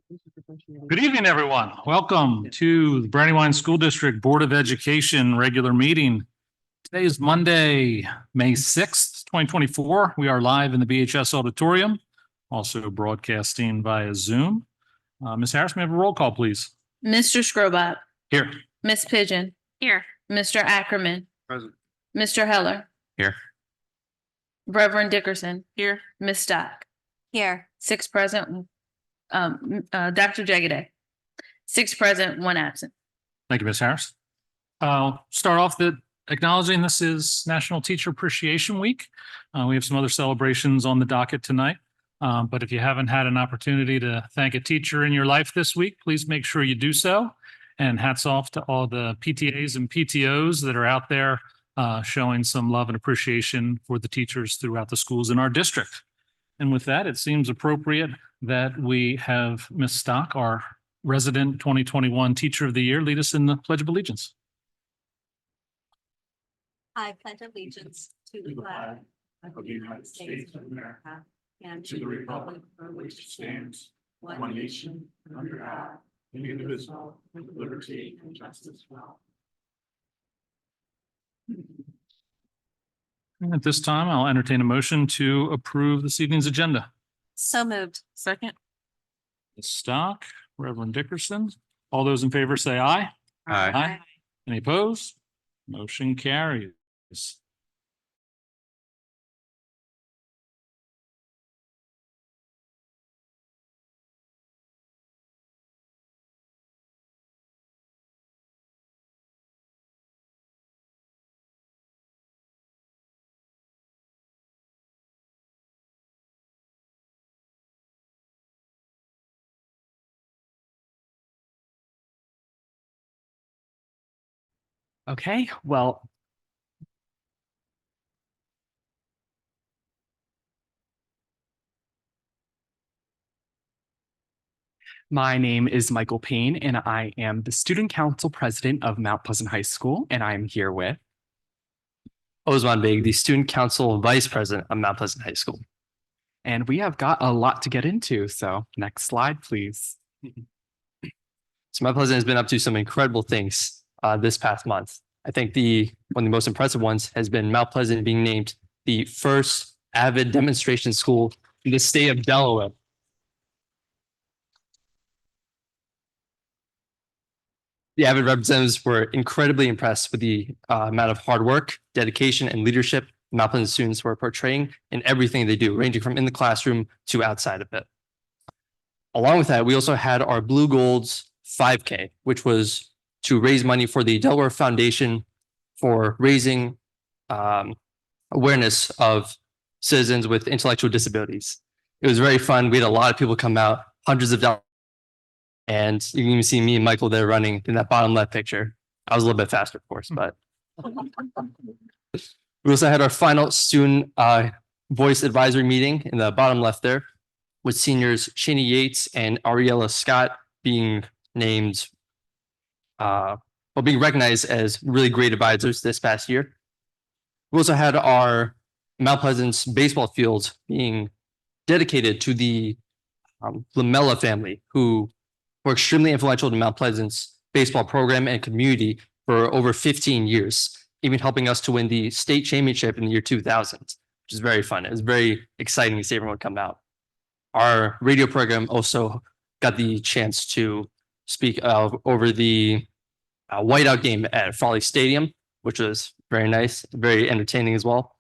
Good evening, everyone. Welcome to the Brandywine School District Board of Education regular meeting. Today is Monday, May 6th, 2024. We are live in the BHS auditorium, also broadcasting via Zoom. Ms. Harris, may I have a roll call, please? Mr. Scrobot. Here. Miss Pigeon. Here. Mr. Ackerman. Present. Mr. Heller. Here. Reverend Dickerson. Here. Miss Stock. Here. 6 present. Dr. Jagaday. 6 present, 1 absent. Thank you, Ms. Harris. I'll start off acknowledging this is National Teacher Appreciation Week. We have some other celebrations on the docket tonight. But if you haven't had an opportunity to thank a teacher in your life this week, please make sure you do so. And hats off to all the PTAs and PTOs that are out there showing some love and appreciation for the teachers throughout the schools in our district. And with that, it seems appropriate that we have Ms. Stock, our resident 2021 Teacher of the Year, lead us in the Pledge of Allegiance. I pledge allegiance to the flag of the United States of America and to the republic for which it stands, one nation, under God, indivisible, with liberty and justice for all. And at this time, I'll entertain a motion to approve this evening's agenda. So moved. Second. Ms. Stock, Reverend Dickerson, all those in favor say aye. Aye. Any opposed? Motion carries. Okay, well, my name is Michael Payne, and I am the Student Council President of Mount Pleasant High School, and I am here with Osman Beg, the Student Council Vice President of Mount Pleasant High School. and we have got a lot to get into, so next slide, please. So Mount Pleasant has been up to some incredible things this past month. I think one of the most impressive ones has been Mount Pleasant being named the first AVID demonstration school in the state of Delaware. The AVID representatives were incredibly impressed with the amount of hard work, dedication, and leadership Mount Pleasant students were portraying in everything they do, ranging from in the classroom to outside of it. Along with that, we also had our Blue Golds 5K, which was to raise money for the Delaware Foundation for raising awareness of citizens with intellectual disabilities. It was very fun. We had a lot of people come out, hundreds of dollars. And you can even see me and Michael there running in that bottom left picture. I was a little bit faster, of course, but we also had our final student voice advisory meeting in the bottom left there with seniors Shani Yates and Ariella Scott being named, being recognized as really great advisors this past year. We also had our Mount Pleasant's baseball field being dedicated to the Lamella family, who were extremely influential to Mount Pleasant's baseball program and community for over 15 years, even helping us to win the state championship in the year 2000, which is very fun. It was very exciting to see everyone come out. Our radio program also got the chance to speak over the whiteout game at Frawley Stadium, which was very nice, very entertaining as well.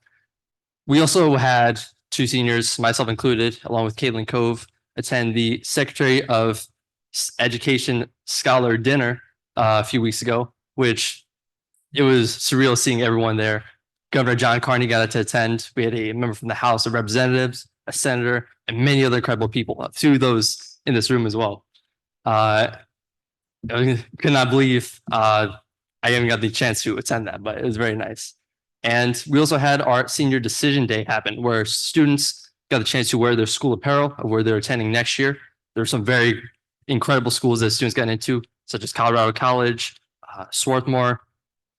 We also had 2 seniors, myself included, along with Caitlin Cove, attend the Secretary of Education Scholar Dinner a few weeks ago, which it was surreal seeing everyone there. Governor John Carney got to attend. We had a member from the House of Representatives, a senator, and many other incredible people, a few of those in this room as well. I could not believe I even got the chance to attend that, but it was very nice. And we also had our senior decision day happen, where students got the chance to wear their school apparel of where they're attending next year. There are some very incredible schools that students got into, such as Colorado College, Swarthmore.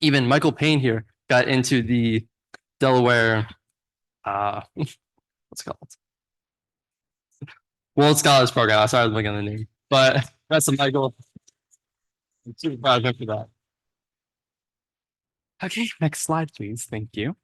Even Michael Payne here got into the Delaware, what's it called? World Scholars Program. I'm sorry, I was looking at the name. but that's a Michael. I'm super proud of him for that. Okay, next slide, please. Thank you.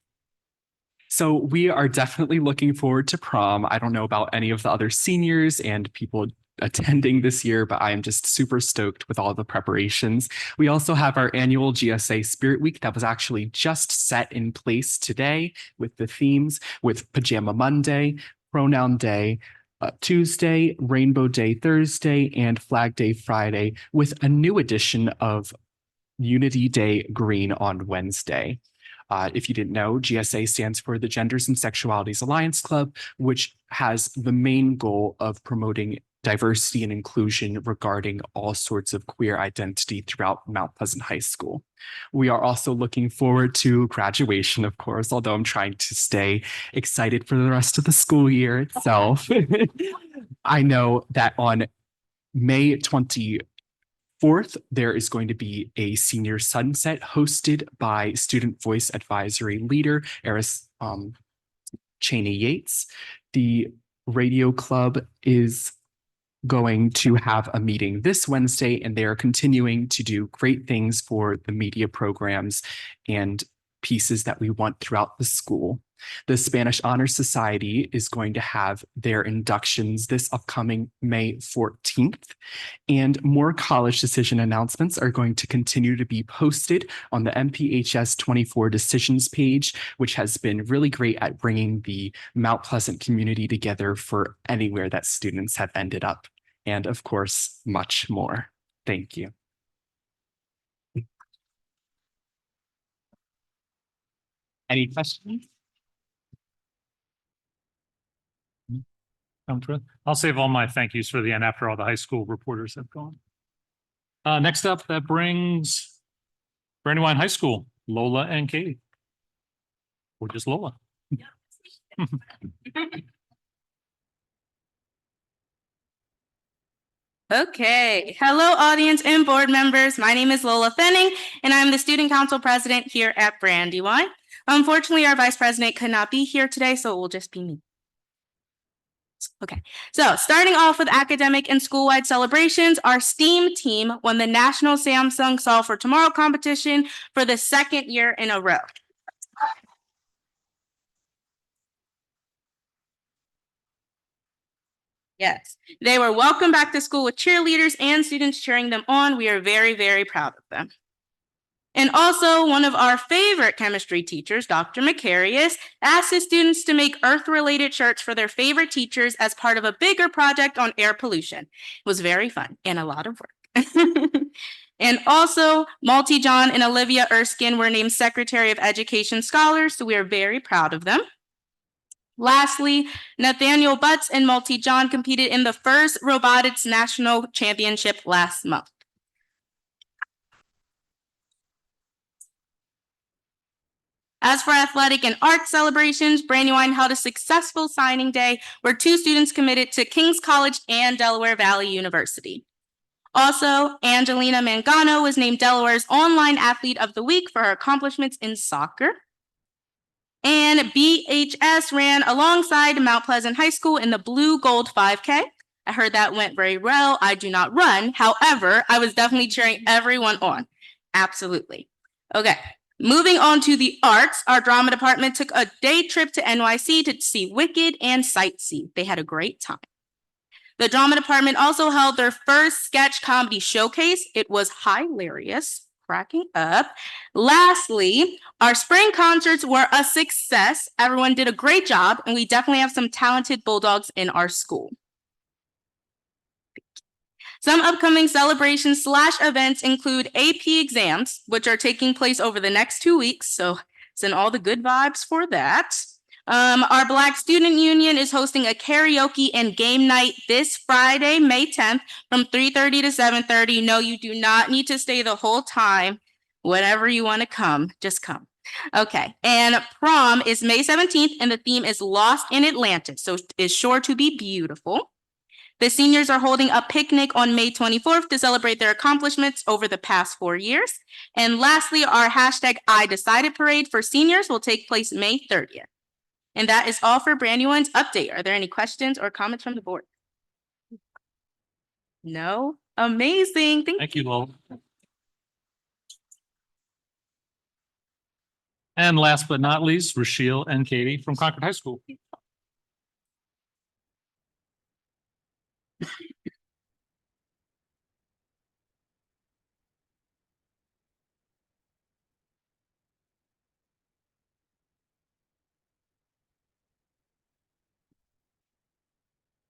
So we are definitely looking forward to prom. I don't know about any of the other seniors and people attending this year, but I am just super stoked with all the preparations. We also have our annual GSA Spirit Week that was actually just set in place today with the themes with Pajama Monday, Pronoun Day, Tuesday, Rainbow Day Thursday, and Flag Day Friday, with a new edition of Unity Day Green on Wednesday. If you didn't know, GSA stands for the Genders and Sexualities Alliance Club, which has the main goal of promoting diversity and inclusion regarding all sorts of queer identity throughout Mount Pleasant High School. We are also looking forward to graduation, of course, although I'm trying to stay excited for the rest of the school year itself. I know that on May 24th, there is going to be a senior sunset hosted by Student Voice Advisory Leader, Eris Cheney Yates. The radio club is going to have a meeting this Wednesday, and they are continuing to do great things for the media programs and pieces that we want throughout the school. The Spanish Honor Society is going to have their inductions this upcoming May 14th, and more college decision announcements are going to continue to be posted on the MPHS 24 decisions page, which has been really great at bringing the Mount Pleasant community together for anywhere that students have ended up, and of course, much more. Thank you. Any questions? I'll save all my thank yous for the end after all the high school reporters have gone. Next up, that brings Brandywine High School, Lola and Katie. Or just Lola. Okay, hello audience and board members. My name is Lola Fenning and I'm the student council president here at Brandywine. Unfortunately, our vice president could not be here today, so it will just be me. Okay, so starting off with academic and school-wide celebrations, our STEAM team won the National Samsung Solve for Tomorrow competition for the second year in a row. Yes, they were welcomed back to school with cheerleaders and students cheering them on. We are very, very proud of them. And also, one of our favorite chemistry teachers, Dr. Macarius, asked his students to make Earth-related shirts for their favorite teachers as part of a bigger project on air pollution. It was very fun and a lot of work. And also, Malty John and Olivia Erskine were named Secretary of Education Scholars, so we are very proud of them. Lastly, Nathaniel Butts and Malty John competed in the first Robotics National Championship last month. As for athletic and art celebrations, Brandywine held a successful signing day where 2 students committed to King's College and Delaware Valley University. Also, Angelina Mangano was named Delaware's Online Athlete of the Week for her accomplishments in soccer. And BHS ran alongside Mount Pleasant High School in the Blue Gold 5K. I heard that went very well. I do not run. However, I was definitely cheering everyone on. Absolutely. Okay. Moving on to the arts, our drama department took a day trip to NYC to see Wicked and sightsee. They had a great time. The drama department also held their first sketch comedy showcase. It was hilarious, cracking up. Lastly, our spring concerts were a success. Everyone did a great job, and we definitely have some talented Bulldogs in our school. Some upcoming celebrations / events include AP exams, which are taking place over the next 2 weeks. So send all the good vibes for that. Our Black Student Union is hosting a karaoke and game night this Friday, May 10th from 3:30 to 7:30. No, you do not need to stay the whole time. Whenever you want to come, just come. Okay, and prom is May 17th, and the theme is Lost in Atlantis, so it's sure to be beautiful. The seniors are holding a picnic on May 24th to celebrate their accomplishments over the past 4 years. And lastly, our #IDecided parade for seniors will take place May 30th. And that is all for Brandywine's update. Are there any questions or comments from the board? No? Amazing. Thank you, Lola. And last but not least, Rochelle and Katie from Concord High School.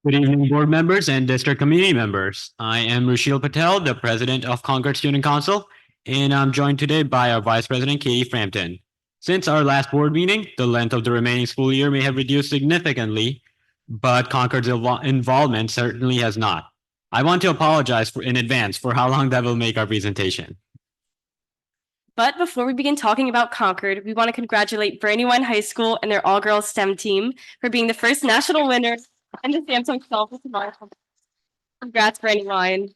Good evening, board members and district community members. I am Rushil Patel, the president of Concord Student Council, and I'm joined today by our vice president, Katie Frampton. Since our last board meeting, the length of the remaining school year may have reduced significantly, but Concord's involvement certainly has not. I want to apologize in advance for how long that will make our presentation. But before we begin talking about Concord, we want to congratulate Brandywine High School and their all-girls STEM team for being the first national winner and the Samsung Self-Smart. Congrats, Brandywine.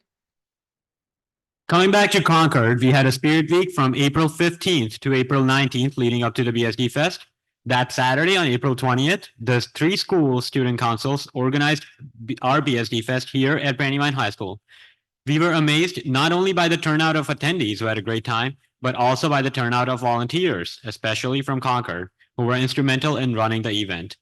Coming back to Concord, we had a Spirit Week from April 15th to April 19th leading up to the BSD Fest. That Saturday on April 20th, the 3 school student councils organized our BSD Fest here at Brandywine High School. We were amazed not only by the turnout of attendees who had a great time, but also by the turnout of volunteers, especially from Concord, who were instrumental in running the event.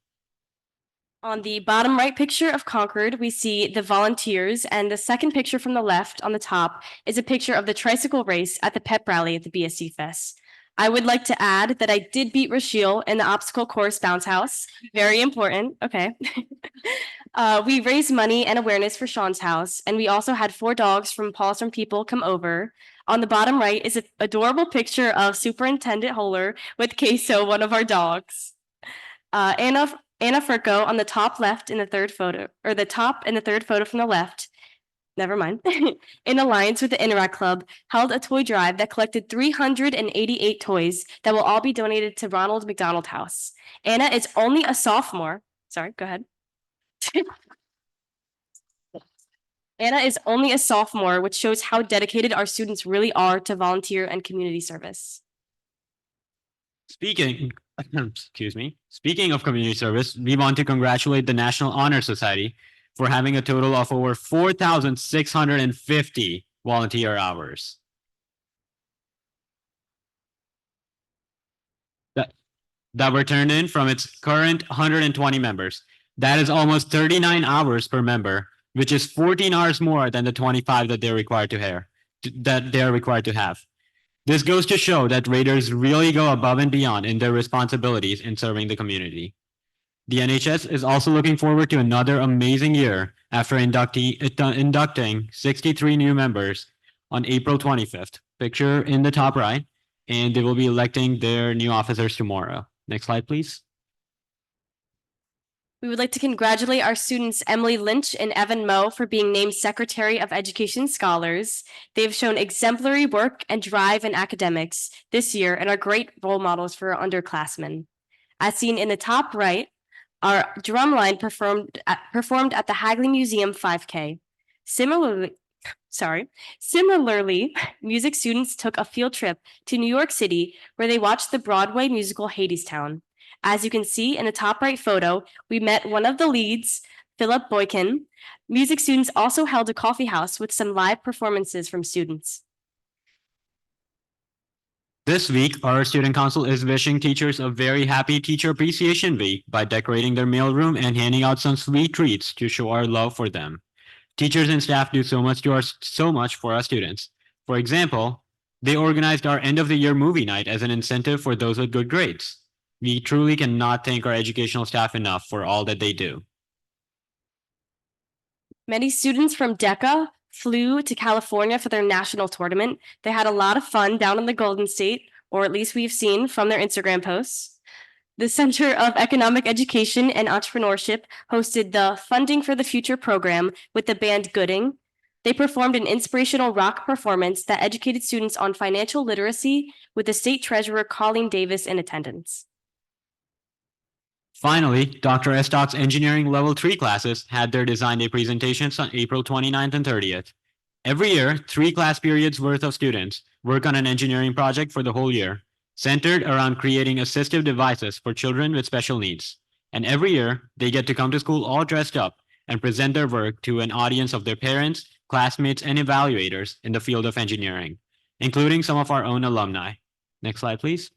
On the bottom right picture of Concord, we see the volunteers, and the second picture from the left on the top is a picture of the tricycle race at the pep rally at the BSC Fest. I would like to add that I did beat Rochelle in the obstacle course bounce house. Very important. Okay. We raised money and awareness for Sean's house, and we also had 4 dogs from Paws from People come over. On the bottom right is an adorable picture of Superintendent Holler with Queso, one of our dogs. Anna Furco on the top left in the third photo, or the top in the third photo from the left, never mind, in alliance with the Interact Club, held a toy drive that collected 388 toys that will all be donated to Ronald McDonald House. Anna is only a sophomore. Sorry, go ahead. Anna is only a sophomore, which shows how dedicated our students really are to volunteer and community service. Speaking of community service, we want to congratulate the National Honor Society for having a total of over 4,650 volunteer hours. That were turned in from its current 120 members. That is almost 39 hours per member, which is 14 hours more than the 25 that they're required to have. This goes to show that Raiders really go above and beyond in their responsibilities in serving the community. The NHS is also looking forward to another amazing year after inducting 63 new members on April 25th. Picture in the top right, and they will be electing their new officers tomorrow. Next slide, please. We would like to congratulate our students Emily Lynch and Evan Moe for being named Secretary of Education Scholars. They have shown exemplary work and drive in academics this year and are great role models for our underclassmen. As seen in the top right, our drumline performed at the Hagley Museum 5K. Similarly, music students took a field trip to New York City where they watched the Broadway musical Hadestown. As you can see in the top right photo, we met one of the leads, Philip Boykin. Music students also held a coffee house with some live performances from students. This week, our student council is wishing teachers a very happy Teacher Appreciation Week by decorating their mailroom and handing out some sweet treats to show our love for them. Teachers and staff do so much for our students. For example, they organized our end of the year movie night as an incentive for those with good grades. We truly cannot thank our educational staff enough for all that they do. Many students from DECA flew to California for their national tournament. They had a lot of fun down in the Golden State, or at least we've seen from their Instagram posts. The Center of Economic Education and Entrepreneurship hosted the Funding for the Future program with the band Gooding. They performed an inspirational rock performance that educated students on financial literacy with the state treasurer Colleen Davis in attendance. Finally, Dr. Estock's engineering level 3 classes had their design day presentations on April 29th and 30th. Every year, 3 class periods worth of students work on an engineering project for the whole year, centered around creating assistive devices for children with special needs. And every year, they get to come to school all dressed up and present their work to an audience of their parents, classmates, and evaluators in the field of engineering, including some of our own alumni. Next slide, please.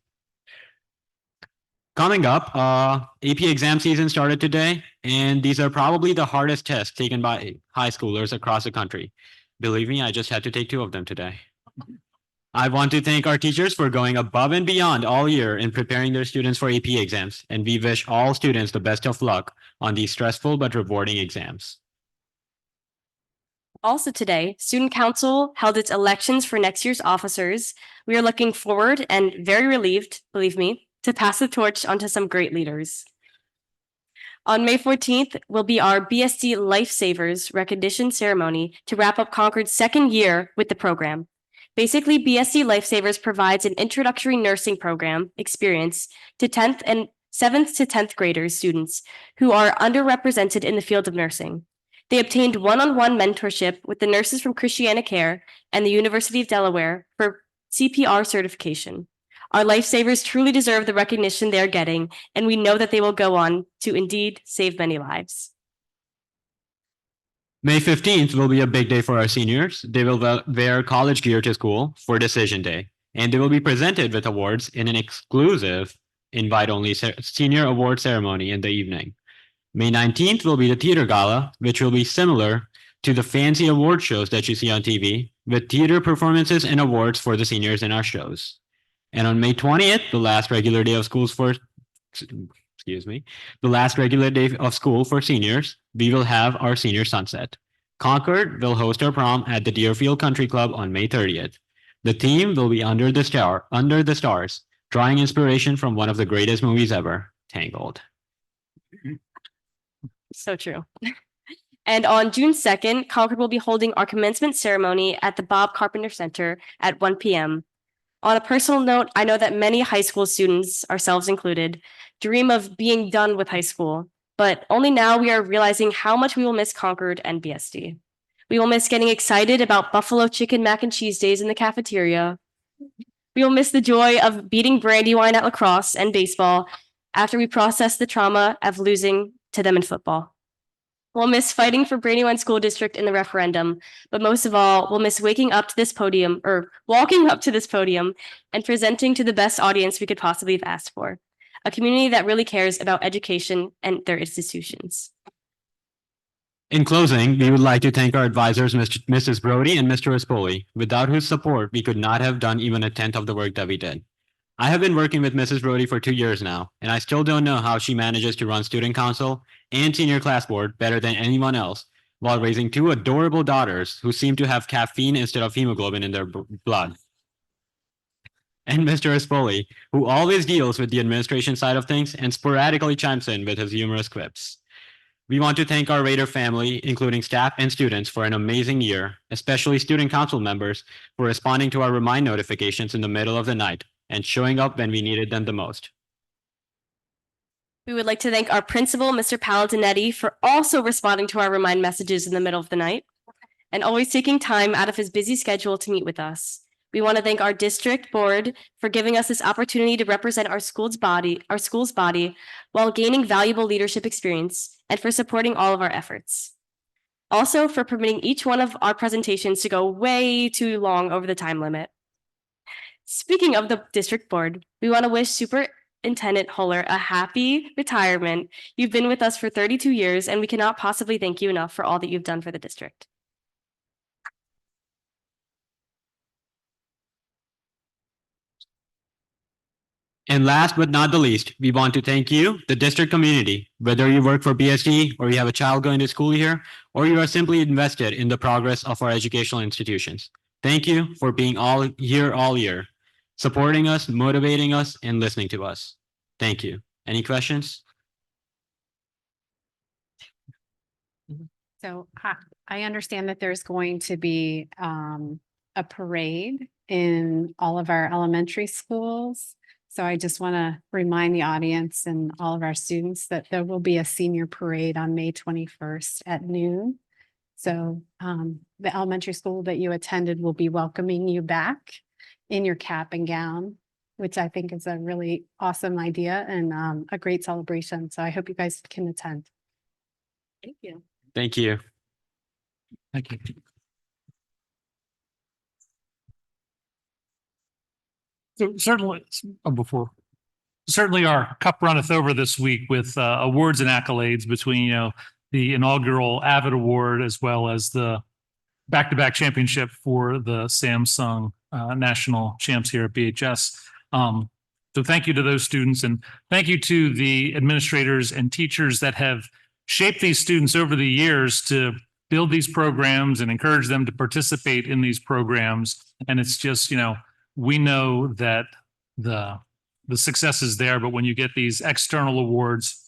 Coming up, AP exam season started today, and these are probably the hardest tests taken by high schoolers across the country. Believe me, I just had to take 2 of them today. I want to thank our teachers for going above and beyond all year in preparing their students for AP exams, and we wish all students the best of luck on these stressful but rewarding exams. Also today, Student Council held its elections for next year's officers. We are looking forward and very relieved, believe me, to pass the torch onto some great leaders. On May 14th will be our BSD Lifesavers recognition ceremony to wrap up Concord's second year with the program. Basically, BSD Lifesavers provides an introductory nursing program experience to 10th and 7th to 10th graders students who are underrepresented in the field of nursing. They obtained one-on-one mentorship with the nurses from Christiana Care and the University of Delaware for CPR certification. Our lifesavers truly deserve the recognition they are getting, and we know that they will go on to indeed save many lives. May 15th will be a big day for our seniors. They will wear college gear to school for Decision Day, and they will be presented with awards in an exclusive invite-only senior award ceremony in the evening. May 19th will be the theater gala, which will be similar to the fancy award shows that you see on TV, with theater performances and awards for the seniors in our shows. And on May 20th, the last regular day of school for seniors, we will have our senior sunset. Concord will host our prom at the Deerfield Country Club on May 30th. The theme will be Under the Stars, drawing inspiration from one of the greatest movies ever, Tangled. So true. And on June 2nd, Concord will be holding our commencement ceremony at the Bob Carpenter Center at 1 p.m. On a personal note, I know that many high school students, ourselves included, dream of being done with high school, but only now we are realizing how much we will miss Concord and BSD. We will miss getting excited about buffalo chicken mac and cheese days in the cafeteria. We will miss the joy of beating Brandywine at lacrosse and baseball after we process the trauma of losing to them in football. We'll miss fighting for Brandywine School District in the referendum, but most of all, we'll miss walking up to this podium and presenting to the best audience we could possibly have asked for, a community that really cares about education and their institutions. In closing, we would like to thank our advisors, Mrs. Brody and Mr. Rispoli, without whose support we could not have done even a tenth of the work that we did. I have been working with Mrs. Brody for 2 years now, and I still don't know how she manages to run student council and senior class board better than anyone else while raising 2 adorable daughters who seem to have caffeine instead of hemoglobin in their blood. And Mr. Rispoli, who always deals with the administration side of things and sporadically chimes in with his humorous quips. We want to thank our Raider family, including staff and students, for an amazing year, especially student council members for responding to our remind notifications in the middle of the night and showing up when we needed them the most. We would like to thank our principal, Mr. Paladinetti, for also responding to our remind messages in the middle of the night and always taking time out of his busy schedule to meet with us. We want to thank our district board for giving us this opportunity to represent our school's body while gaining valuable leadership experience and for supporting all of our efforts. Also for permitting each one of our presentations to go way too long over the time limit. Speaking of the district board, we want to wish Superintendent Huller a happy retirement. You've been with us for 32 years, and we cannot possibly thank you enough for all that you've done for the district. And last but not the least, we want to thank you, the district community, whether you work for BSD or you have a child going to school here, or you are simply invested in the progress of our educational institutions. Thank you for being all year, supporting us, motivating us, and listening to us. Thank you. Any questions? So I understand that there's going to be a parade in all of our elementary schools. So I just want to remind the audience and all of our students that there will be a senior parade on May 21st at noon. So the elementary school that you attended will be welcoming you back in your cap and gown, which I think is a really awesome idea and a great celebration. So I hope you guys can attend. Thank you. Thank you. Thank you. So certainly our cup runneth over this week with awards and accolades between, the inaugural Avid Award as well as the back-to-back championship for the Samsung national champs here at BHS. So thank you to those students, and thank you to the administrators and teachers that have shaped these students over the years to build these programs and encourage them to participate in these programs. And it's just, we know that the success is there, but when you get these external awards,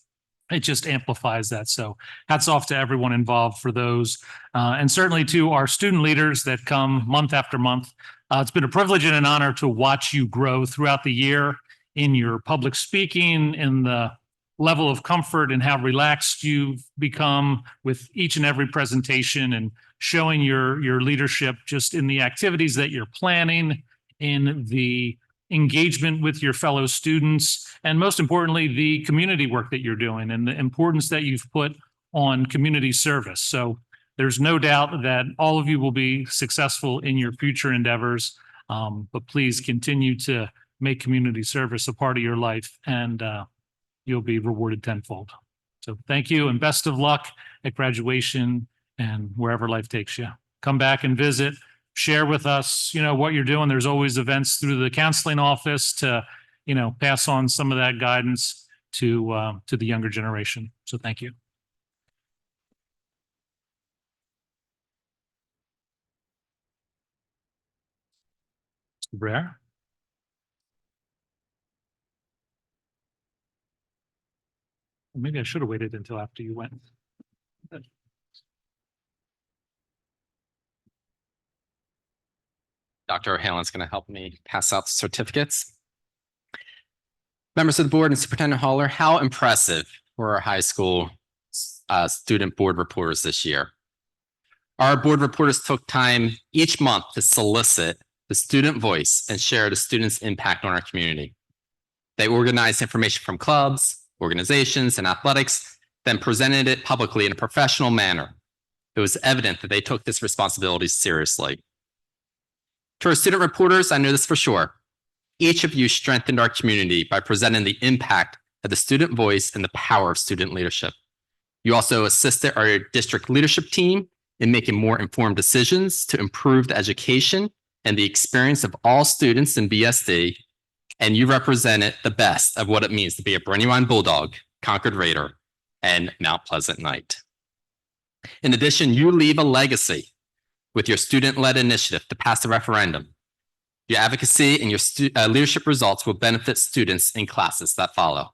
it just amplifies that. So hats off to everyone involved for those. And certainly to our student leaders that come month after month. It's been a privilege and an honor to watch you grow throughout the year in your public speaking, in the level of comfort and how relaxed you've become with each and every presentation, and showing your leadership just in the activities that you're planning, in the engagement with your fellow students, and most importantly, the community work that you're doing and the importance that you've put on community service. So there's no doubt that all of you will be successful in your future endeavors, but please continue to make community service a part of your life, and you'll be rewarded tenfold. So thank you and best of luck at graduation and wherever life takes you. Come back and visit. Share with us, what you're doing. There's always events through the counseling office to, pass on some of that guidance to the younger generation. So thank you. Mr. Breyer. Maybe I should have waited until after you went. Dr. O'Hanlon's going to help me pass out the certificates. Members of the board and Superintendent Haller, how impressive were our high school student board reporters this year? Our board reporters took time each month to solicit the student voice and share the students' impact on our community. They organized information from clubs, organizations, and athletics, then presented it publicly in a professional manner. It was evident that they took this responsibility seriously. To our student reporters, I know this for sure. Each of you strengthened our community by presenting the impact of the student voice and the power of student leadership. You also assisted our district leadership team in making more informed decisions to improve the education and the experience of all students in BSD, and you represented the best of what it means to be a Brandywine Bulldog, Concord Raider, and Mount Pleasant Knight. In addition, you leave a legacy with your student-led initiative to pass the referendum. Your advocacy and your leadership results will benefit students in classes that follow.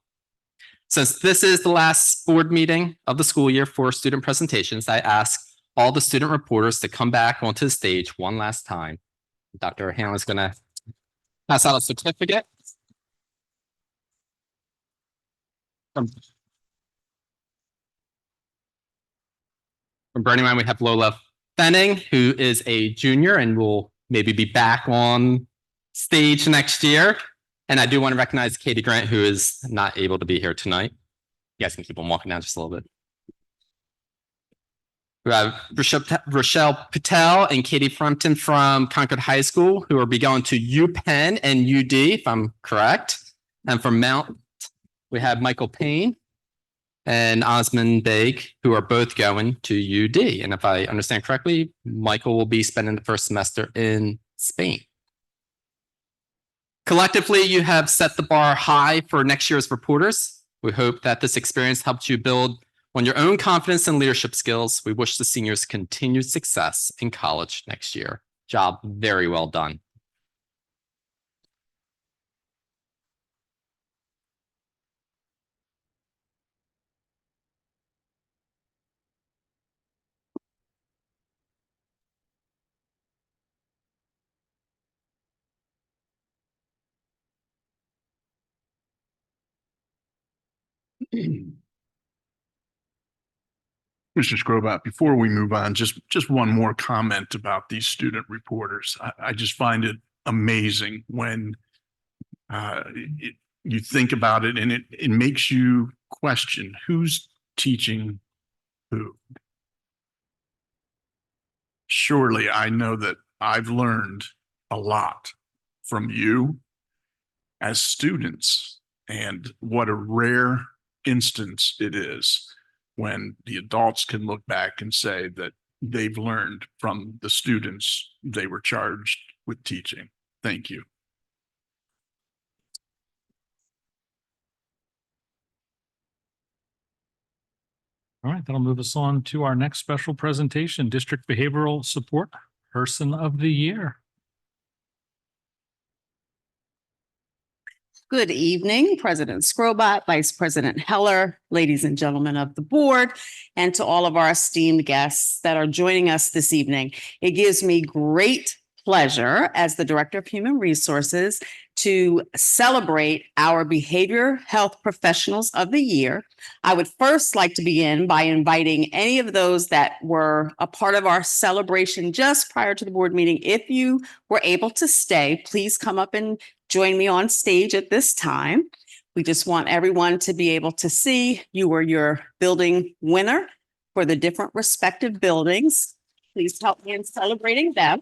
Since this is the last board meeting of the school year for student presentations, I ask all the student reporters to come back onto the stage one last time. Dr. O'Hanlon is going to pass out a certificate. From Brandywine, we have Lola Fenning, who is a junior and will maybe be back on stage next year. And I do want to recognize Katie Grant, who is not able to be here tonight. You guys can keep on walking down just a little bit. We have Rochelle Patel and Katie Frampton from Concord High School, who will be going to UPenn and UD, if I'm correct. And from Mount, we have Michael Payne and Osmond Baig, who are both going to UD. And if I understand correctly, Michael will be spending the first semester in Spain. Collectively, you have set the bar high for next year's reporters. We hope that this experience helped you build on your own confidence and leadership skills. We wish the seniors continued success in college next year. Job very well done. Mr. Scrobat, before we move on, just one more comment about these student reporters. I just find it amazing when you think about it, and it makes you question who's teaching who. Surely I know that I've learned a lot from you as students. And what a rare instance it is when the adults can look back and say that they've learned from the students they were charged with teaching. Thank you. All right, that'll move us on to our next special presentation, District Behavioral Support Person of the Year. Good evening, President Scrobot, Vice President Heller, ladies and gentlemen of the board, and to all of our esteemed guests that are joining us this evening. It gives me great pleasure as the Director of Human Resources to celebrate our Behavior Health Professionals of the Year. I would first like to begin by inviting any of those that were a part of our celebration just prior to the board meeting. If you were able to stay, please come up and join me on stage at this time. We just want everyone to be able to see you were your building winner for the different respective buildings. Please help me in celebrating them.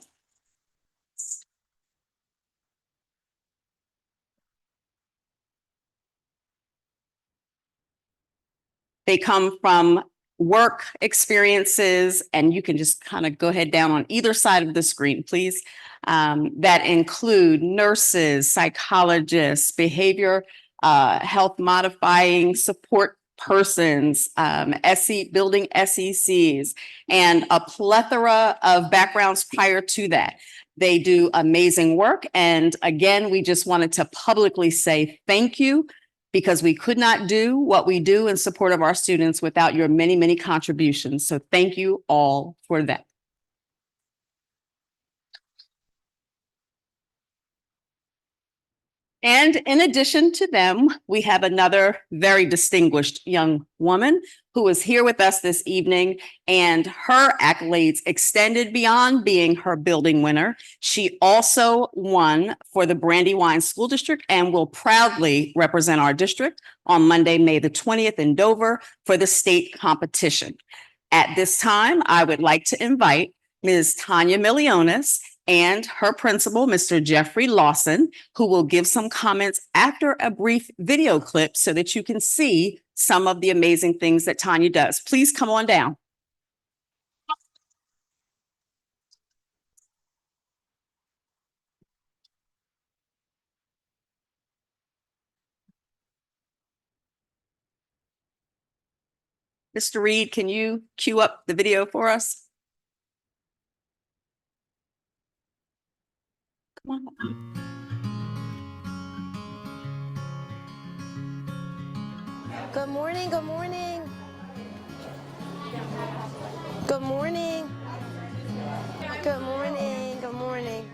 They come from work experiences, and you can just kind of go ahead down on either side of the screen, please. That include nurses, psychologists, behavior health modifying support persons, building SECs, and a plethora of backgrounds prior to that. They do amazing work. And again, we just wanted to publicly say thank you, because we could not do what we do in support of our students without your many, many contributions. So thank you all for that. And in addition to them, we have another very distinguished young woman who is here with us this evening, and her accolades extended beyond being her building winner. She also won for the Brandywine School District and will proudly represent our district on Monday, May the 20th in Dover for the state competition. At this time, I would like to invite Ms. Tanya Milionis and her principal, Mr. Jeffrey Lawson, who will give some comments after a brief video clip so that you can see some of the amazing things that Tanya does. Please come on down. Mr. Reed, can you cue up the video for us? Come on. Good morning, good morning. Good morning. Good morning, good morning.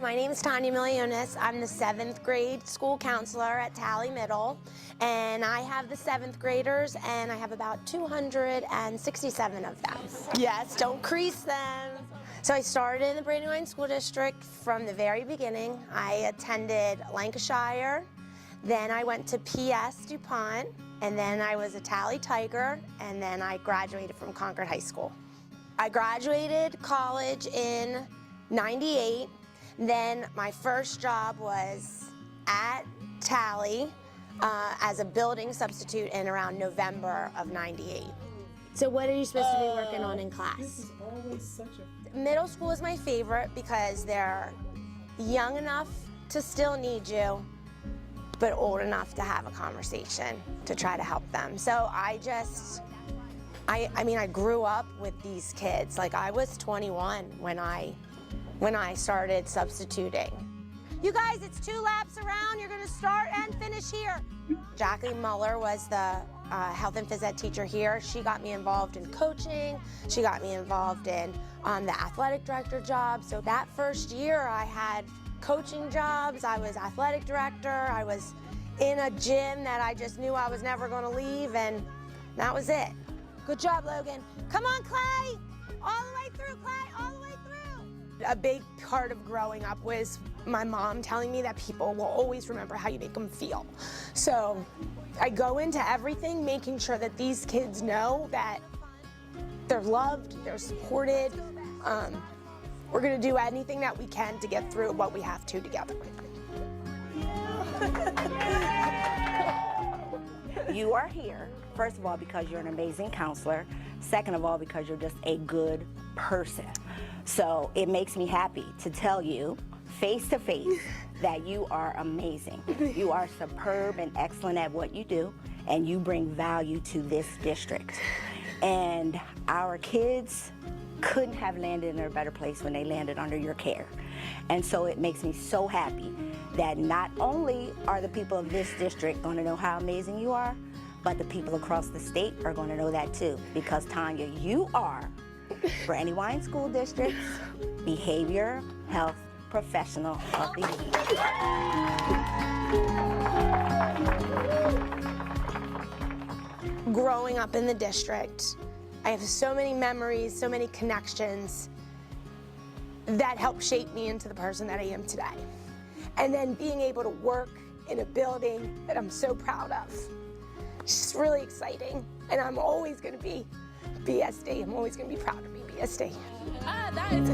My name is Tanya Milionis. I'm the 7th grade school counselor at Tally Middle, and I have the 7th graders, and I have about 267 of them. Yes, don't crease them. So I started in the Brandywine School District from the very beginning. I attended Lancashire, then I went to PS DuPont, and then I was a Tally Tiger, and then I graduated from Concord High School. I graduated college in '98. Then my first job was at Tally as a building substitute in around November of '98. So what are you supposed to be working on in class? This is always such a... Middle school is my favorite because they're young enough to still need you, but old enough to have a conversation to try to help them. So I grew up with these kids. Like, I was 21 when I started substituting. You guys, it's 2 laps around. You're gonna start and finish here. Jackie Muller was the health and phys ed teacher here. She got me involved in coaching. She got me involved in the athletic director job. So that first year I had coaching jobs. I was athletic director. I was in a gym that I just knew I was never gonna leave, and that was it. Good job, Logan. Come on, Clay. All the way through, Clay, all the way through. A big part of growing up was my mom telling me that people will always remember how you make them feel. So I go into everything making sure that these kids know that they're loved, they're supported. We're gonna do anything that we can to get through what we have to together. You are here, first of all, because you're an amazing counselor. Second of all, because you're just a good person. So it makes me happy to tell you face to face that you are amazing. You are superb and excellent at what you do, and you bring value to this district. And our kids couldn't have landed in a better place when they landed under your care. And so it makes me so happy that not only are the people of this district going to know how amazing you are, but the people across the state are going to know that too. Because Tanya, you are Brandywine School District's Behavior Health Professional of the Year. Growing up in the district, I have so many memories, so many connections that helped shape me into the person that I am today. And then being able to work in a building that I'm so proud of. It's just really exciting. And I'm always going to be BSD. I'm always going to be proud to be BSD. That is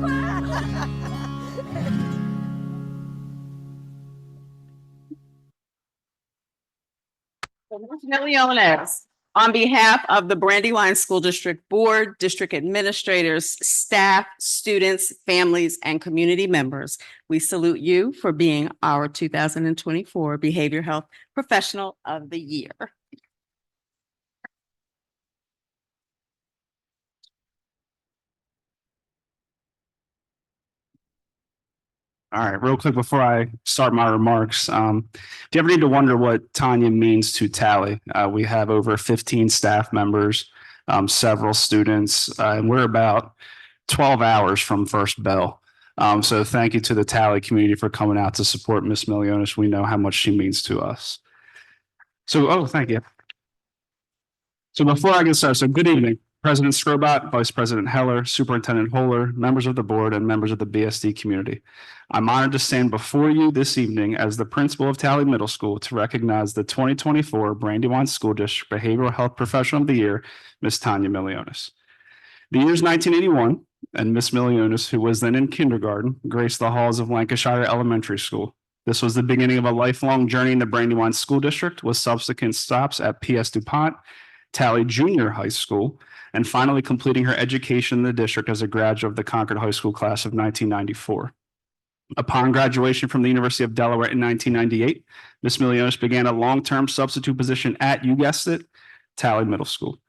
Milliones. On behalf of the Brandywine School District Board, district administrators, staff, students, families, and community members, we salute you for being our 2024 Behavior Health Professional of the Year. All right, real quick before I start my remarks, if you ever need to wonder what Tanya means to Tally, we have over 15 staff members, several students, and we're about 12 hours from first bell. So thank you to the Tally community for coming out to support Miss Milliones. We know how much she means to us. So, thank you. So before I get started, so good evening. President Scrobot, Vice President Heller, Superintendent Holler, members of the board, and members of the BSD community. I'm honored to stand before you this evening as the principal of Tally Middle School to recognize the 2024 Brandywine School District Behavioral Health Professional of the Year, Ms. Tanya Milliones. The year is 1981, and Ms. Milliones, who was then in kindergarten, graced the halls of Lancashire Elementary School. This was the beginning of a lifelong journey in the Brandywine School District with subsequent stops at P.S. DuPont, Tally Junior High School, and finally completing her education in the district as a graduate of the Concord High School class of 1994. Upon graduation from the University of Delaware in 1998, Ms. Milliones began a long-term substitute position at, you guessed it, Tally Middle School.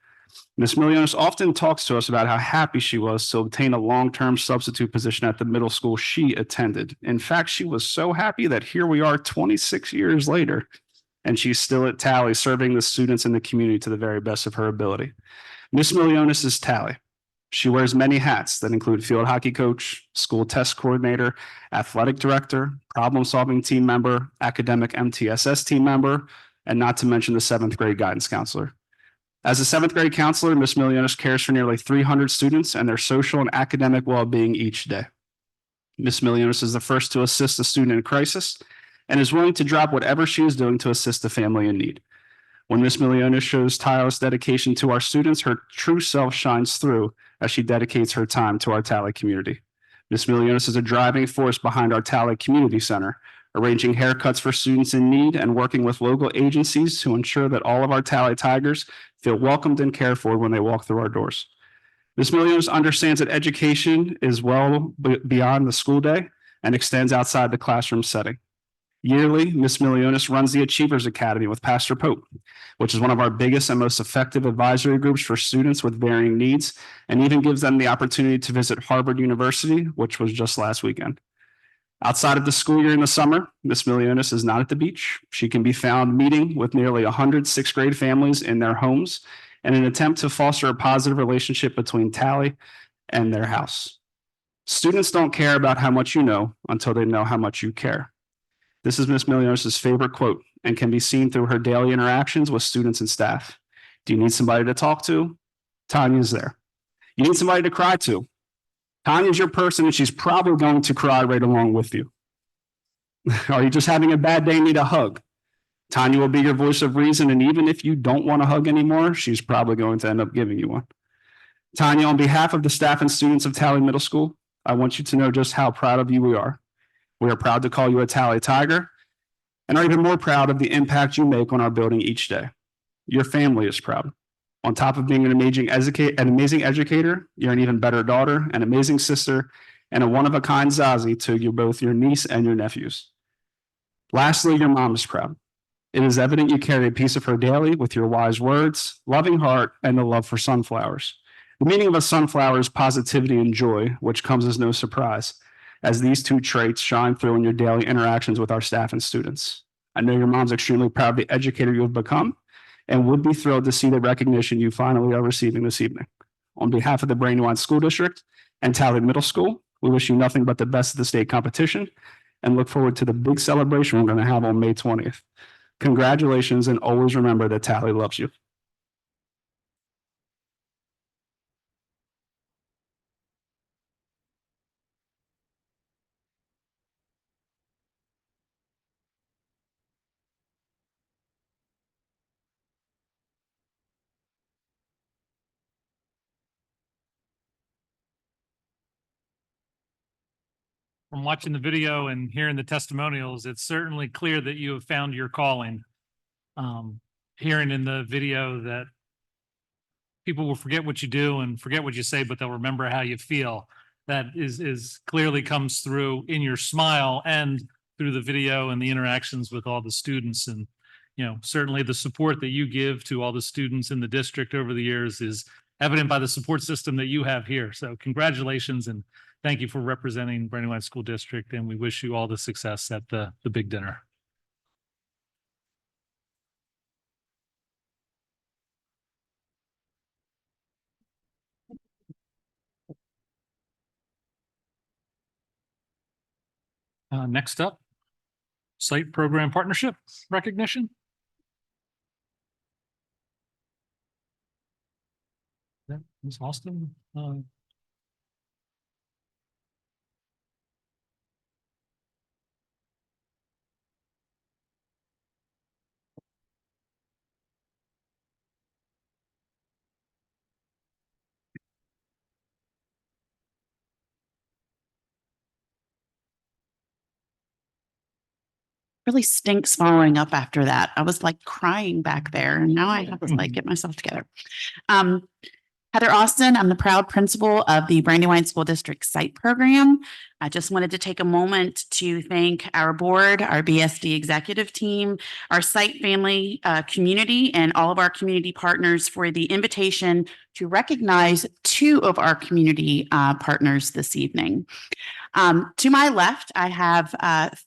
Ms. Milliones often talks to us about how happy she was to obtain a long-term substitute position at the middle school she attended. In fact, she was so happy that here we are 26 years later, and she's still at Tally serving the students in the community to the very best of her ability. Ms. Milliones is Tally. She wears many hats that include field hockey coach, school test coordinator, athletic director, problem-solving team member, academic MTSS team member, and not to mention the 7th grade guidance counselor. As a 7th grade counselor, Ms. Milliones cares for nearly 300 students and their social and academic well-being each day. Ms. Milliones is the first to assist a student in crisis and is willing to drop whatever she is doing to assist a family in need. When Ms. Milliones shows tireless dedication to our students, her true self shines through as she dedicates her time to our Tally community. Ms. Milliones is a driving force behind our Tally Community Center, arranging haircuts for students in need and working with local agencies to ensure that all of our Tally Tigers feel welcomed and cared for when they walk through our doors. Ms. Milliones understands that education is well beyond the school day and extends outside the classroom setting. Yearly, Ms. Milliones runs the Achievers Academy with Pastor Pope, which is one of our biggest and most effective advisory groups for students with varying needs, and even gives them the opportunity to visit Harvard University, which was just last weekend. Outside of the school year in the summer, Ms. Milliones is not at the beach. She can be found meeting with nearly 100 6th grade families in their homes in an attempt to foster a positive relationship between Tally and their house. Students don't care about how much you know until they know how much you care. This is Ms. Milliones' favorite quote and can be seen through her daily interactions with students and staff. Do you need somebody to talk to? Tanya's there. You need somebody to cry to? Tanya's your person, and she's probably going to cry right along with you. Are you just having a bad day and need a hug? Tanya will be your voice of reason, and even if you don't want a hug anymore, she's probably going to end up giving you one. Tanya, on behalf of the staff and students of Tally Middle School, I want you to know just how proud of you we are. We are proud to call you a Tally Tiger, and are even more proud of the impact you make on our building each day. Your family is proud. On top of being an amazing educator, you're an even better daughter, an amazing sister, and a one-of-a-kind Zazie to both your niece and your nephews. Lastly, your mom is proud. It is evident you carry a piece of her daily with your wise words, loving heart, and the love for sunflowers. The meaning of a sunflower is positivity and joy, which comes as no surprise, as these two traits shine through in your daily interactions with our staff and students. I know your mom's extremely proud of the educator you have become and would be thrilled to see the recognition you finally are receiving this evening. On behalf of the Brandywine School District and Tally Middle School, we wish you nothing but the best of the state competition and look forward to the big celebration we're going to have on May 20th. Congratulations, and always remember that Tally loves you. From watching the video and hearing the testimonials, it's certainly clear that you have found your calling. Hearing in the video that people will forget what you do and forget what you say, but they'll remember how you feel. That is clearly comes through in your smile and through the video and the interactions with all the students. And, you know, certainly the support that you give to all the students in the district over the years is evident by the support system that you have here. So congratulations and thank you for representing Brandywine School District, and we wish you all the success at the big dinner. Next up, Site Program Partnership Recognition. Yeah, Ms. Austin. Really stinks following up after that. I was like crying back there, and now I have to like get myself together. Heather Austin, I'm the proud principal of the Brandywine School District Site Program. I just wanted to take a moment to thank our board, our BSD executive team, our site family, community, and all of our community partners for the invitation to recognize two of our community partners this evening. To my left, I have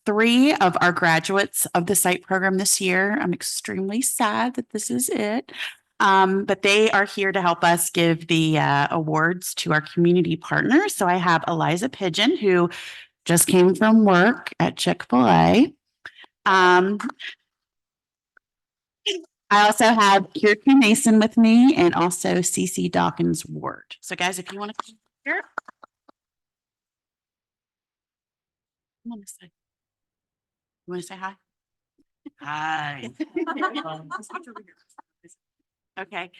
three of our graduates of the site program this year. I'm extremely sad that this is it. But they are here to help us give the awards to our community partners. So I have Eliza Pigeon, who just came from work at Chick-fil-A. I also have Kirky Mason with me and also Cece Dawkins Ward. So guys, if you want to come here. You want to say hi? Hi. Okay.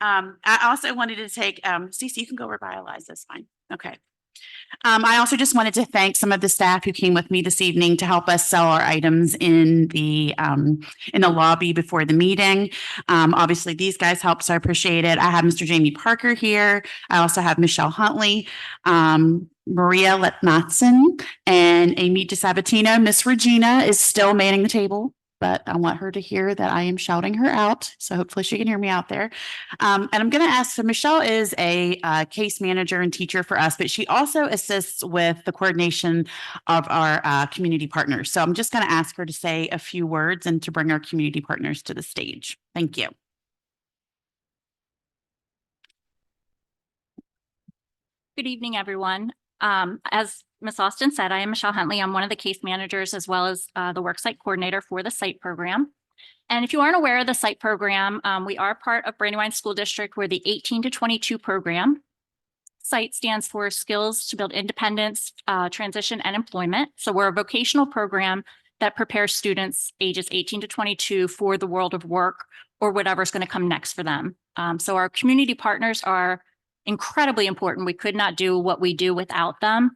I also wanted to take, Cece, you can go over by Eliza, it's fine. Okay. I also just wanted to thank some of the staff who came with me this evening to help us sell our items in the lobby before the meeting. Obviously these guys helped, so I appreciate it. I have Mr. Jamie Parker here. I also have Michelle Huntley, Maria Letnatson, and Amy DeSabatino. Miss Regina is still manning the table, but I want her to hear that I am shouting her out. So hopefully she can hear me out there. And I'm going to ask, so Michelle is a case manager and teacher for us, but she also assists with the coordination of our community partners. So I'm just going to ask her to say a few words and to bring our community partners to the stage. Thank you. Good evening, everyone. As Ms. Austin said, I am Michelle Huntley. I'm one of the case managers as well as the worksite coordinator for the site program. And if you aren't aware of the site program, we are part of Brandywine School District. We're the 18 to 22 program. SITE stands for Skills to Build Independence, Transition, and Employment. So we're a vocational program that prepares students ages 18 to 22 for the world of work or whatever's going to come next for them. So our community partners are incredibly important. We could not do what we do without them.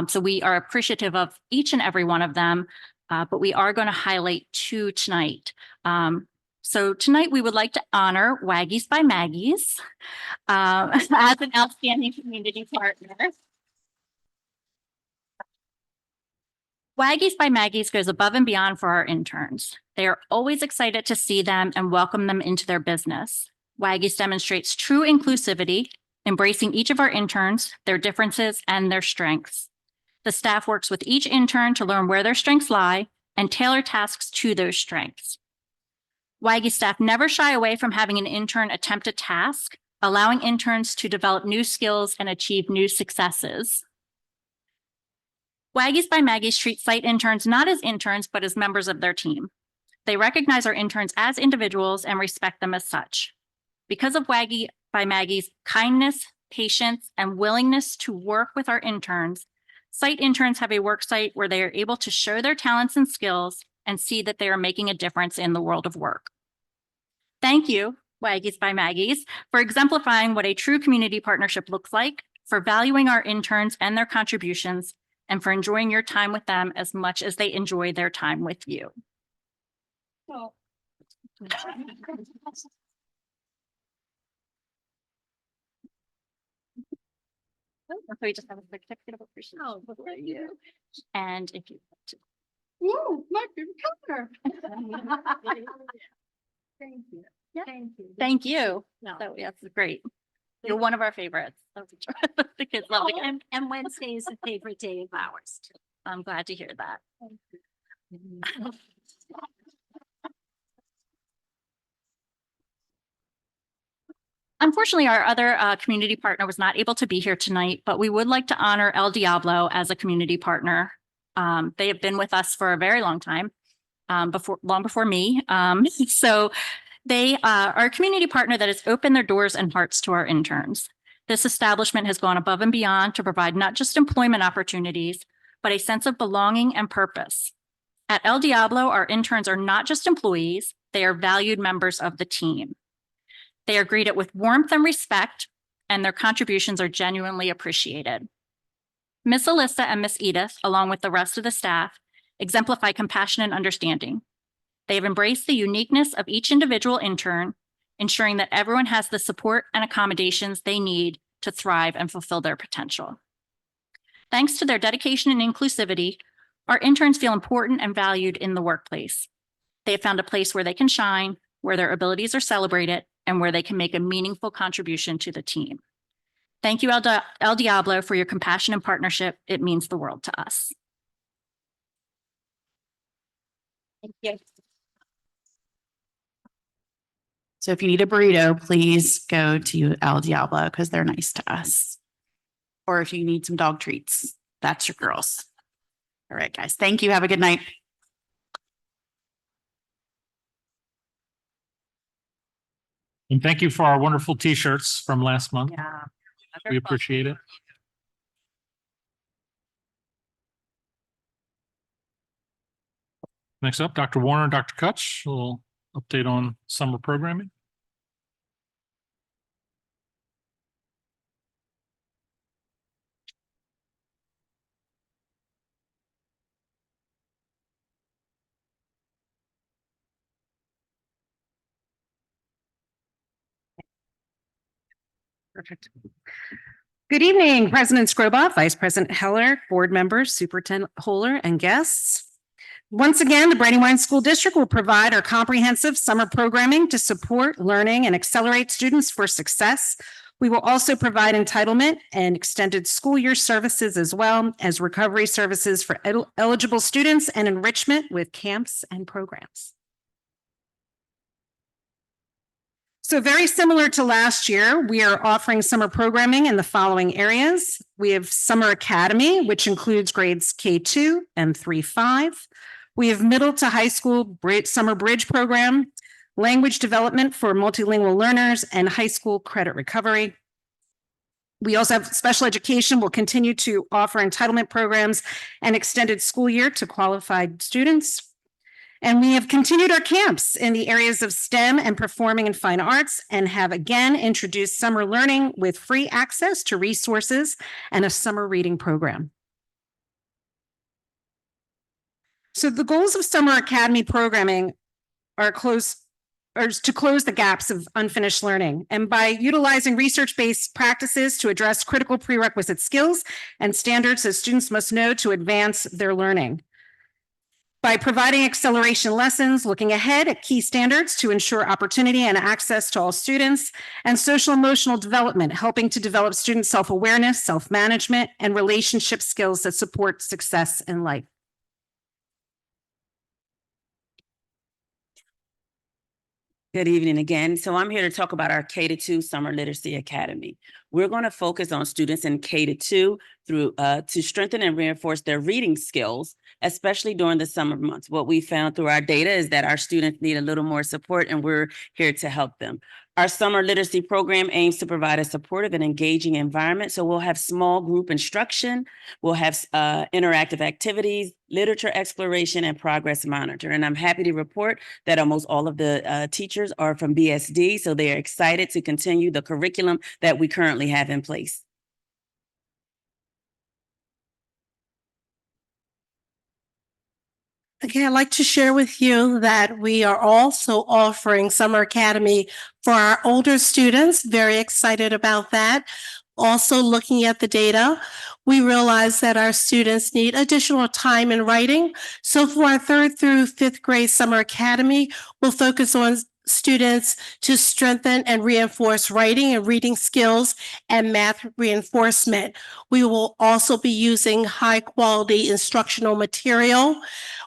So we are appreciative of each and every one of them. but we are going to highlight two tonight. So tonight we would like to honor Waggies by Maggie's as an outstanding community partner. Waggies by Maggie's goes above and beyond for our interns. They are always excited to see them and welcome them into their business. Waggies demonstrates true inclusivity, embracing each of our interns, their differences, and their strengths. The staff works with each intern to learn where their strengths lie and tailor tasks to those strengths. Waggy staff never shy away from having an intern attempt a task, allowing interns to develop new skills and achieve new successes. Waggies by Maggie's treat site interns not as interns, but as members of their team. They recognize our interns as individuals and respect them as such. Because of Waggy by Maggie's kindness, patience, and willingness to work with our interns, site interns have a work site where they are able to show their talents and skills and see that they are making a difference in the world of work. Thank you, Waggies by Maggie's, for exemplifying what a true community partnership looks like, for valuing our interns and their contributions, and for enjoying your time with them as much as they enjoy their time with you. So we just have a quick certificate of appreciation. Oh, before you. And if you want to. Whoa, my favorite color. Thank you. Yeah. Thank you. Thank you. No. So yes, great. You're one of our favorites. The kids love it. And Wednesday is a favorite day of ours too. I'm glad to hear that. Unfortunately, our other community partner was not able to be here tonight, but we would like to honor El Diablo as a community partner. They have been with us for a very long time, long before me. So they are a community partner that has opened their doors and hearts to our interns. This establishment has gone above and beyond to provide not just employment opportunities, but a sense of belonging and purpose. At El Diablo, our interns are not just employees, they are valued members of the team. They are greeted with warmth and respect, and their contributions are genuinely appreciated. Miss Alyssa and Miss Edith, along with the rest of the staff, exemplify compassion and understanding. They have embraced the uniqueness of each individual intern, ensuring that everyone has the support and accommodations they need to thrive and fulfill their potential. Thanks to their dedication and inclusivity, our interns feel important and valued in the workplace. They have found a place where they can shine, where their abilities are celebrated, and where they can make a meaningful contribution to the team. Thank you, El Diablo, for your compassion and partnership. It means the world to us. Thank you. So if you need a burrito, please go to El Diablo because they're nice to us. Or if you need some dog treats, that's your girls. All right, guys. Thank you. Have a good night. And thank you for our wonderful t-shirts from last month. Yeah. We appreciate it. Next up, Dr. Warner and Dr. Kutch, a little update on summer programming. Perfect. Good evening, President Scrobot, Vice President Heller, board members, Superintendent Holer, and guests. Once again, the Brandywine School District will provide our comprehensive summer programming to support learning and accelerate students for success. We will also provide entitlement and extended school year services as well as recovery services for eligible students and enrichment with camps and programs. So very similar to last year, we are offering summer programming in the following areas. We have Summer Academy, which includes grades K2 and 3-5. We have middle to high school summer bridge program, language development for multilingual learners, and high school credit recovery. We also have special education. We'll continue to offer entitlement programs and extended school year to qualified students. And we have continued our camps in the areas of STEM and performing and fine arts and have again introduced summer learning with free access to resources and a summer reading program. So the goals of summer academy programming are to close the gaps of unfinished learning. And by utilizing research-based practices to address critical prerequisite skills and standards that students must know to advance their learning. By providing acceleration lessons, looking ahead at key standards to ensure opportunity and access to all students, and social emotional development, helping to develop student self-awareness, self-management, and relationship skills that support success in life. Good evening again. So I'm here to talk about our K-2 Summer Literacy Academy. We're going to focus on students in K-2 through to strengthen and reinforce their reading skills, especially during the summer months. What we found through our data is that our students need a little more support, and we're here to help them. Our summer literacy program aims to provide a supportive and engaging environment. So we'll have small group instruction, we'll have interactive activities, literature exploration, and progress monitor. And I'm happy to report that almost all of the teachers are from BSD, so they are excited to continue the curriculum that we currently have in place. Okay, I'd like to share with you that we are also offering Summer Academy for our older students. Very excited about that. Also looking at the data, we realize that our students need additional time in writing. So for our 3rd through 5th grade Summer Academy, we'll focus on students to strengthen and reinforce writing and reading skills and math reinforcement. We will also be using high quality instructional material.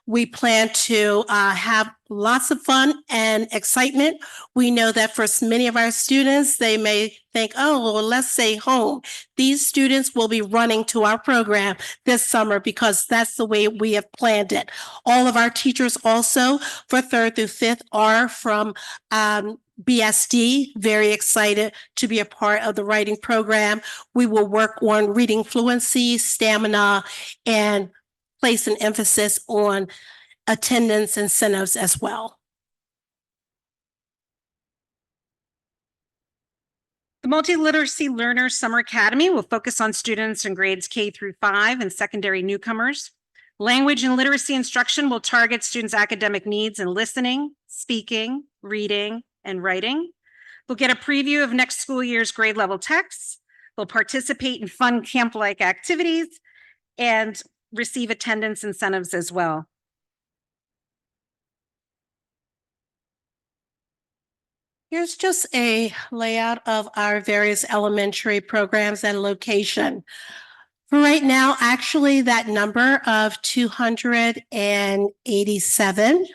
We plan to have lots of fun and excitement. We know that for many of our students, they may think, oh, well, let's stay home. These students will be running to our program this summer because that's the way we have planned it. All of our teachers also for 3rd through 5th are from BSD, very excited to be a part of the writing program. We will work on reading fluency, stamina, and place an emphasis on attendance incentives as well. The Multi-Literacy Learner Summer Academy will focus on students in grades K through 5 and secondary newcomers. Language and literacy instruction will target students' academic needs in listening, speaking, reading, and writing. They'll get a preview of next school year's grade level texts. They'll participate in fun camp-like activities and receive attendance incentives as well. Here's just a layout of our various elementary programs and location. For right now, actually, that number of 287,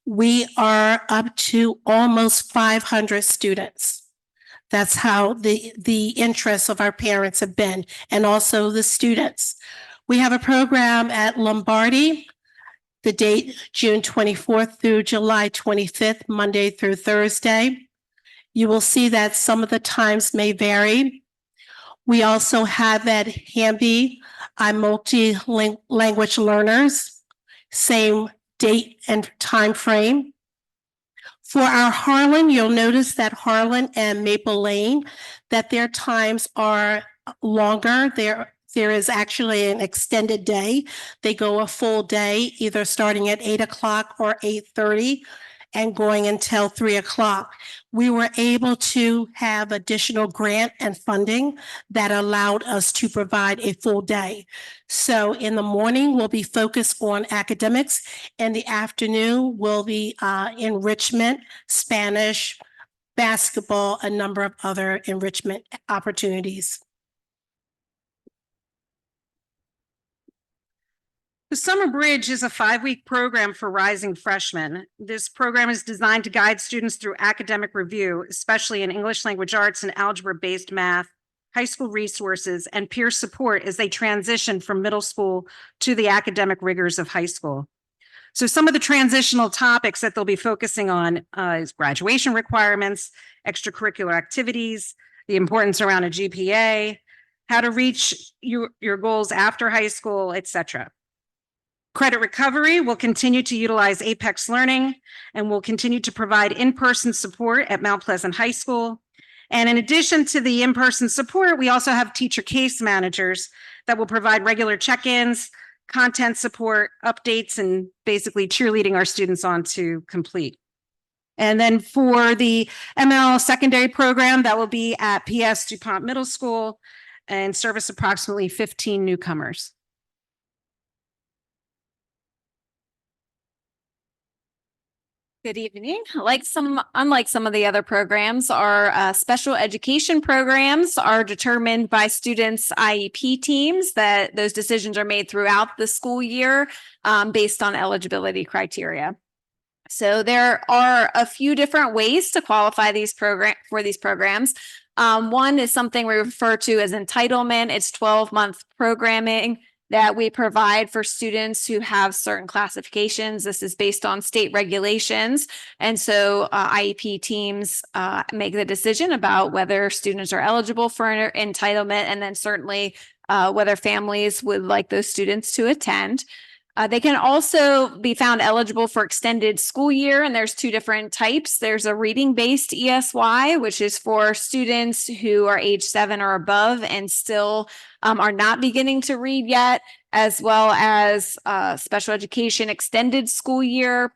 we are up to almost 500 students. That's how the interests of our parents have been, and also the students. We have a program at Lombardi, the date June 24th through July 25th, Monday through Thursday. You will see that some of the times may vary. We also have at Hamby, multi-language learners, same date and time frame. For our Harlan, you'll notice that Harlan and Maple Lane, that their times are longer. There is actually an extended day. They go a full day, either starting at 8 o'clock or 8:30 and going until 3 o'clock. We were able to have additional grant and funding that allowed us to provide a full day. So in the morning, we'll be focused on academics. In the afternoon, will be enrichment, Spanish, basketball, a number of other enrichment opportunities. The Summer Bridge is a 5-week program for rising freshmen. This program is designed to guide students through academic review, especially in English language arts and algebra-based math, high school resources, and peer support as they transition from middle school to the academic rigors of high school. So some of the transitional topics that they'll be focusing on is graduation requirements, extracurricular activities, the importance around a GPA, how to reach your goals after high school, etc. Credit recovery will continue to utilize Apex Learning and will continue to provide in-person support at Mount Pleasant High School. And in addition to the in-person support, we also have teacher case managers that will provide regular check-ins, content support, updates, and basically cheerleading our students on to complete. And then for the ML secondary program, that will be at PS DuPont Middle School and service approximately 15 newcomers. Good evening. Unlike some of the other programs, our special education programs are determined by students' IEP teams. That those decisions are made throughout the school year based on eligibility criteria. So there are a few different ways to qualify these programs. One is something we refer to as entitlement. It's 12-month programming that we provide for students who have certain classifications. This is based on state regulations. And so IEP teams make the decision about whether students are eligible for an entitlement, and then certainly whether families would like those students to attend. They can also be found eligible for extended school year, and there's two different types. There's a reading-based ESY, which is for students who are age 7 or above and still are not beginning to read yet, as well as special education extended school year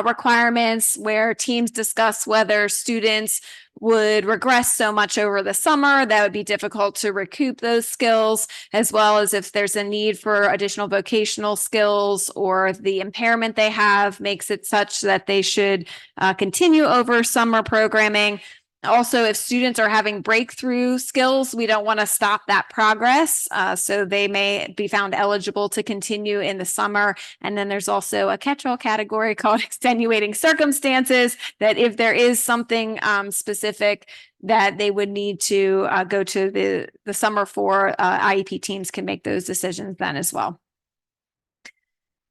requirements, where teams discuss whether students would regress so much over the summer that would be difficult to recoup those skills, as well as if there's a need for additional vocational skills, or the impairment they have makes it such that they should continue over summer programming. Also, if students are having breakthrough skills, we don't want to stop that progress. So they may be found eligible to continue in the summer. And then there's also a catch-all category called extenuating circumstances, that if there is something specific that they would need to go to the summer for, IEP teams can make those decisions then as well.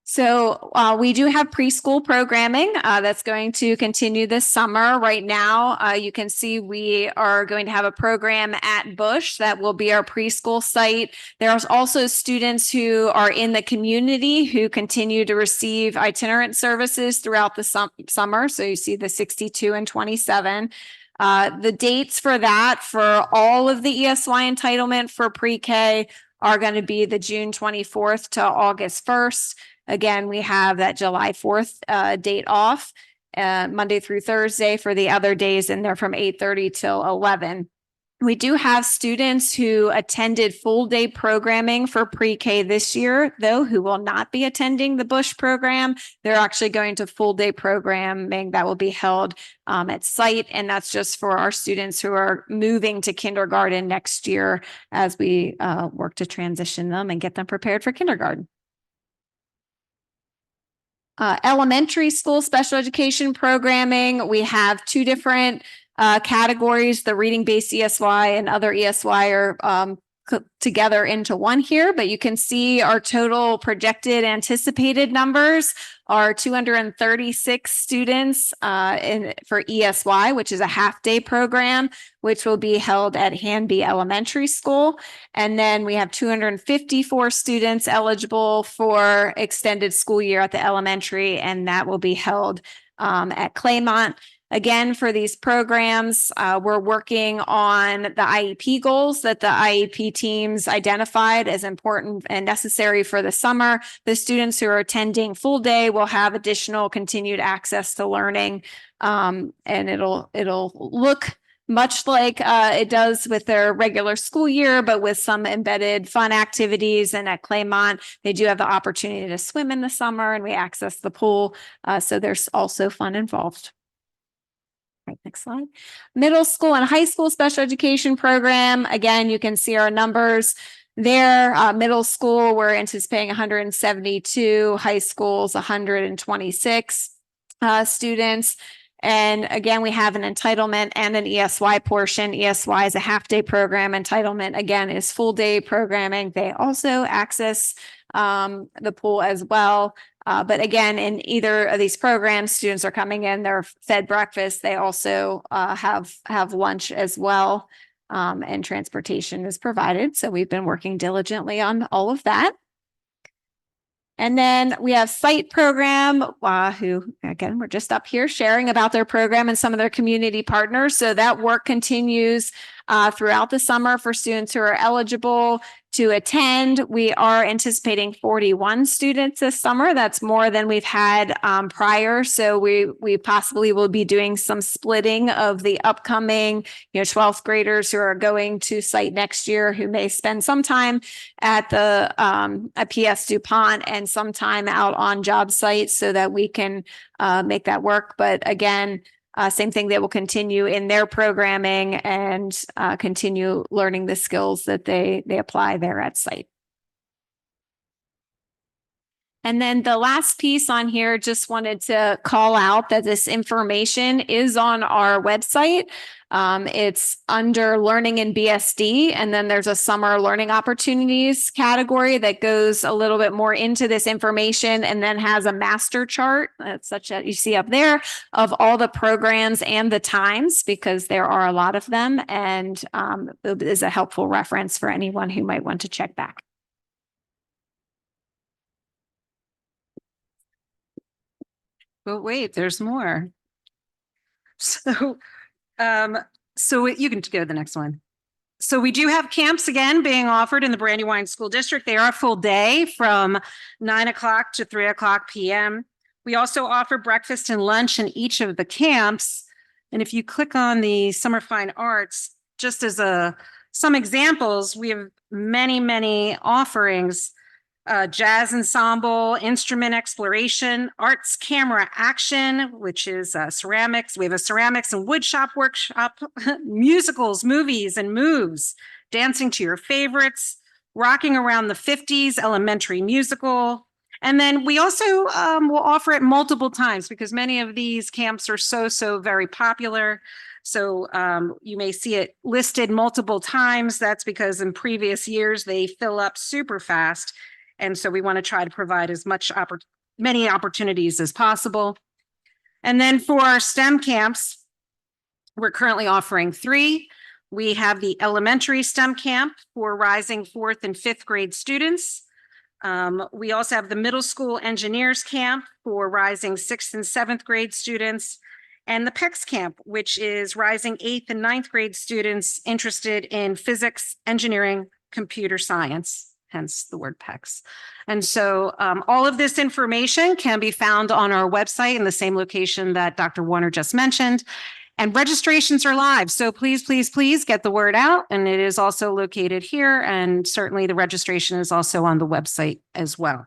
So we do have preschool programming that's going to continue this summer. Right now, you can see we are going to have a program at Bush that will be our preschool site. There's also students who are in the community who continue to receive itinerant services throughout the summer. So you see the 62 and 27. The dates for that, for all of the ESY entitlement for pre-K, are going to be the June 24th to August 1st. Again, we have that July 4th date off, Monday through Thursday for the other days, and they're from 8:30 till 11. We do have students who attended full day programming for pre-K this year, though, who will not be attending the Bush program. They're actually going to full day programming that will be held at site. And that's just for our students who are moving to kindergarten next year, as we work to transition them and get them prepared for kindergarten. Elementary school special education programming, we have two different categories. The reading-based ESY and other ESY are together into one here, but you can see our total projected anticipated numbers are 236 students for ESY, which is a half-day program, which will be held at Hanby Elementary School. And then we have 254 students eligible for extended school year at the elementary, and that will be held at Claymont. Again, for these programs, we're working on the IEP goals that the IEP teams identified as important and necessary for the summer. The students who are attending full day will have additional continued access to learning, and it'll look much like it does with their regular school year, but with some embedded fun activities. And at Claymont, they do have the opportunity to swim in the summer, and we access the pool. So there's also fun involved. Right, next slide. Middle school and high school special education program. Again, you can see our numbers there. Middle school, we're anticipating 172, high schools 126 students. And again, we have an entitlement and an ESY portion. ESY is a half-day program. Entitlement, again, is full-day programming. They also access the pool as well. But again, in either of these programs, students are coming in, they're fed breakfast. They also have lunch as well, and transportation is provided. So we've been working diligently on all of that. And then we have Site Program, who, again, we're just up here sharing about their program and some of their community partners. So that work continues throughout the summer for students who are eligible. to attend. We are anticipating 41 students this summer. That's more than we've had prior. So we possibly will be doing some splitting of the upcoming, 12th graders who are going to site next year, who may spend some time at the at PS DuPont and some time out on job sites so that we can make that work. But again, same thing, they will continue in their programming and continue learning the skills that they apply there at site. And then the last piece on here, just wanted to call out that this information is on our website. It's under Learning in BSD, and then there's a Summer Learning Opportunities category that goes a little bit more into this information and then has a master chart, such that you see up there, of all the programs and the times, because there are a lot of them, and it is a helpful reference for anyone who might want to check back. But wait, there's more. So you can go to the next one. So we do have camps again being offered in the Brandywine School District. They are a full day from 9 o'clock to 3 o'clock p.m. We also offer breakfast and lunch in each of the camps. And if you click on the Summer Fine Arts, just as some examples, we have many offerings. Jazz ensemble, instrument exploration, arts camera action, which is ceramics. We have a ceramics and wood shop workshop, musicals, movies and moves, dancing to your favorites, rocking around the 50s, elementary musical. And then we also will offer it multiple times because many of these camps are so very popular. So you may see it listed multiple times. That's because in previous years, they fill up super fast. And so we want to try to provide as many opportunities as possible. And then for our STEM camps, we're currently offering 3. We have the elementary STEM camp for rising 4th and 5th grade students. We also have the middle school engineers camp for rising 6th and 7th grade students, and the PEX camp, which is rising 8th and 9th grade students interested in physics, engineering, computer science, hence the word PEX. And so all of this information can be found on our website in the same location that Dr. Warner just mentioned. And registrations are live. So please get the word out. And it is also located here. And certainly the registration is also on the website as well.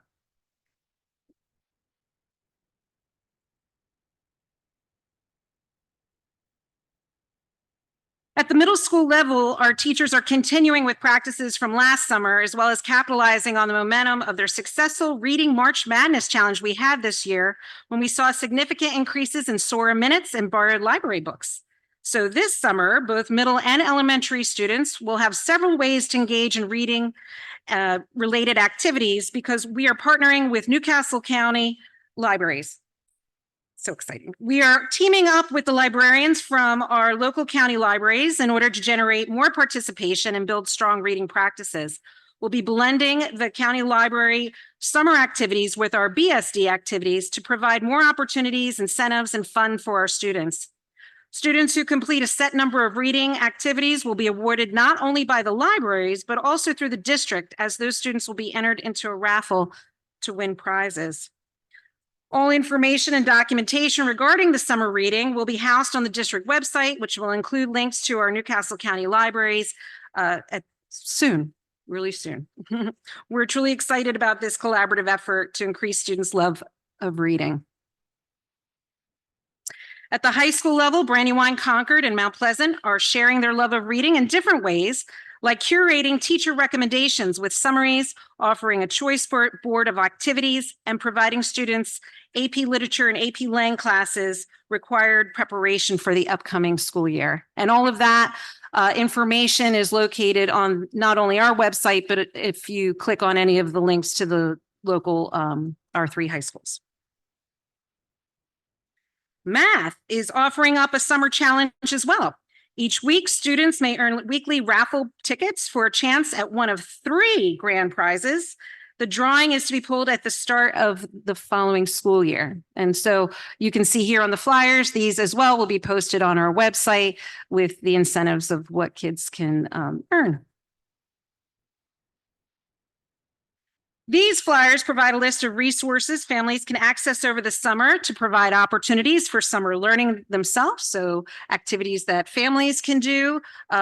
At the middle school level, our teachers are continuing with practices from last summer, as well as capitalizing on the momentum of their successful Reading March Madness Challenge we had this year, when we saw significant increases in Sora minutes and borrowed library books. So this summer, both middle and elementary students will have several ways to engage in reading related activities because we are partnering with Newcastle County Libraries. So exciting. We are teaming up with the librarians from our local county libraries in order to generate more participation and build strong reading practices. We'll be blending the county library summer activities with our BSD activities to provide more opportunities, incentives, and fun for our students. Students who complete a set number of reading activities will be awarded not only by the libraries, but also through the district, as those students will be entered into a raffle to win prizes. All information and documentation regarding the summer reading will be housed on the district website, which will include links to our Newcastle County libraries really soon. We're truly excited about this collaborative effort to increase students' love of reading. At the high school level, Brandywine, Concord, and Mount Pleasant are sharing their love of reading in different ways, like curating teacher recommendations with summaries, offering a choice board of activities, and providing students AP Literature and AP Lang classes required preparation for the upcoming school year. And all of that information is located on not only our website, but if you click on any of the links to the local our 3 high schools. Math is offering up a summer challenge as well. Each week, students may earn weekly raffle tickets for a chance at one of 3 grand prizes. The drawing is to be pulled at the start of the following school year. And so you can see here on the flyers, these as well will be posted on our website with the incentives of what kids can earn. These flyers provide a list of resources families can access over the summer to provide opportunities for summer learning themselves. So activities that families can do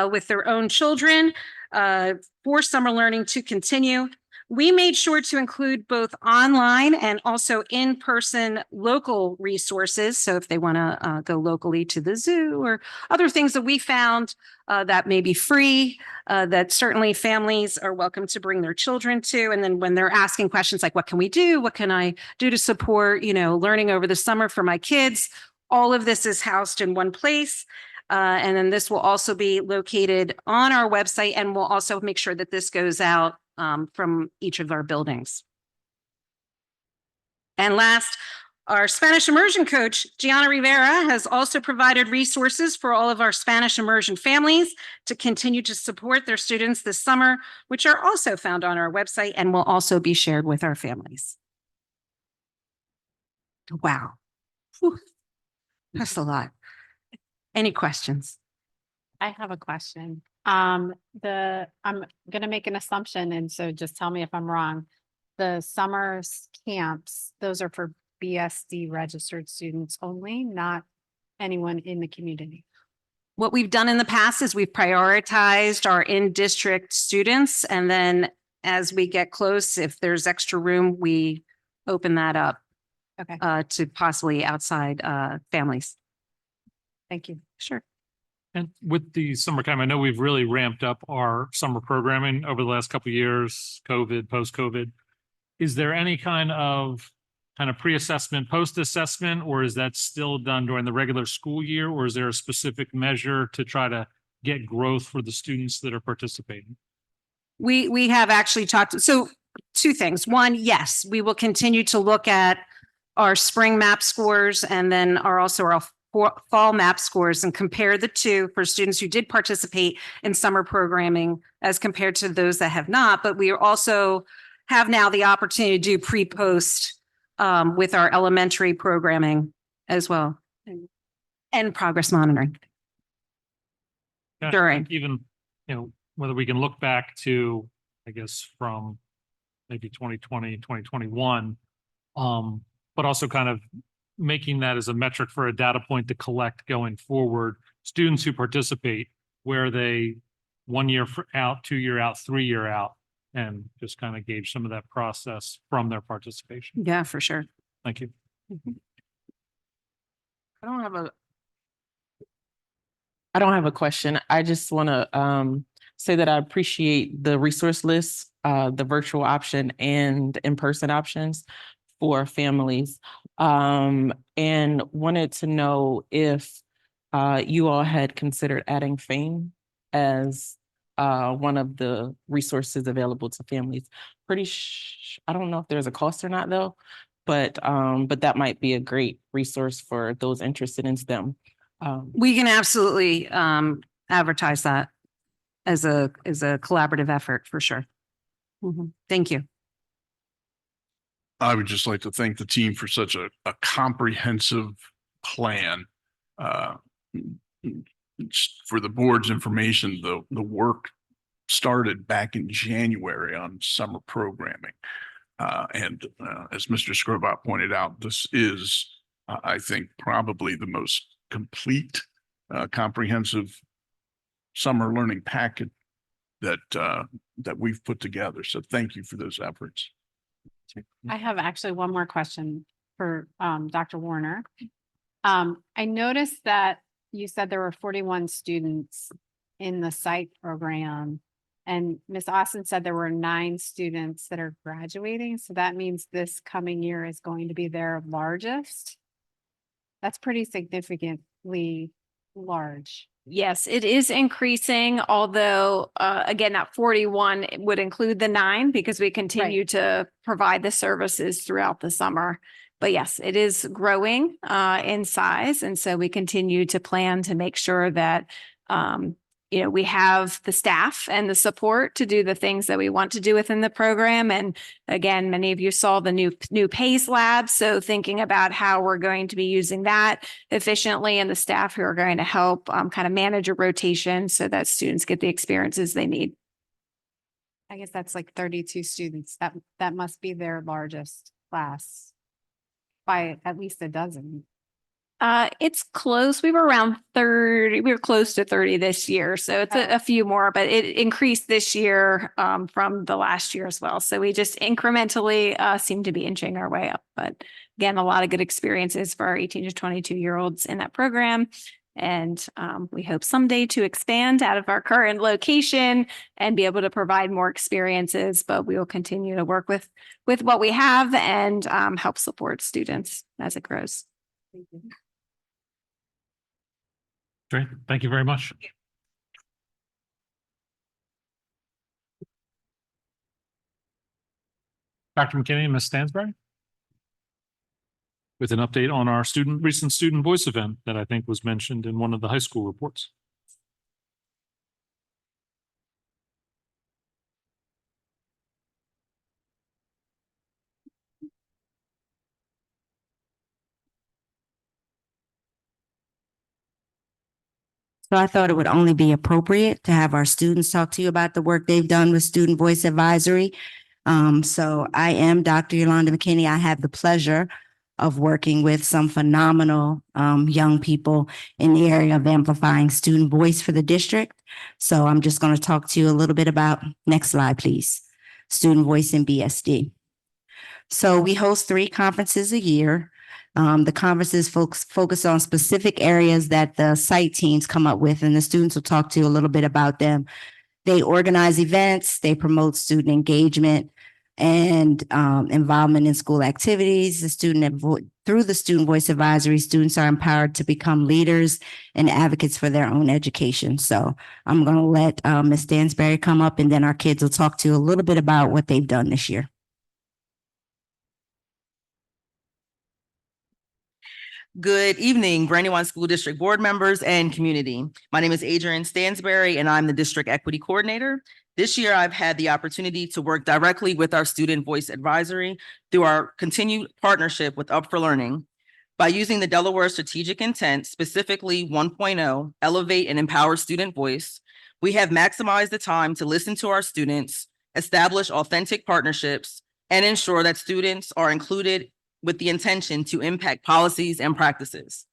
with their own children for summer learning to continue. We made sure to include both online and also in-person local resources. So if they want to go locally to the zoo or other things that we found that may be free, that certainly families are welcome to bring their children to. And then when they're asking questions like, what can we do? What can I do to support, learning over the summer for my kids? All of this is housed in one place. And then this will also be located on our website, and we'll also make sure that this goes out from each of our buildings. And last, our Spanish immersion coach, Gianna Rivera, has also provided resources for all of our Spanish immersion families to continue to support their students this summer, which are also found on our website and will also be shared with our families. Wow. Whew. That's a lot. Any questions? I have a question. I'm gonna make an assumption, and so just tell me if I'm wrong. The summer camps, those are for BSD registered students only, not anyone in the community. What we've done in the past is we've prioritized our in-district students, and then as we get close, if there's extra room, we open that up Okay, to possibly outside families. thank you. Sure. And with the summertime, I know we've really ramped up our summer programming over the last couple of years, COVID, post-COVID. Is there any kind of pre-assessment, post-assessment, or is that still done during the regular school year? Or is there a specific measure to try to get growth for the students that are participating? We have actually talked, so two things. One, yes, we will continue to look at our spring map scores and then our fall map scores and compare the two for students who did participate in summer programming as compared to those that have not. But we also have now the opportunity to do pre-post with our elementary programming as well and progress monitoring. Yeah, During. even, whether we can look back to, I guess, from maybe 2020, 2021, but also kind of making that as a metric for a data point to collect going forward. Students who participate, where they 1 year out, 2 year out, 3 year out, and just kind of gauge some of that process from their participation. Yeah, for sure. Thank you. I don't have a question. I just want to say that I appreciate the resource list, the virtual option and in-person options for families. And wanted to know if you all had considered adding FAME as one of the resources available to families. I don't know if there's a cost or not though, but that might be a great resource for those interested in STEM. We can absolutely advertise that as a collaborative effort for sure. Thank you. I would just like to thank the team for such a comprehensive plan. For the board's information, the work started back in January on summer programming. And as Mr. Scrobot pointed out, this is, I think, probably the most complete, comprehensive summer learning packet that we've put together. So thank you for those efforts. I have actually one more question for Dr. Warner. I noticed that you said there were 41 students in the site program, and Ms. Austin said there were 9 students that are graduating. So that means this coming year is going to be their largest. That's pretty significantly large. Yes, it is increasing, although, again, that 41 would include the 9 because we continue to provide the services throughout the summer. But yes, it is growing in size. And so we continue to plan to make sure that, we have the staff and the support to do the things that we want to do within the program. And again, many of you saw the new PACE lab. So thinking about how we're going to be using that efficiently and the staff who are going to help kind of manage a rotation so that students get the experiences they need. I guess that's like 32 students. That must be their largest class by at least a dozen. It's close. We were around 30. We were close to 30 this year. So it's a few more, but it increased this year from the last year as well. So we just incrementally seem to be inching our way up. But again, a lot of good experiences for our 18 to 22-year-olds in that program. And we hope someday to expand out of our current location and be able to provide more experiences, but we will continue to work with what we have and help support students as it grows. Thank you. Great. Thank you very much. Dr. McKinney and Ms. Stansberry, with an update on our recent student voice event that I think was mentioned in one of the high school reports. So I thought it would only be appropriate to have our students talk to you about the work they've done with Student Voice Advisory. So I am Dr. Yolanda McKinney. I have the pleasure of working with some phenomenal young people in the area of amplifying student voice for the district. So I'm just going to talk to you a little bit about, next slide, please, student voice in BSD. So we host 3 conferences a year. The conferences focus on specific areas that the site teams come up with, and the students will talk to you a little bit about them. They organize events, they promote student engagement and involvement in school activities. Through the Student Voice Advisory, students are empowered to become leaders and advocates for their own education. So I'm going to let Ms. Stansberry come up, and then our kids will talk to you a little bit about what they've done this year. Good evening, Brandywine School District board members and community. My name is Adrienne Stansberry, and I'm the District Equity Coordinator. This year, I've had the opportunity to work directly with our Student Voice Advisory through our continued partnership with Up for Learning. By using the Delaware Strategic Intent, specifically 1.0, Elevate and Empower Student Voice, we have maximized the time to listen to our students, establish authentic partnerships, and ensure that students are included with the intention to impact policies and practices.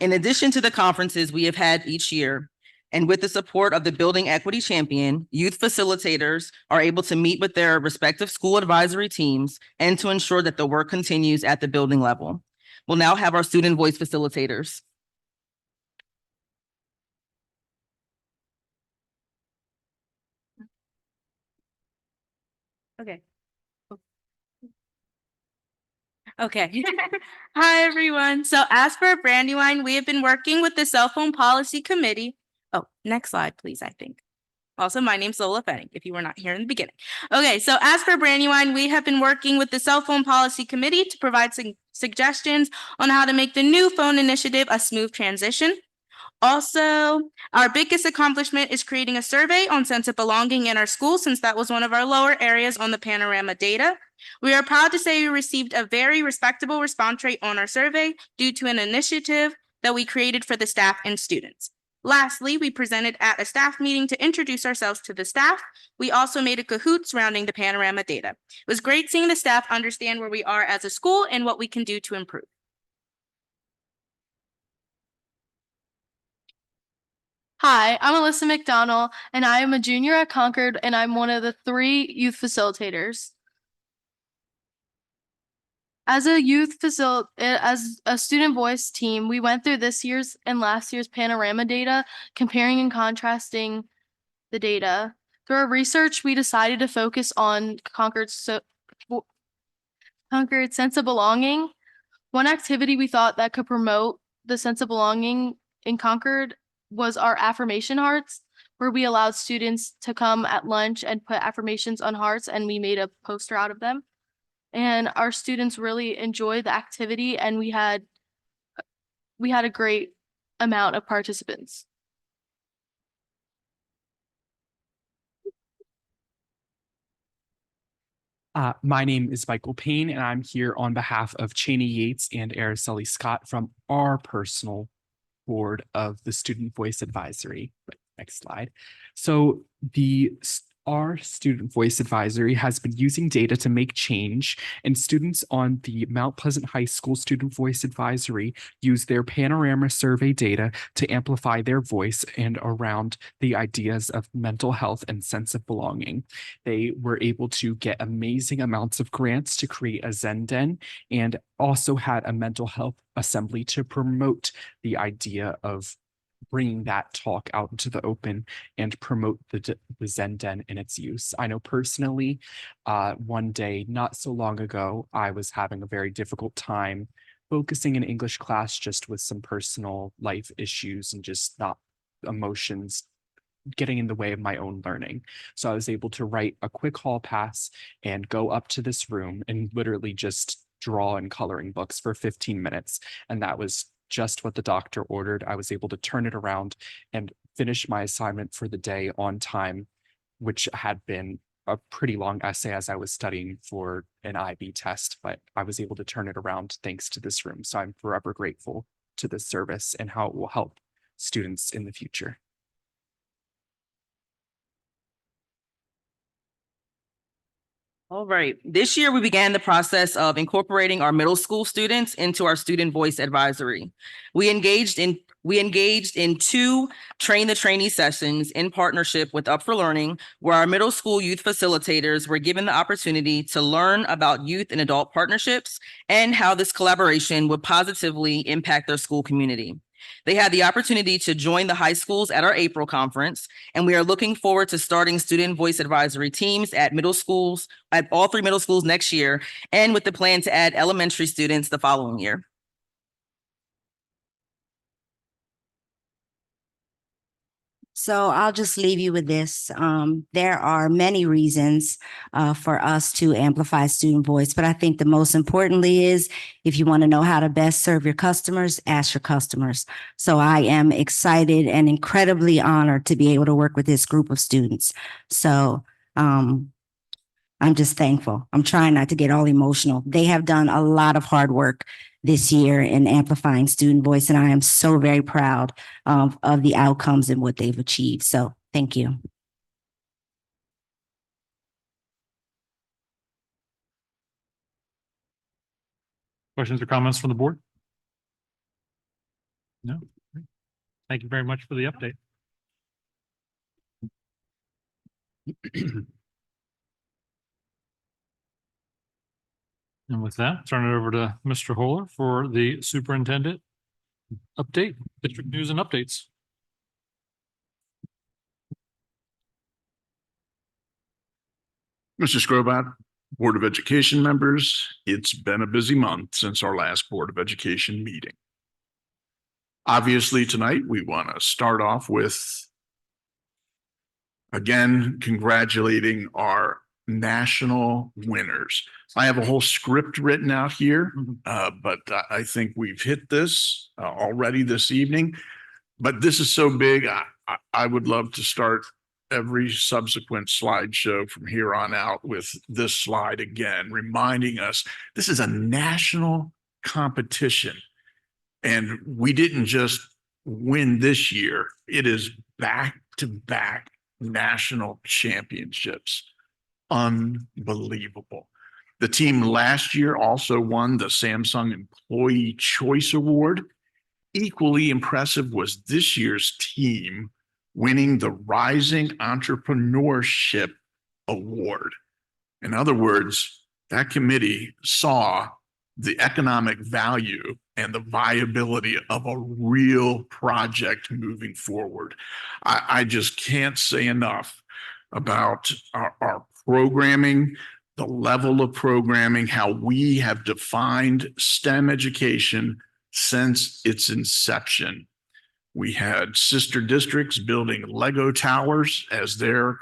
In addition to the conferences we have had each year, and with the support of the Building Equity Champion, youth facilitators are able to meet with their respective school advisory teams and to ensure that the work continues at the building level. We'll now have our student voice facilitators. Okay. Okay. Hi, everyone. So as for Brandywine, we have been working with the Cell Phone Policy Committee. Oh, next slide, please, I think. Also, my name's Lola Fenning, if you were not here in the beginning. Okay, so as for Brandywine, we have been working with the Cell Phone Policy Committee to provide some suggestions on how to make the new phone initiative a smooth transition. Also, our biggest accomplishment is creating a survey on sense of belonging in our school, since that was one of our lower areas on the panorama data. We are proud to say we received a very respectable response rate on our survey due to an initiative that we created for the staff and students. Lastly, we presented at a staff meeting to introduce ourselves to the staff. We also made a Kahoot surrounding the panorama data. It was great seeing the staff understand where we are as a school and what we can do to improve. Hi, I'm Alyssa McDonald, and I am a junior at Concord, and I'm one of the 3 youth facilitators. As a student voice team, we went through this year's and last year's panorama data, comparing and contrasting the data. Through our research, we decided to focus on Concord's sense of belonging. One activity we thought that could promote the sense of belonging in Concord was our affirmation hearts, where we allowed students to come at lunch and put affirmations on hearts, and we made a poster out of them. And our students really enjoyed the activity, and we had a great amount of participants. My name is Michael Payne, and I'm here on behalf of Cheney Yates and Araceli Scott from our personal board of the Student Voice Advisory. Next slide. So the Our student voice advisory has been using data to make change, and students on the Mount Pleasant High School Student Voice Advisory use their panorama survey data to amplify their voice and around the ideas of mental health and sense of belonging. They were able to get amazing amounts of grants to create a Zen Den, and also had a mental health assembly to promote the idea of bringing that talk out into the open and promote the Zen Den in its use. I know personally, one day not so long ago, I was having a very difficult time focusing in English class just with some personal life issues and just not emotions getting in the way of my own learning. So I was able to write a quick hall pass and go up to this room and literally just draw in coloring books for 15 minutes. And that was just what the doctor ordered. I was able to turn it around and finish my assignment for the day on time, which had been a pretty long essay as I was studying for an IB test, but I was able to turn it around thanks to this room. So I'm forever grateful to this service and how it will help students in the future. All right. This year, we began the process of incorporating our middle school students into our student voice advisory. We engaged in 2 train the trainee sessions in partnership with Up for Learning, where our middle school youth facilitators were given the opportunity to learn about youth and adult partnerships and how this collaboration would positively impact their school community. They had the opportunity to join the high schools at our April conference, and we are looking forward to starting student voice advisory teams at all 3 middle schools next year, and with the plan to add elementary students the following year. So I'll just leave you with this. There are many reasons for us to amplify student voice, but I think the most importantly is if you want to know how to best serve your customers, ask your customers. So I am excited and incredibly honored to be able to work with this group of students. So I'm just thankful. I'm trying not to get all emotional. They have done a lot of hard work this year in amplifying student voice, and I am so very proud of the outcomes and what they've achieved. So thank you. Questions or comments from the board? No. Thank you very much for the update. And with that, turn it over to Mr. Holer for the superintendent update, district news and updates. Mr. Scrobot, Board of Education members, it's been a busy month since our last Board of Education meeting. Obviously, tonight we want to start off with, again, congratulating our national winners. I have a whole script written out here, but I think we've hit this already this evening. But this is so big, I would love to start every subsequent slideshow from here on out with this slide again, reminding us this is a national competition. And we didn't just win this year, it is back-to-back national championships. Unbelievable. The team last year also won the Samsung Employee Choice Award. Equally impressive was this year's team winning the Rising Entrepreneurship Award. In other words, that committee saw the economic value and the viability of a real project moving forward. I just can't say enough about our programming, the level of programming, how we have defined STEM education since its inception. We had sister districts building Lego towers as their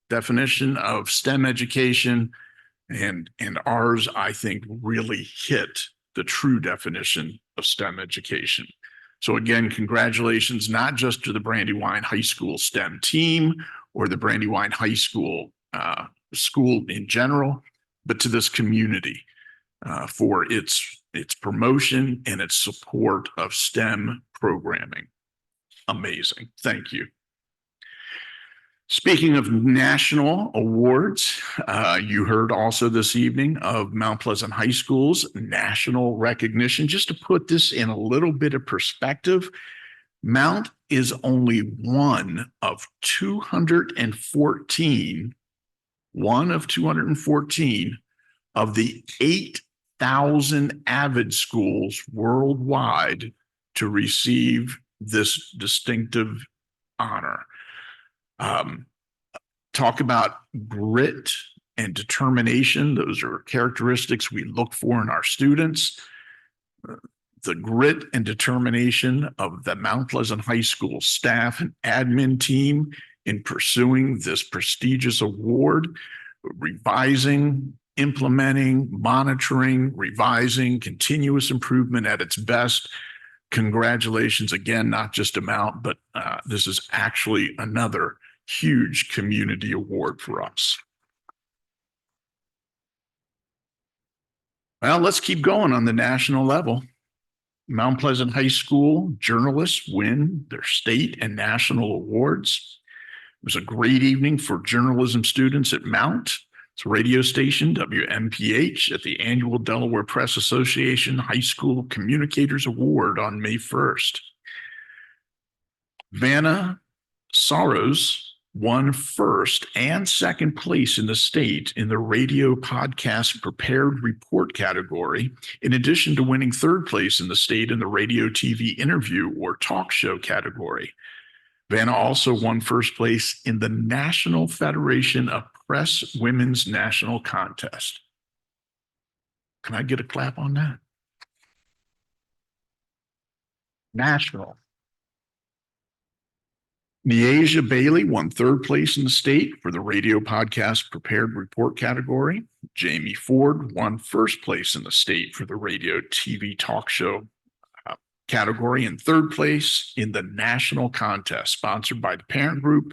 definition of STEM education, and ours, I think, really hit the true definition of STEM education. So again, congratulations, not just to the Brandywine High School STEM team or the Brandywine High School school in general, but to this community for its promotion and its support of STEM programming. Amazing. Thank you. Speaking of national awards, you heard also this evening of Mount Pleasant High School's national recognition. Just to put this in a little bit of perspective, Mount is only one of 214 of the 8,000 Avid schools worldwide to receive this distinctive honor. Talk about grit and determination. Those are characteristics we look for in our students. The grit and determination of the Mount Pleasant High School staff and admin team in pursuing this prestigious award, revising, implementing, monitoring, revising, continuous improvement at its best. Congratulations again, not just to Mount, but this is actually another huge community award for us. Well, let's keep going on the national level. Mount Pleasant High School journalists win their state and national awards. It was a great evening for journalism students at Mount. It's a radio station, WMPH, at the annual Delaware Press Association High School Communicators Award on May 1st. Vanna Soros won first and second place in the state in the radio podcast prepared report category, in addition to winning third place in the state in the radio TV interview or talk show category. Vanna also won first place in the National Federation of Press Women's National Contest. Can I get a clap on that? National. Neasia Bailey won third place in the state for the radio podcast prepared report category. Jamie Ford won first place in the state for the radio TV talk show category, and third place in the national contest sponsored by the parent group,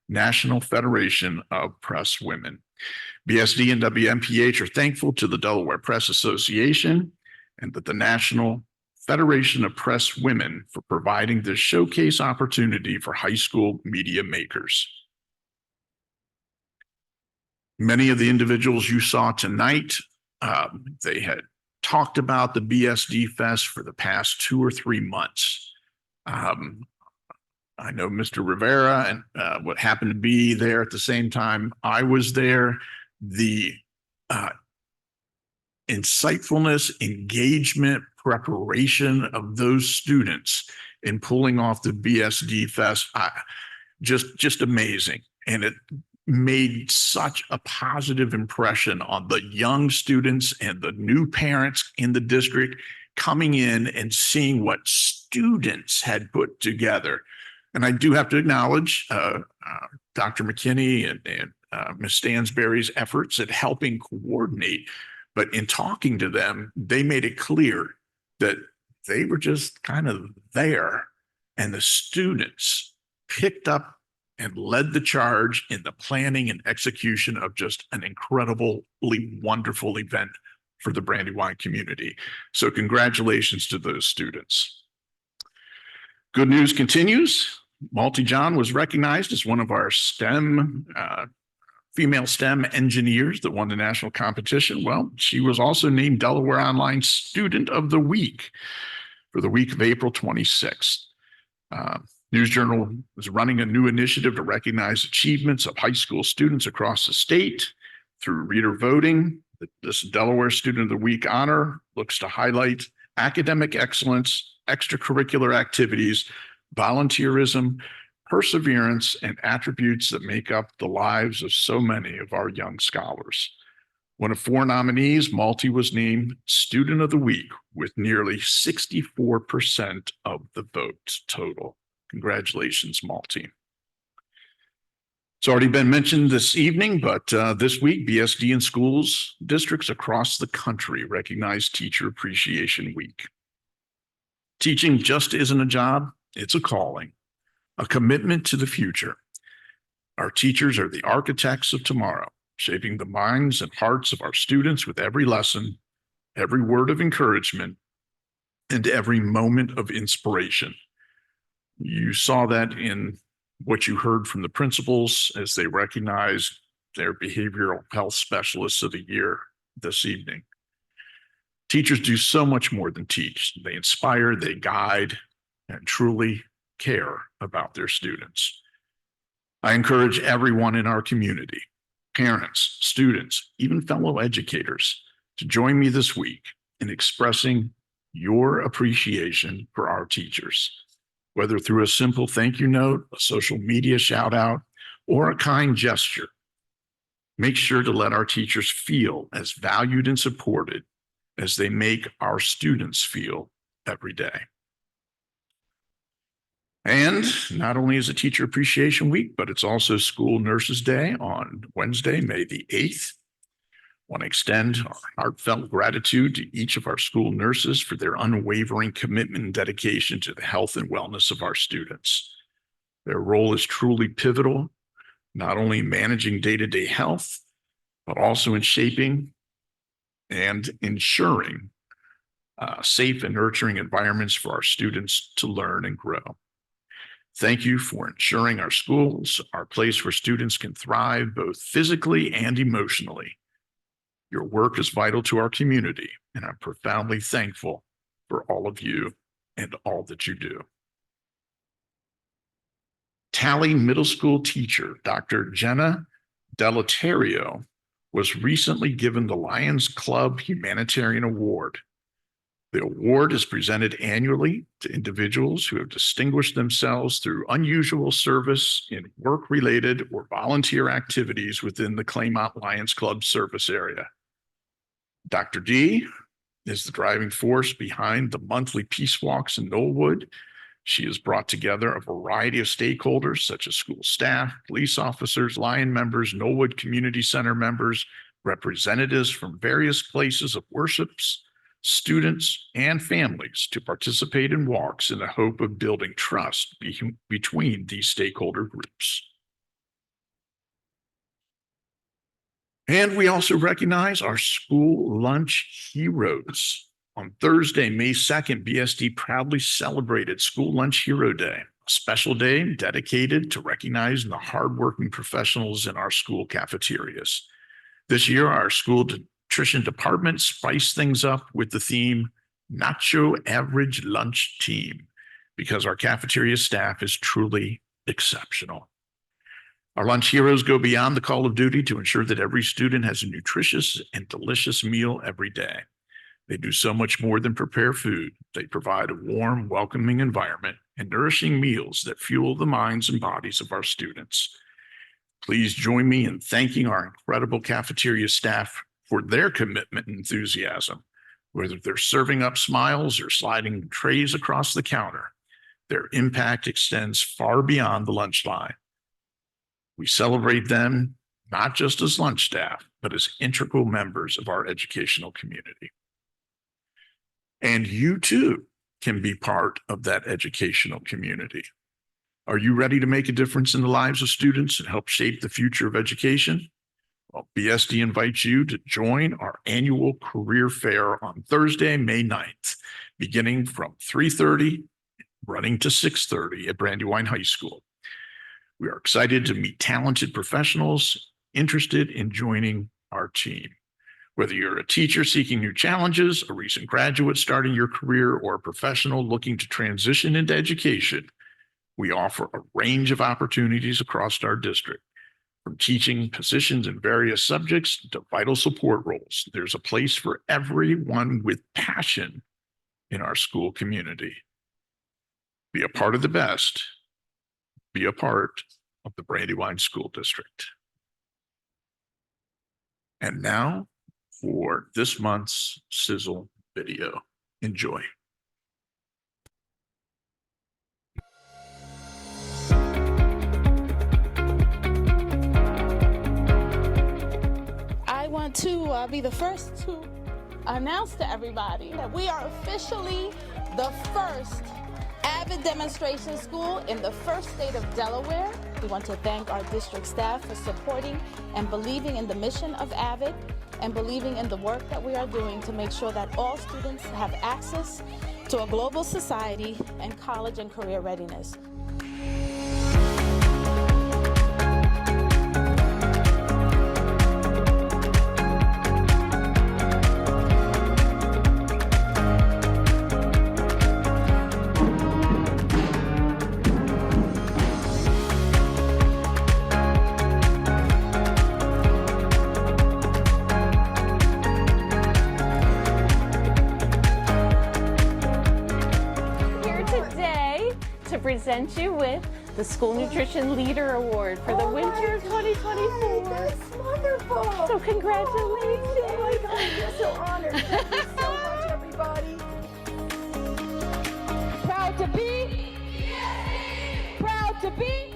National Federation of Press Women. BSD and WMPH are thankful to the Delaware Press Association and the National Federation of Press Women for providing this showcase opportunity for high school media makers. Many of the individuals you saw tonight, they had talked about the BSD Fest for the past 2 or 3 months. I know Mr. Rivera and what happened to be there at the same time I was there. The insightfulness, engagement, preparation of those students in pulling off the BSD Fest, just amazing. And it made such a positive impression on the young students and the new parents in the district coming in and seeing what students had put together. And I do have to acknowledge Dr. McKinney and Ms. Stansberry's efforts at helping coordinate. But in talking to them, they made it clear that they were just kind of there, and the students picked up and led the charge in the planning and execution of just an incredibly wonderful event for the Brandywine community. So congratulations to those students. Good news continues. Malty John was recognized as one of our female STEM engineers that won the national competition. Well, she was also named Delaware Online Student of the Week for the week of April 26th. News Journal is running a new initiative to recognize achievements of high school students across the state through reader voting. This Delaware Student of the Week honor looks to highlight academic excellence, extracurricular activities, volunteerism, perseverance, and attributes that make up the lives of so many of our young scholars. One of 4 nominees, Malty was named Student of the Week with nearly 64% of the votes total. Congratulations, Malty. It's already been mentioned this evening, but this week, BSD and schools districts across the country recognize Teacher Appreciation Week. Teaching just isn't a job, it's a calling, a commitment to the future. Our teachers are the architects of tomorrow, shaping the minds and hearts of our students with every lesson, every word of encouragement, and every moment of inspiration. You saw that in what you heard from the principals as they recognized their behavioral health specialists of the year this evening. Teachers do so much more than teach. They inspire, they guide, and truly care about their students. I encourage everyone in our community, parents, students, even fellow educators, to join me this week in expressing your appreciation for our teachers, whether through a simple thank you note, a social media shout out, or a kind gesture. Make sure to let our teachers feel as valued and supported as they make our students feel every day. And not only is it Teacher Appreciation Week, but it's also School Nurses Day on Wednesday, May the 8th. I want to extend our heartfelt gratitude to each of our school nurses for their unwavering commitment and dedication to the health and wellness of our students. Their role is truly pivotal, not only in managing day-to-day health, but also in shaping and ensuring safe and nurturing environments for our students to learn and grow. Thank you for ensuring our schools are a place where students can thrive both physically and emotionally. Your work is vital to our community, and I'm profoundly thankful for all of you and all that you do. Tally Middle School teacher, Dr. Jenna Delaterio, was recently given the Lions Club Humanitarian Award. The award is presented annually to individuals who have distinguished themselves through unusual service in work-related or volunteer activities within the Claymont Lions Club service area. Dr. D is the driving force behind the monthly peace walks in Knollwood. She has brought together a variety of stakeholders such as school staff, police officers, Lion members, Knollwood Community Center members, representatives from various places of worships, students, and families to participate in walks in the hope of building trust between these stakeholder groups. And we also recognize our school lunch heroes. On Thursday, May 2nd, BSD proudly celebrated School Lunch Hero Day, a special day dedicated to recognizing the hardworking professionals in our school cafeterias. This year, our school nutrition department spiced things up with the theme, Nacho Average Lunch Team, because our cafeteria staff is truly exceptional. Our lunch heroes go beyond the call of duty to ensure that every student has a nutritious and delicious meal every day. They do so much more than prepare food. They provide a warm, welcoming environment and nourishing meals that fuel the minds and bodies of our students. Please join me in thanking our incredible cafeteria staff for their commitment and enthusiasm. Whether they're serving up smiles or sliding trays across the counter, their impact extends far beyond the lunch line. We celebrate them not just as lunch staff, but as integral members of our educational community. And you too can be part of that educational community. Are you ready to make a difference in the lives of students and help shape the future of education? Well, BSD invites you to join our annual career fair on Thursday, May 9th, beginning from 3:30, running to 6:30 at Brandywine High School. We are excited to meet talented professionals interested in joining our team. Whether you're a teacher seeking new challenges, a recent graduate starting your career, or a professional looking to transition into education, we offer a range of opportunities across our district. From teaching positions in various subjects to vital support roles, there's a place for everyone with passion in our school community. Be a part of the best. Be a part of the Brandywine School District. And now for this month's Sizzle video. Enjoy. I want to be the first to announce to everybody that we are officially the first AVID demonstration school in the first state of Delaware. We want to thank our district staff for supporting and believing in the mission of AVID and believing in the work that we are doing to make sure that all students have access to a global society and college and career readiness. present you with the School Nutrition Leader Award for the winter of 2024. That's wonderful. So congratulations. Oh my God, I feel so honored. Thank you so much, everybody. Proud to be. Proud to be.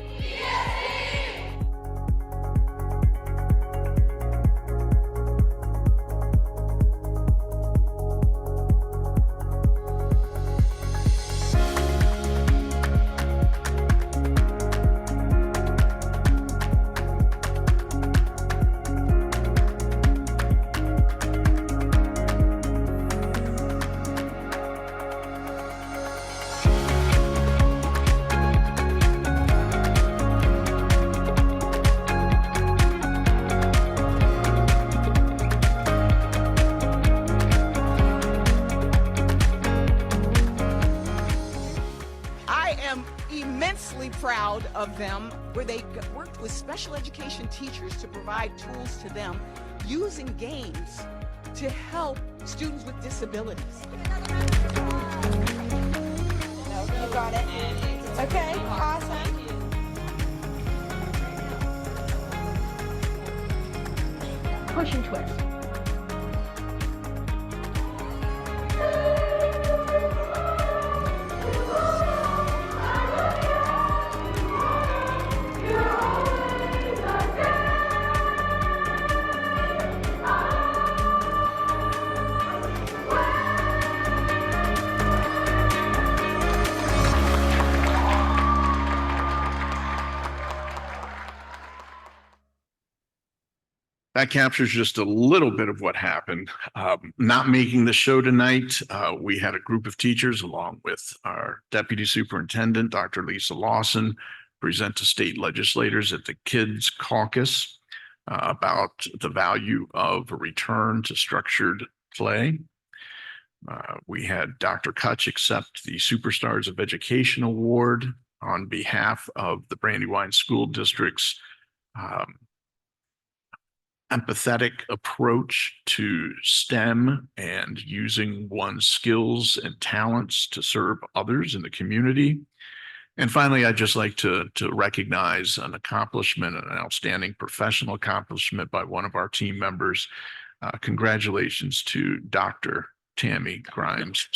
I am immensely proud of them, where they worked with special education teachers to provide tools to them using games to help students with disabilities. You got it. Okay, awesome. Push and twist. That captures just a little bit of what happened. Not making the show tonight, we had a group of teachers along with our Deputy Superintendent, Dr. Lisa Lawson, present to state legislators at the Kids Caucus about the value of a return to structured play. We had Dr. Kutch accept the Superstars of Education Award on behalf of the Brandywine School District's empathetic approach to STEM and using one's skills and talents to serve others in the community. And finally, I'd just like to recognize an accomplishment, an outstanding professional accomplishment by one of our team members. Congratulations to Dr. Tammy Grimes.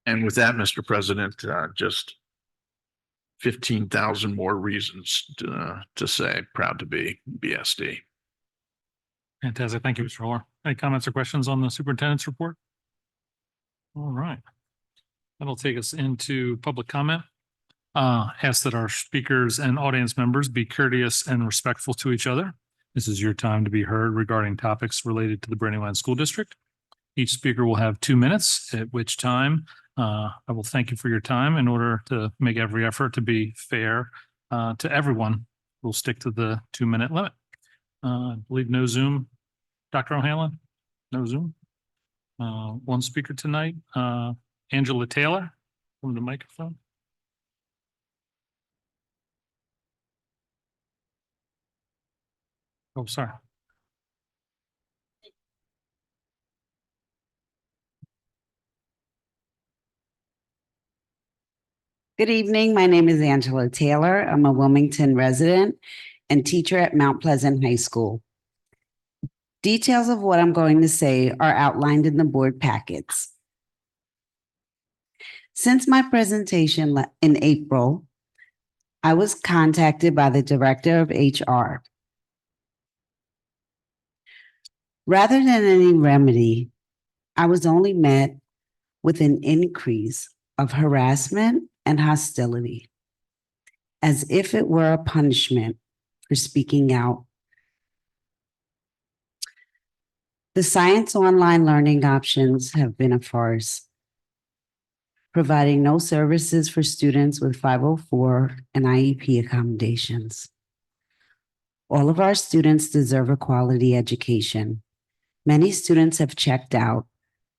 And with that, Mr. President, just 15,000 more reasons to say proud to be BSD. Fantastic. Thank you, Mr. Hoare. Any comments or questions on the superintendent's report? All right. That'll take us into public comment. Ask that our speakers and audience members be courteous and respectful to each other. This is your time to be heard regarding topics related to the Brandywine School District. Each speaker will have 2 minutes, at which time I will thank you for your time. In order to make every effort to be fair to everyone, we'll stick to the 2-minute limit. I believe no Zoom. Dr. O'Hanlon, no Zoom. One speaker tonight, Angela Taylor from the microphone. Oh, sorry. Good evening. My name is Angela Taylor. I'm a Wilmington resident and teacher at Mount Pleasant High School. Details of what I'm going to say are outlined in the board packets. Since my presentation in April, I was contacted by the Director of HR. Rather than any remedy, I was only met with an increase of harassment and hostility, as if it were a punishment for speaking out. The science online learning options have been a farce, providing no services for students with 504 and IEP accommodations. All of our students deserve a quality education. Many students have checked out.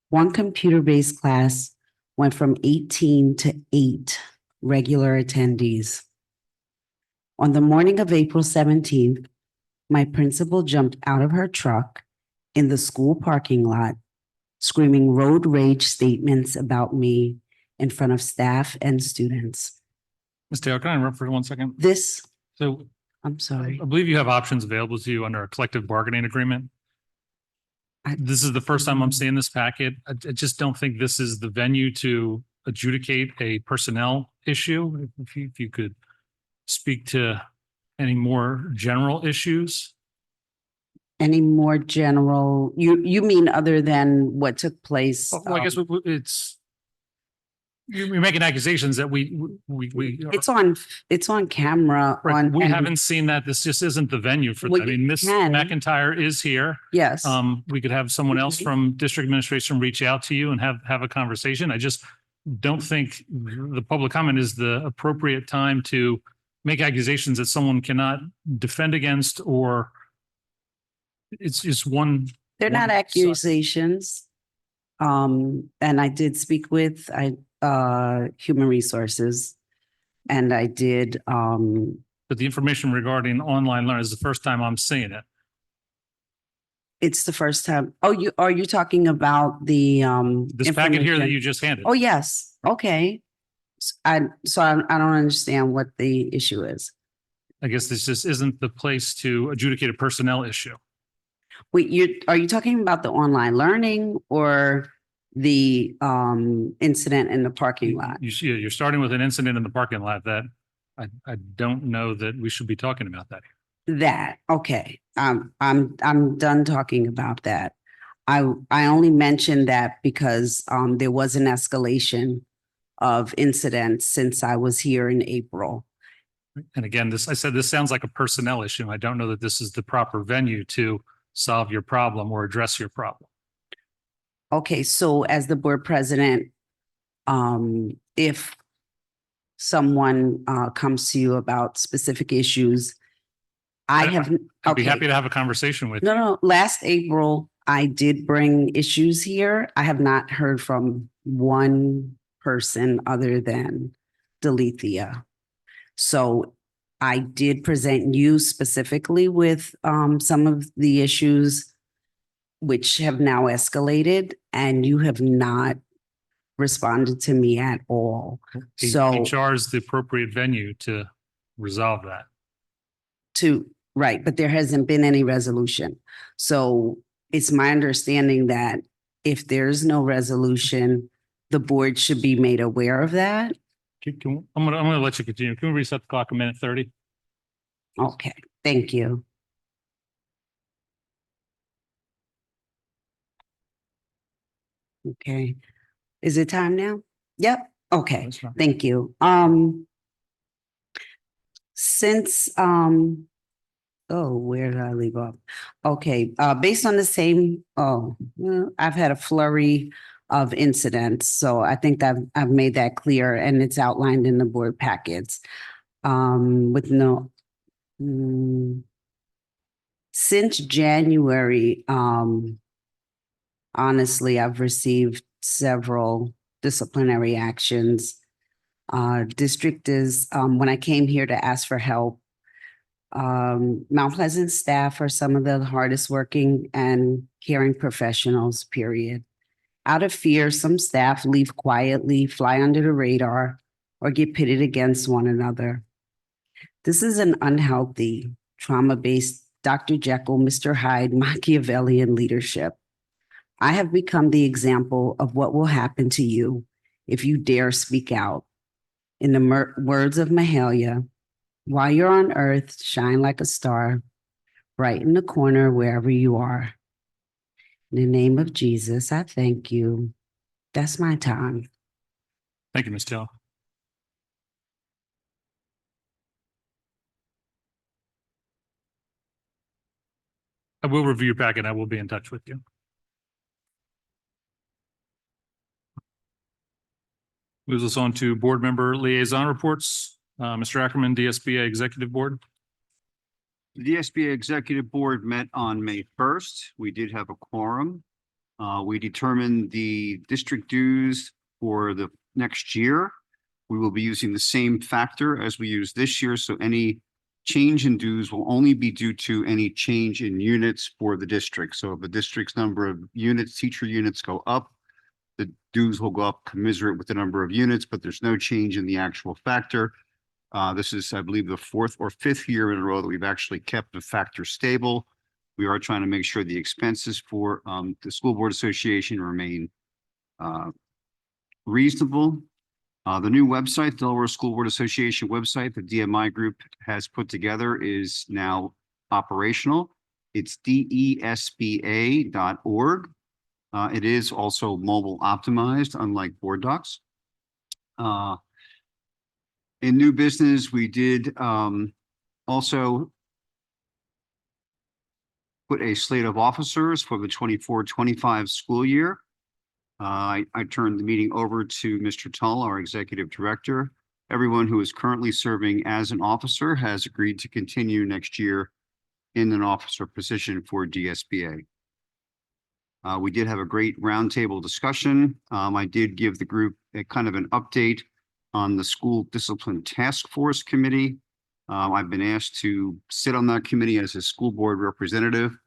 One computer-based class went from 18 to 8 regular attendees. On the morning of April 17th, my principal jumped out of her truck in the school parking lot screaming road rage statements about me in front of staff and students. Ms. Taylor, can I interrupt for 1 second? This, So I'm sorry. I believe you have options available to you under a collective bargaining agreement. This is the first time I'm seeing this packet. I just don't think this is the venue to adjudicate a personnel issue. If you could speak to any more general issues. Any more general, you mean other than what took place? Well, I guess it's, you're making accusations that we. It's on camera. Right, we and- haven't seen that. This just isn't the venue for that. Well, I mean, you Miss can. McIntyre is here. Yes. We could have someone else Mhm. from district administration reach out to you and have a conversation. I just don't think the public comment is the appropriate time to make accusations that someone cannot defend against, or it's just one. They're not one side. accusations. And I did speak with human resources. And I did, But the information regarding online learning is the first time I'm seeing it. it's the first time. Oh, are you talking about the This packet here that information? you just handed. Oh, yes. Okay. I don't understand what the issue is. I guess this just isn't the place to adjudicate a personnel issue. Wait, are you talking about the online learning or the incident in the parking lot? You're starting with an incident in the parking lot that I don't know that we should be talking about that. That, okay. I'm done talking about that. I only mentioned that because there was an escalation of incidents since I was here in April. And again, I said this sounds like a personnel issue. I don't know that this is the proper venue to solve your problem or address your problem. Okay, so as the board president, if someone comes to you about specific issues, I'd be okay. happy to have a conversation with you. No, last April, I did bring issues here. I have not heard from one person other than Delethea. So I did present you specifically with some of the issues which have now escalated, and you have not responded to me at all. So HR is the appropriate venue to resolve that. right, but there hasn't been any resolution. So it's my understanding that if there's no resolution, the board should be made aware of that. I'm gonna let you continue. Can we reset the clock a minute 30? Okay, thank you. Okay, is it time now? Yep, okay, That's fine. thank you. Since, where did I leave off? Okay, based on the same, I've had a flurry of incidents, so I think I've made that clear, and it's outlined in the board packets. With no, since January, honestly, I've received several disciplinary actions. District is, when I came here to ask for help, Mount Pleasant staff are some of the hardest working and caring professionals, period. Out of fear, some staff leave quietly, fly under the radar, or get pitted against one another. This is an unhealthy, trauma-based Dr. Jekyll, Mr. Hyde, Machiavellian leadership. I have become the example of what will happen to you if you dare speak out. In the words of Mahalia, while you're on earth, shine like a star, bright in the corner wherever you are. In the name of Jesus, I thank you. That's my time. Thank you, Ms. Taylor. I will review your packet. I will be in touch with you. Moves us on to board member liaison reports. Mr. Ackerman, DSBA Executive Board. The DSBA Executive Board met on May 1st. We did have a quorum. We determined the district dues for the next year. We will be using the same factor as we used this year. So any change in dues will only be due to any change in units for the district. So if the district's number of units, teacher units go up, the dues will go up commensurate with the number of units, but there's no change in the actual factor. This is, I believe, the 4th or 5th year in a row that we've actually kept the factor stable. We are trying to make sure the expenses for the School Board Association remain reasonable. The new website, the Delaware School Board Association website, the DMI group has put together, is now operational. It's desba.org. It is also mobile optimized, unlike board docs. In new business, we did also put a slate of officers for the 24-25 school year. I turned the meeting over to Mr. Tull, our executive director. Everyone who is currently serving as an officer has agreed to continue next year in an officer position for DSBA. We did have a great roundtable discussion. I did give the group a kind of an update on the School Discipline Task Force Committee. I've been asked to sit on that committee as a school board representative.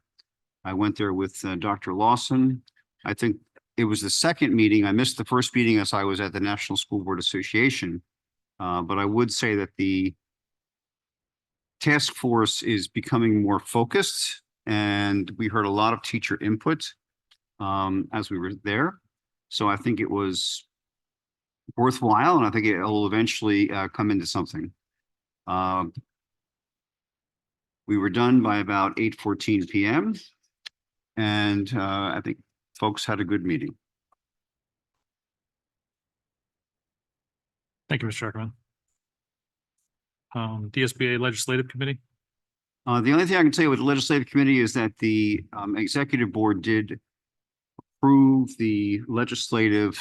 I went there with Dr. Lawson. I think it was the second meeting. I missed the first meeting as I was at the National School Board Association. But I would say that the task force is becoming more focused, and we heard a lot of teacher input as we were there. So I think it was worthwhile, and I think it will eventually come into something. We were done by about 8:14 p.m. And I think folks had a good meeting. Thank you, Mr. Ackerman. DSBA Legislative Committee. The only thing I can tell you with the Legislative Committee is that the Executive Board did approve the legislative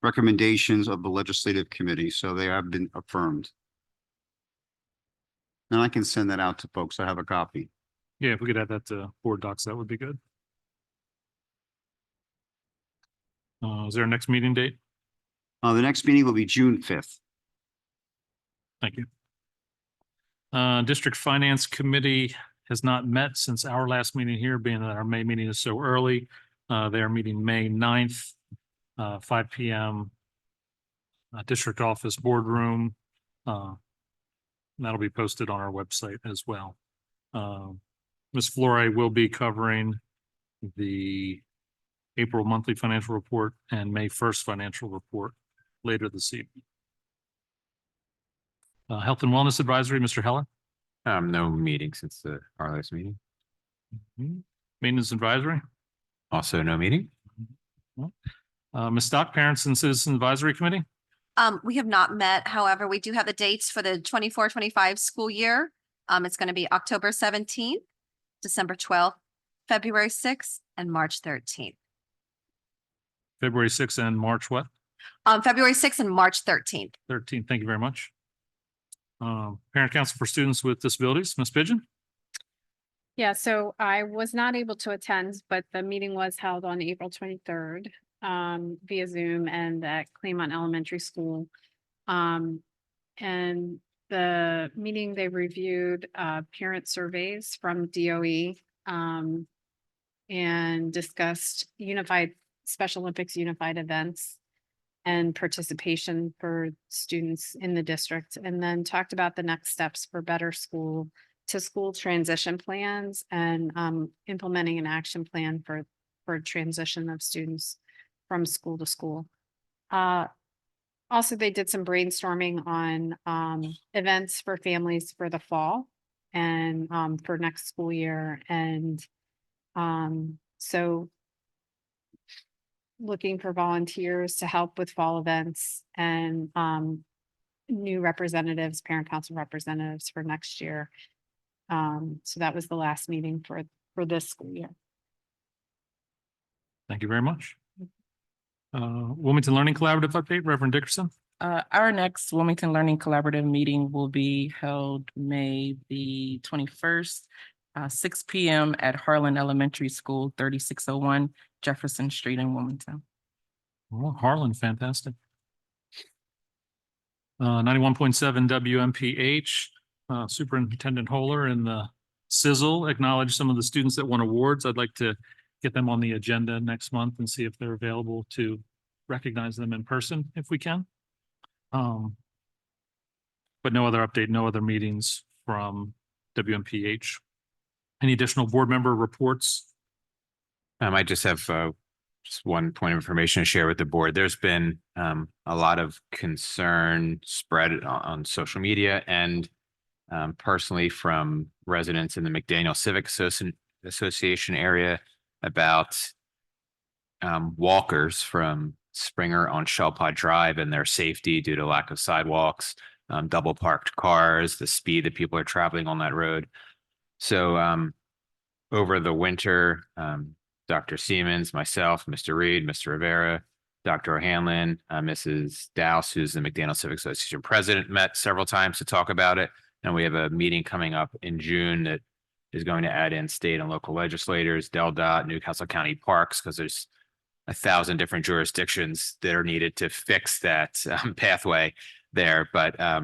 recommendations of the Legislative Committee, so they have been affirmed. And I can send that out to folks. I have a copy. Yeah, if we could add that to board docs, that would be good. Is there a next meeting date? The next meeting will be June 5th. Thank you. District Finance Committee has not met since our last meeting here, being that our May meeting is so early. They are meeting May 9th, 5 p.m. District Office Boardroom. That'll be posted on our website as well. Ms. Flore will be covering the April monthly financial report and May 1st financial report later this evening. Health and Wellness Advisory, Mr. Heller. No meeting since our last meeting. Maintenance Advisory. Also no meeting. Ms. Stock, Parents and Citizen Advisory Committee. We have not met. However, we do have the dates for the 24-25 school year. It's going to be October 17th, December 12th, February 6th, and March 13th. February 6th and March what? February 6th and March 13th. 13th. Thank you very much. Parent Council for Students with Disabilities, Ms. Pigeon. Yeah, so I was not able to attend, but the meeting was held on April 23rd via Zoom and at Claymont Elementary School. And the meeting, they reviewed parent surveys from DOE and discussed Special Olympics unified events and participation for students in the district, and then talked about the next steps for better school to school transition plans and implementing an action plan for transition of students from school to school. Also, they did some brainstorming on events for families for the fall and for next school year. And so looking for volunteers to help with fall events and new representatives, parent council representatives for next year. So that was the last meeting for this school year. Thank you very much. Wilmington Learning Collaborative update, Reverend Dickerson. Our next Wilmington Learning Collaborative meeting will be held May the 21st, 6 p.m. at Harlan Elementary School, 3601 Jefferson Street in Wilmington. Well, Harlan, fantastic. 91.7 WMPH. Superintendent Holer and the Sizzle acknowledge some of the students that won awards. I'd like to get them on the agenda next month and see if they're available to recognize them in person if we can. But no other update, no other meetings from WMPH. Any additional board member reports? I just have just one point of information to share with the board. There's been a lot of concern spread on social media and personally from residents in the McDaniel Civic Association area about walkers from Springer on Shellpot Drive and their safety due to lack of sidewalks, double parked cars, the speed that people are traveling on that road. So over the winter, Dr. Siemens, myself, Mr. Reed, Mr. Rivera, Dr. O'Hanlon, Mrs. Dowse, who's the McDaniel Civic Association president, met several times to talk about it. And we have a meeting coming up in June that is going to add in state and local legislators, DelDOT, Newcastle County Parks, because there's 1,000 different jurisdictions that are needed to fix that pathway there. But I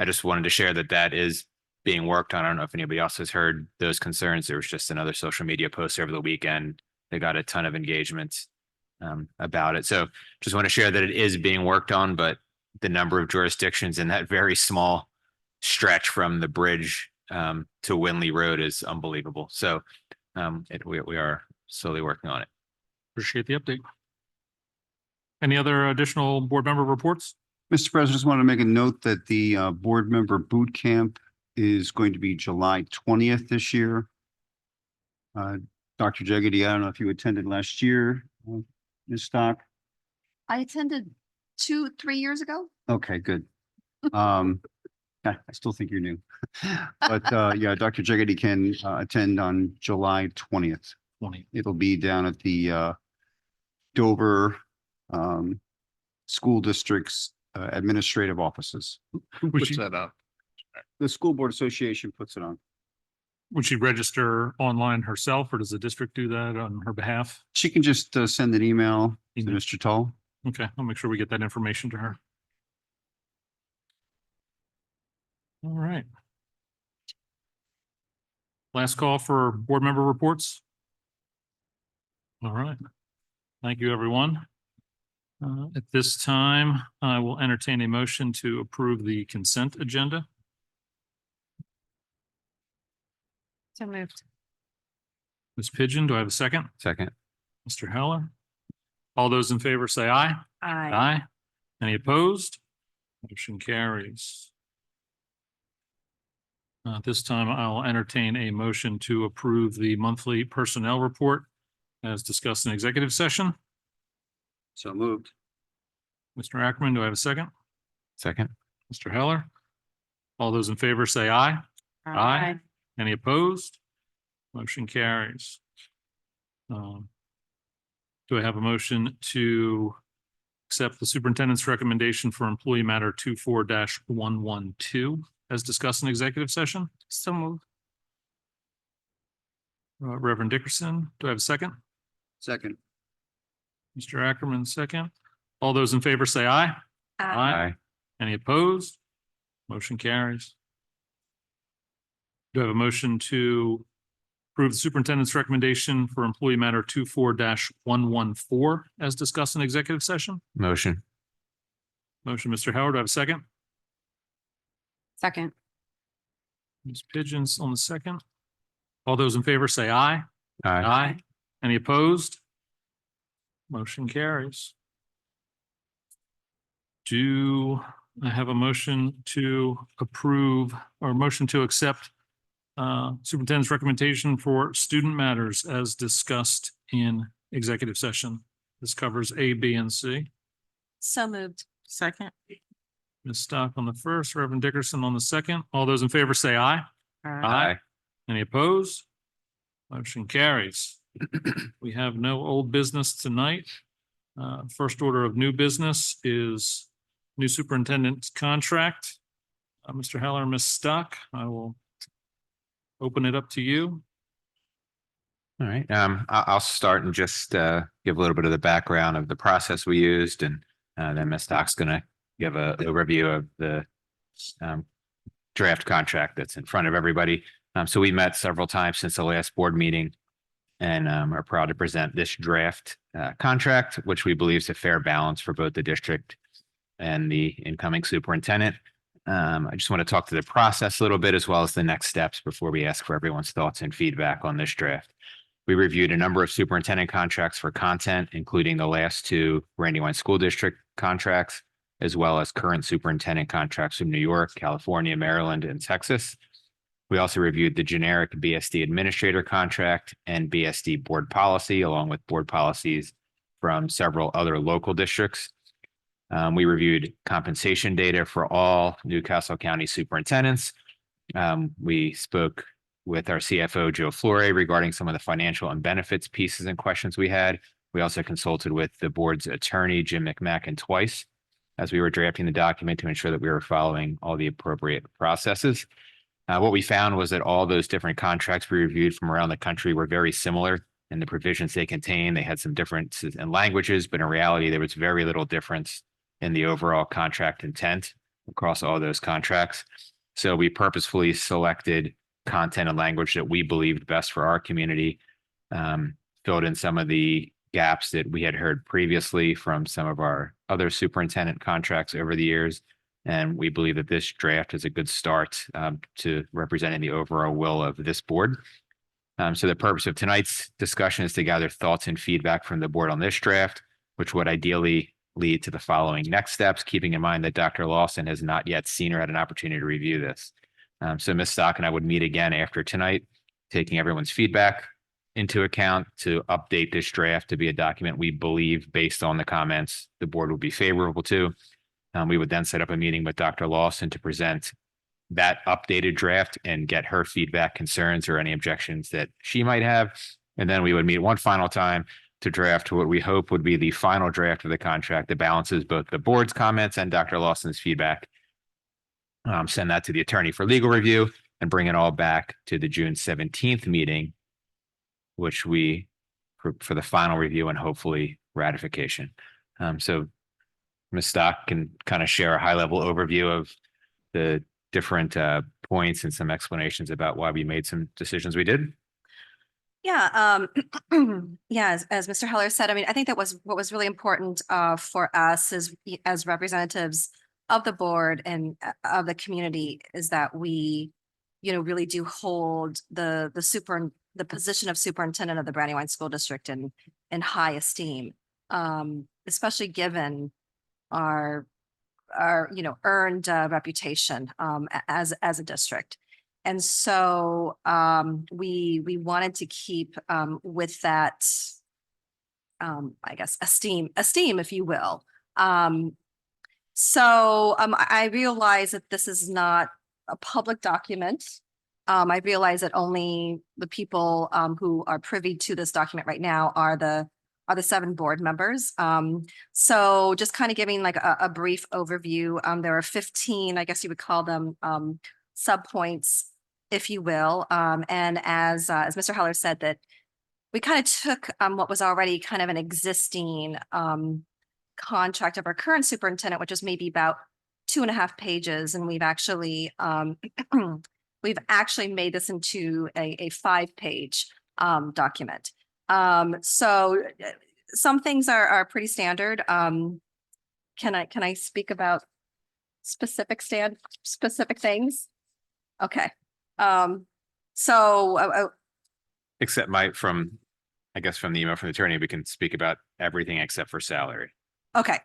just wanted to share that that is being worked on. I don't know if anybody else has heard those concerns. There was just another social media post over the weekend. They got a ton of engagement about it. So just want to share that it is being worked on, but the number of jurisdictions in that very small stretch from the bridge to Winley Road is unbelievable. So we are slowly working on it. Appreciate the update. Any other additional board member reports? Mr. President, just wanted to make a note that the board member boot camp is going to be July 20th this year. Dr. Jeggedy, I don't know if you attended last year, Ms. Stock. I attended 2-3 years ago. Okay, good. I still think you're new. But yeah, Dr. Jeggedy can attend on July 20th. It'll be down at the Dover School District's administrative offices. Who puts that up? The School Board Association puts it on. Would she register online herself or does the district do that on her behalf? She can just send an email to Mr. Tull. Okay, I'll make sure we get that information to her. All right. Last call for board member reports. All right. Thank you, everyone. At this time, I will entertain a motion to approve the consent agenda. So moved. Ms. Pigeon, do I have a second? Second. Mr. Heller? All those in favor say aye. Aye. Any opposed? Motion carries. At this time, I'll entertain a motion to approve the monthly personnel report as discussed in executive session. So moved. Mr. Ackerman, do I have a second? Second. Mr. Heller? All those in favor say aye. Aye. Any opposed? Motion carries. Do I have a motion to accept the superintendent's recommendation for employee matter 24-112 as discussed in executive session? So moved. Reverend Dickerson, do I have a second? Second. Mr. Ackerman, second. All those in favor say aye. Aye. Any opposed? Motion carries. Do I have a motion to approve the superintendent's recommendation for employee matter 24-114 as discussed in executive session? Motion. Motion, Mr. Howard, do I have a second? Second. Ms. Pigeons on the second. All those in favor say aye. Aye. Any opposed? Motion carries. Do I have a motion to approve or motion to accept superintendent's recommendation for student matters as discussed in executive session? This covers A, B, and C. So moved. Second. Ms. Stock on the first, Reverend Dickerson on the second. All those in favor say aye. Aye. Any opposed? Motion carries. We have no old business tonight. First order of new business is new superintendent's contract. Mr. Heller, Ms. Stock, I will open it up to you. All right. I'll start and just give a little bit of the background of the process we used, and then Ms. Stock's going to give an overview of the draft contract that's in front of everybody. So we met several times since the last board meeting and are proud to present this draft contract, which we believe is a fair balance for both the district and the incoming superintendent. I just want to talk to the process a little bit as well as the next steps before we ask for everyone's thoughts and feedback on this draft. We reviewed a number of superintendent contracts for content, including the last two Brandywine School District contracts, as well as current superintendent contracts from New York, California, Maryland, and Texas. We also reviewed the generic BSD administrator contract and BSD board policy, along with board policies from several other local districts. We reviewed compensation data for all Newcastle County superintendents. We spoke with our CFO, Joe Flore, regarding some of the financial and benefits pieces and questions we had. We also consulted with the board's attorney, Jim McMacken, twice as we were drafting the document to ensure that we were following all the appropriate processes. What we found was that all those different contracts we reviewed from around the country were very similar in the provisions they contain. They had some differences in languages, but in reality, there was very little difference in the overall contract intent across all those contracts. So we purposefully selected content and language that we believed best for our community, filled in some of the gaps that we had heard previously from some of our other superintendent contracts over the years. And we believe that this draft is a good start to representing the overall will of this board. So the purpose of tonight's discussion is to gather thoughts and feedback from the board on this draft, which would ideally lead to the following next steps, keeping in mind that Dr. Lawson has not yet seen or had an opportunity to review this. So Ms. Stock and I would meet again after tonight, taking everyone's feedback into account to update this draft to be a document we believe, based on the comments, the board would be favorable to. We would then set up a meeting with Dr. Lawson to present that updated draft and get her feedback, concerns, or any objections that she might have. And then we would meet one final time to draft what we hope would be the final draft of the contract that balances both the board's comments and Dr. Lawson's feedback. Send that to the attorney for legal review and bring it all back to the June 17th meeting, which we for the final review and hopefully ratification. So Ms. Stock can kind of share a high-level overview of the different points and some explanations about why we made some decisions we did. Yeah, yeah, as Mr. Heller said, I mean, I think that was what was really important for us as representatives of the board and of the community is that we, really do hold the position of superintendent of the Brandywine School District in high esteem, especially given our earned reputation as a district. And so we wanted to keep with that, I guess, esteem, if you will. So I realize that this is not a public document. I realize that only the people who are privy to this document right now are the 7 board members. So just kind of giving like a brief overview. There are 15, I guess you would call them subpoints, if you will. And as Mr. Heller said, that we kind of took what was already kind of an existing contract of our current superintendent, which is maybe about 2.5 pages, and we've actually made this into a 5-page document. So some things are pretty standard. Can I speak about specific things? Okay. Except from the email from the attorney, we can speak about everything except for salary. Okay.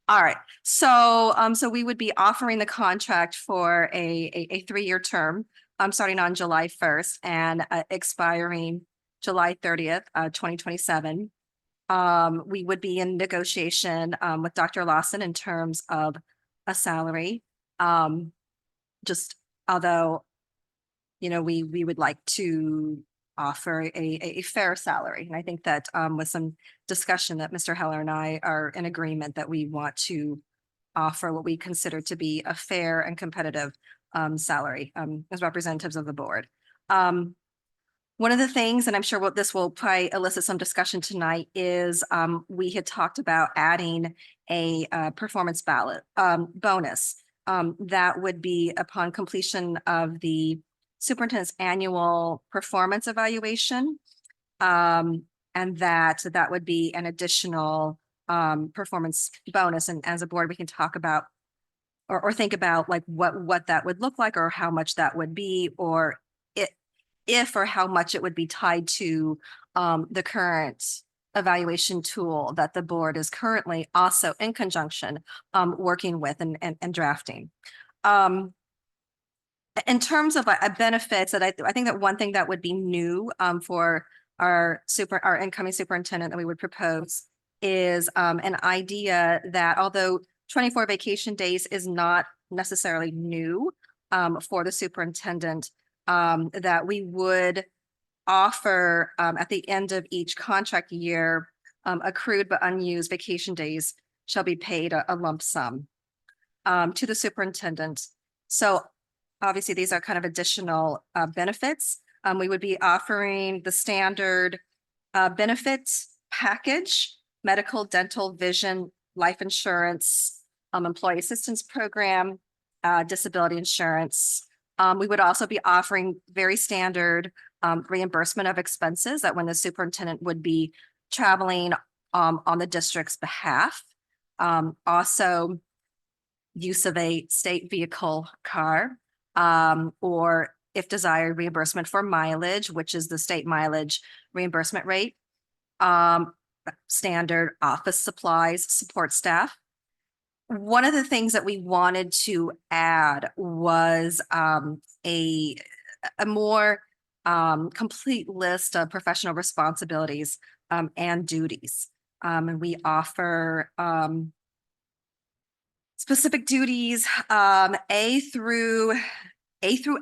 All right. So we would be offering the contract for a 3-year term, starting on July 1st and expiring July 30th, 2027. We would be in negotiation with Dr. Lawson in terms of a salary. Just although, we would like to offer a fair salary. And I think that with some discussion that Mr. Heller and I are in agreement that we want to offer what we consider to be a fair and competitive salary as representatives of the board. One of the things, and I'm sure this will probably elicit some discussion tonight, is we had talked about adding a performance bonus that would be upon completion of the superintendent's annual performance evaluation. And that would be an additional performance bonus. And as a board, we can talk about or think about like what that would look like or how much that would be, or if or how much it would be tied to the current evaluation tool that the board is currently also in conjunction working with and drafting. In terms of benefits, that I think that one thing that would be new for our incoming superintendent that we would propose is an idea that although 24 vacation days is not necessarily new for the superintendent, that we would offer at the end of each contract year, accrued but unused vacation days shall be paid a lump sum to the superintendent. So obviously these are kind of additional benefits. We would be offering the standard benefits package, medical, dental, vision, life insurance, employee assistance program, disability insurance. We would also be offering very standard reimbursement of expenses that when the superintendent would be traveling on the district's behalf. Also use of a state vehicle car, or if desired, reimbursement for mileage, which is the state mileage reimbursement rate. Standard office supplies, support staff. One of the things that we wanted to add was a more complete list of professional responsibilities and duties. And we offer specific duties, A through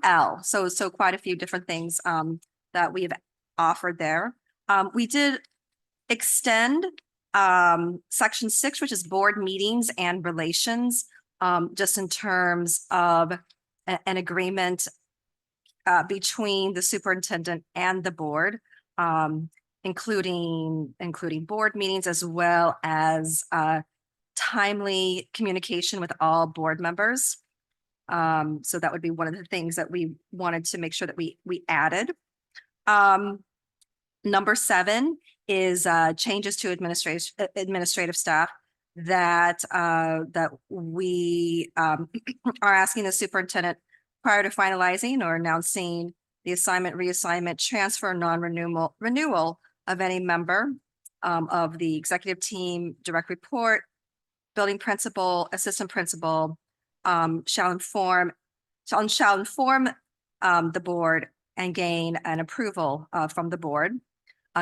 L. So quite a few different things that we've offered there. We did extend section 6, which is board meetings and relations, just in terms of an agreement between the superintendent and the board, including board meetings as well as timely communication with all board members. So that would be one of the things that we wanted to make sure that we added. Number 7 is changes to administrative staff that we are asking the superintendent prior to finalizing or announcing the assignment, reassignment, transfer, renewal of any member of the executive team, direct report, building principal, assistant principal, shall inform the board and gain an approval from the board.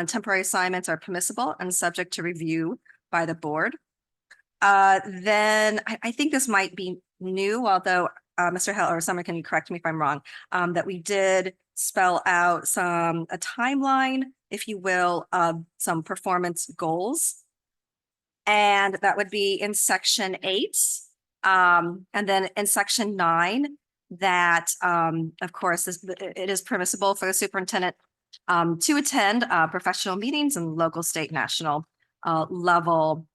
Temporary assignments are permissible and subject to review by the board. Then I think this might be new, although Mr. Hill or someone can correct me if I'm wrong, that we did spell out a timeline, if you will, of some performance goals. And that would be in section 8. And then in section 9, that of course it is permissible for the superintendent to attend professional meetings and local, state, national level.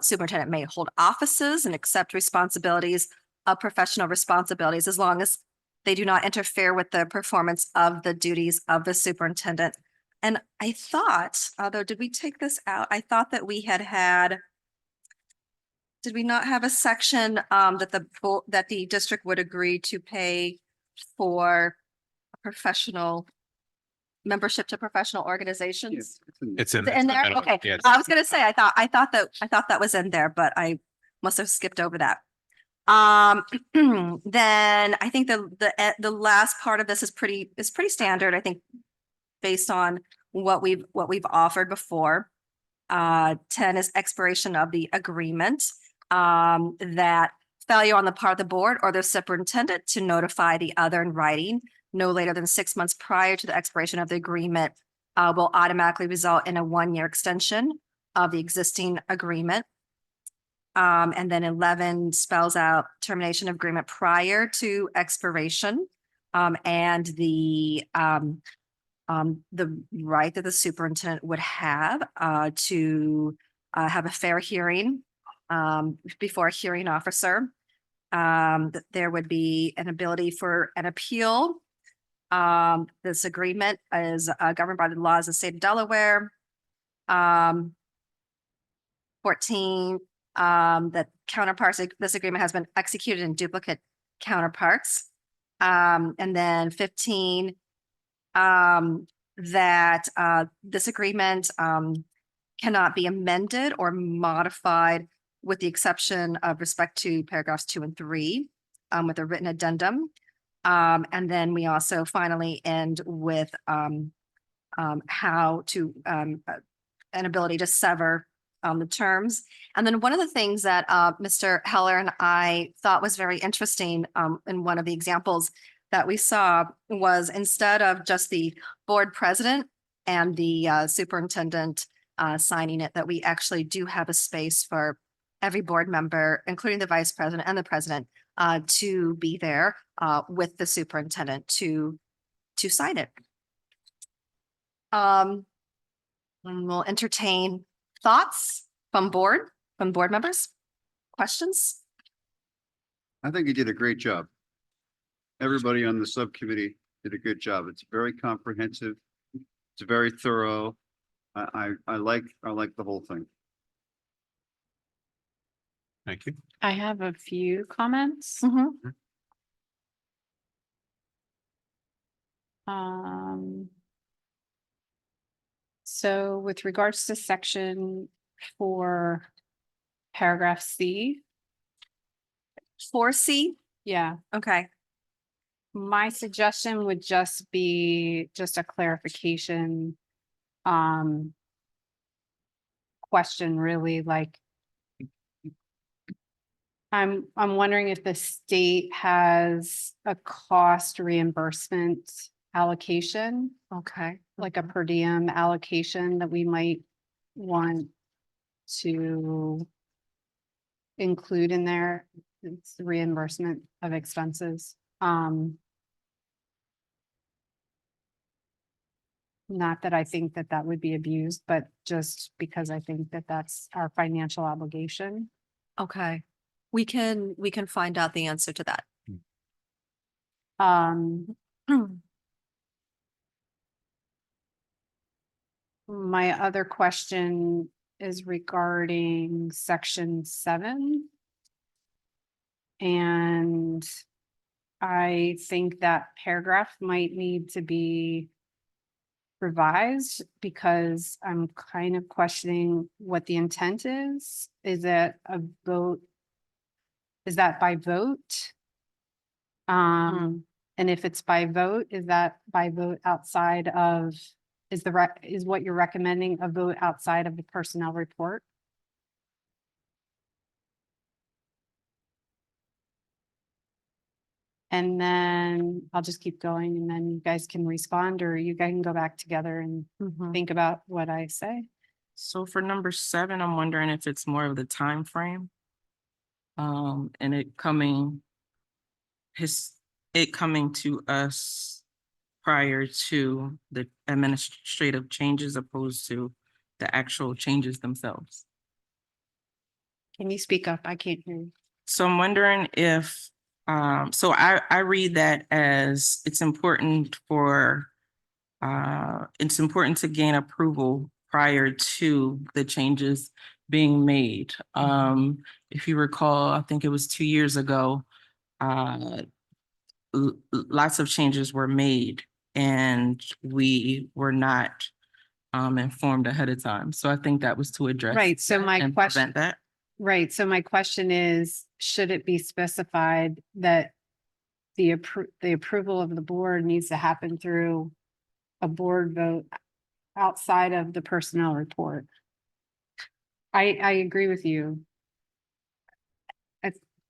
Superintendent may hold offices and accept responsibilities of professional responsibilities as long as they do not interfere with the performance of the duties of the superintendent. And I thought, although did we take this out? I thought that we had, did we not have a section that the district would agree to pay for professional membership to professional organizations? It's in In there? Okay. Yes. I was going to say, I thought that was in there, but I must have skipped over that. Then I think the last part of this is pretty standard. I think based on what we've offered before. 10 is expiration of the agreement, that failure on the part of the board or the superintendent to notify the other in writing no later than 6 months prior to the expiration of the agreement will automatically result in a 1-year extension of the existing agreement. And then 11 spells out termination of agreement prior to expiration, and the right that the superintendent would have to have a fair hearing before a hearing officer. that there would be an ability for an appeal. This agreement is governed by the laws of the state of Delaware. 14, that counterparts, this agreement has been executed in duplicate counterparts. And then 15, that this agreement cannot be amended or modified with the exception of respect to paragraphs 2 and 3 with a written addendum. And then we also finally end with how to an ability to sever the terms. And then one of the things that Mr. Heller and I thought was very interesting in one of the examples that we saw was instead of just the board president and the superintendent signing it, that we actually do have a space for every board member, including the vice president and the president, to be there with the superintendent to sign it. And we'll entertain thoughts from board members, questions. I think you did a great job. Everybody on the subcommittee did a good job. It's very comprehensive. It's very thorough. I like the whole thing. Thank you. I have a few comments. So with regards to section 4, paragraph C. 4C? Yeah. Okay. My suggestion would just be just a clarification. Question really, like. I'm wondering if the state has a cost reimbursement allocation. Okay. Like a per diem allocation that we might want to include in there. It's the reimbursement of expenses. Not that I think that that would be abused, but just because I think that that's our financial obligation. Okay. We can find out the answer to that. My other question is regarding section 7. And I think that paragraph might need to be revised because I'm kind of questioning what the intent is. Is it a vote? Is that by vote? And if it's by vote, is that by vote outside of, is what you're recommending a vote outside of the personnel report? And then I'll just keep going and then you guys can respond or you guys can go back together and think about what I say. So for number 7, I'm wondering if it's more of the time frame. And it coming to us prior to the administrative changes opposed to the actual changes themselves. Can you speak up? I can't hear you. So I'm wondering if, so I read that as it's important to gain approval prior to the changes being made. If you recall, I think it was 2 years ago, lots of changes were made and we were not informed ahead of time. So I think that was to address. Right. So my question, that. right. So my question is, should it be specified that the approval of the board needs to happen through a board vote outside of the personnel report? I agree with you.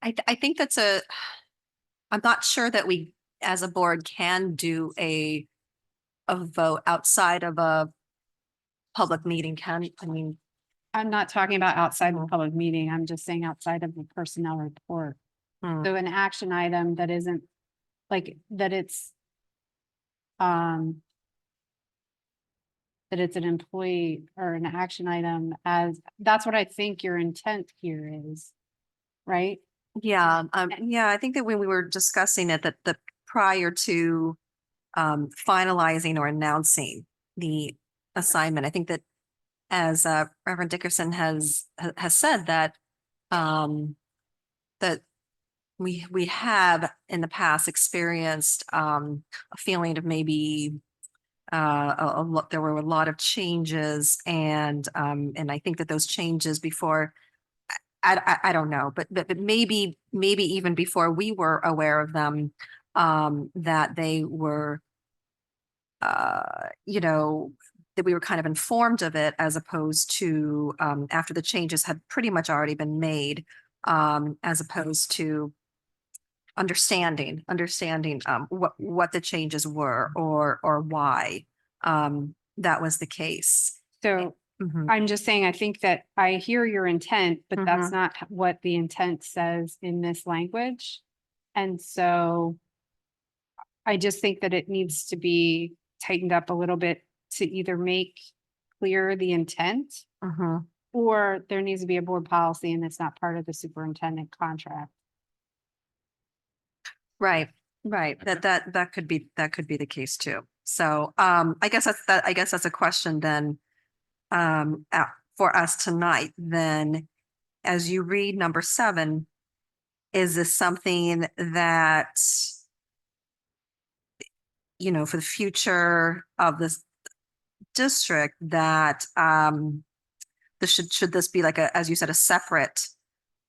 I think that's I'm not sure that we as a board can do a vote outside of a public meeting. I'm not talking about outside of a public meeting. I'm just saying outside of the personnel report. So an action item that isn't like that it's an employee or an action item as that's what I think your intent here is, right? Yeah, I think that when we were discussing it, that the prior to finalizing or announcing the assignment, I think that as Reverend Dickerson has said that that we have in the past experienced a feeling of maybe there were a lot of changes, and I think that those changes before I don't know, but maybe even before we were aware of them, that they were you know, that we were kind of informed of it, as opposed to after the changes had pretty much already been made, as opposed to understanding what the changes were, or why that was the case. So I'm just saying, I think that I hear your intent, but that's not what the intent says in this language. And so I just think that it needs to be tightened up a little bit to either make clear the intent, or there needs to be a board policy and it's not part of the superintendent contract. Right. That could be the case too. So I guess that's a question then for us tonight. Then, as you read number 7, is this something that, for the future of this district, that should this be like as you said, a separate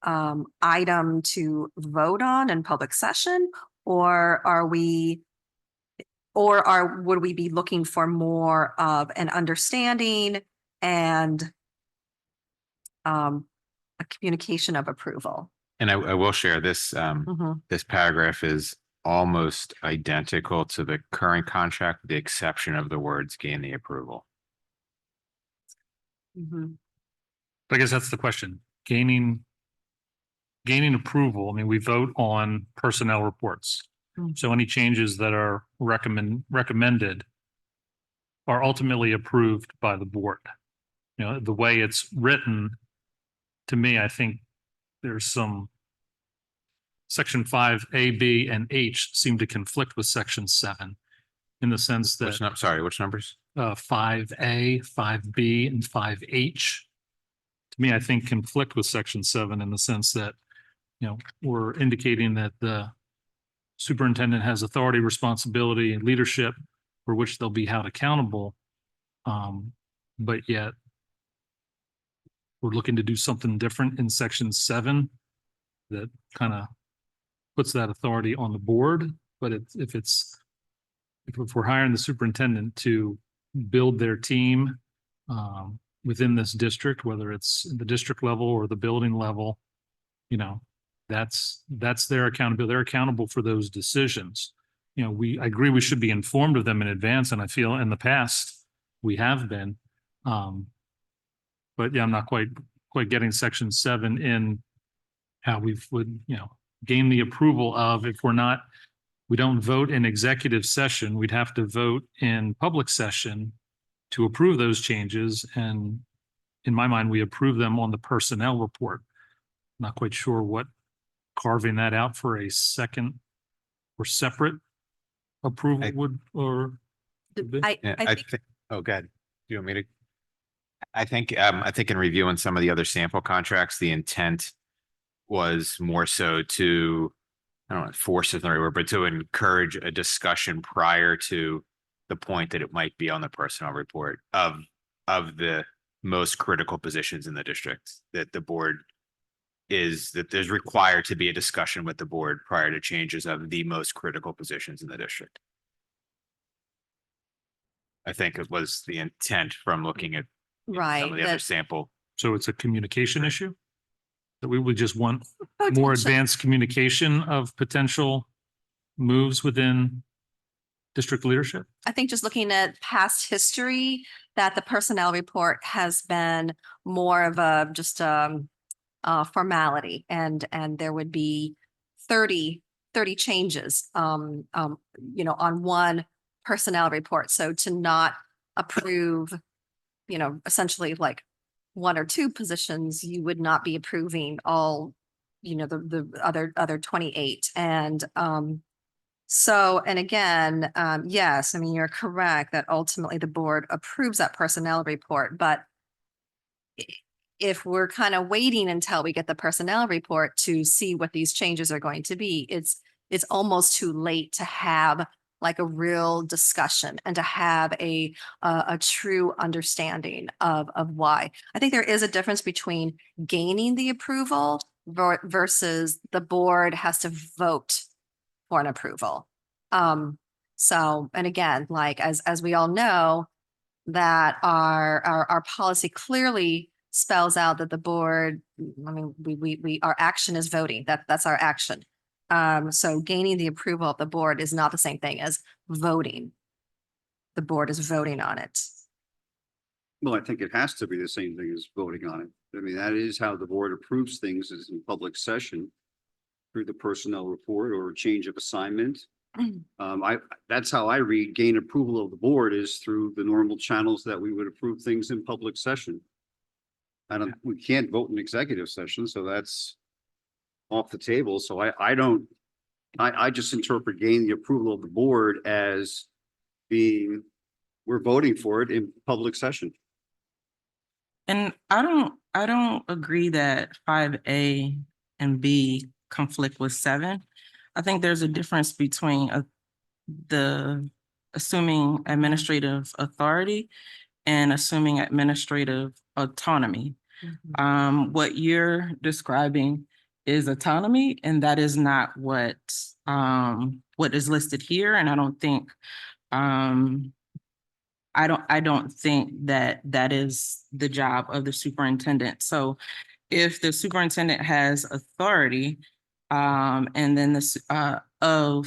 item to vote on in public session, or would we be looking for more of an understanding and a communication of approval? And I will share this, this paragraph is almost identical to the current contract, with the exception of the words gain the approval. I guess that's the question. Gaining approval. I mean, we vote on personnel reports. So any changes that are recommended are ultimately approved by the board. The way it's written, to me, I think there's some section 5A, B, and H seem to conflict with section 7 in the sense that Which numbers? 5A, 5B, and 5H. To me, I think conflict with section 7 in the sense that, we're indicating that the superintendent has authority, responsibility, and leadership for which they'll be held accountable. But yet we're looking to do something different in section 7 that kind of puts that authority on the board. But if we're hiring the superintendent to build their team within this district, whether it's the district level or the building level, that's their accountability. They're accountable for those decisions. I agree we should be informed of them in advance, and I feel in the past we have been. But yeah, I'm not quite getting section 7 in how we would, gain the approval of. If we don't vote in executive session, we'd have to vote in public session to approve those changes. And in my mind, we approve them on the personnel report. Not quite sure what carving that out for a second or separate approval would, or. I think, oh, go ahead. Do you want me to? I think in reviewing some of the other sample contracts, the intent was more so to, I don't know, force is the right word, but to encourage a discussion prior to the point that it might be on the personnel report of the most critical positions in the district, that the board that there's required to be a discussion with the board prior to changes of the most critical positions in the district. I think it was the intent from looking at some of the other sample. So it's a communication issue? That we would just want more advanced communication of potential moves within district leadership? I think just looking at past history, that the personnel report has been more of a just formality, and there would be 30 changes on one personnel report. So to not approve, essentially like 1 or 2 positions, you would not be approving all the other 28. And so, and again, yes, I mean, you're correct that ultimately the board approves that personnel report, but if we're kind of waiting until we get the personnel report to see what these changes are going to be, it's almost too late to have like a real discussion and to have a true understanding of why. I think there is a difference between gaining the approval versus the board has to vote for an approval. So, and again, like as we all know, that our policy clearly spells out that the board, I mean, our action is voting. That's our action. So gaining the approval of the board is not the same thing as voting. The board is voting on it. Well, I think it has to be the same thing as voting on it. I mean, that is how the board approves things, is in public session through the personnel report or change of assignment. That's how I read gain approval of the board, is through the normal channels that we would approve things in public session. We can't vote in executive session, so that's off the table. So I just interpret gain the approval of the board as being, we're voting for it in public session. And I don't agree that 5A and B conflict with 7. I think there's a difference between the assuming administrative authority and assuming administrative autonomy. What you're describing is autonomy, and that is not what is listed here. And I don't think I don't think that is the job of the superintendent. So if the superintendent has authority, and then this of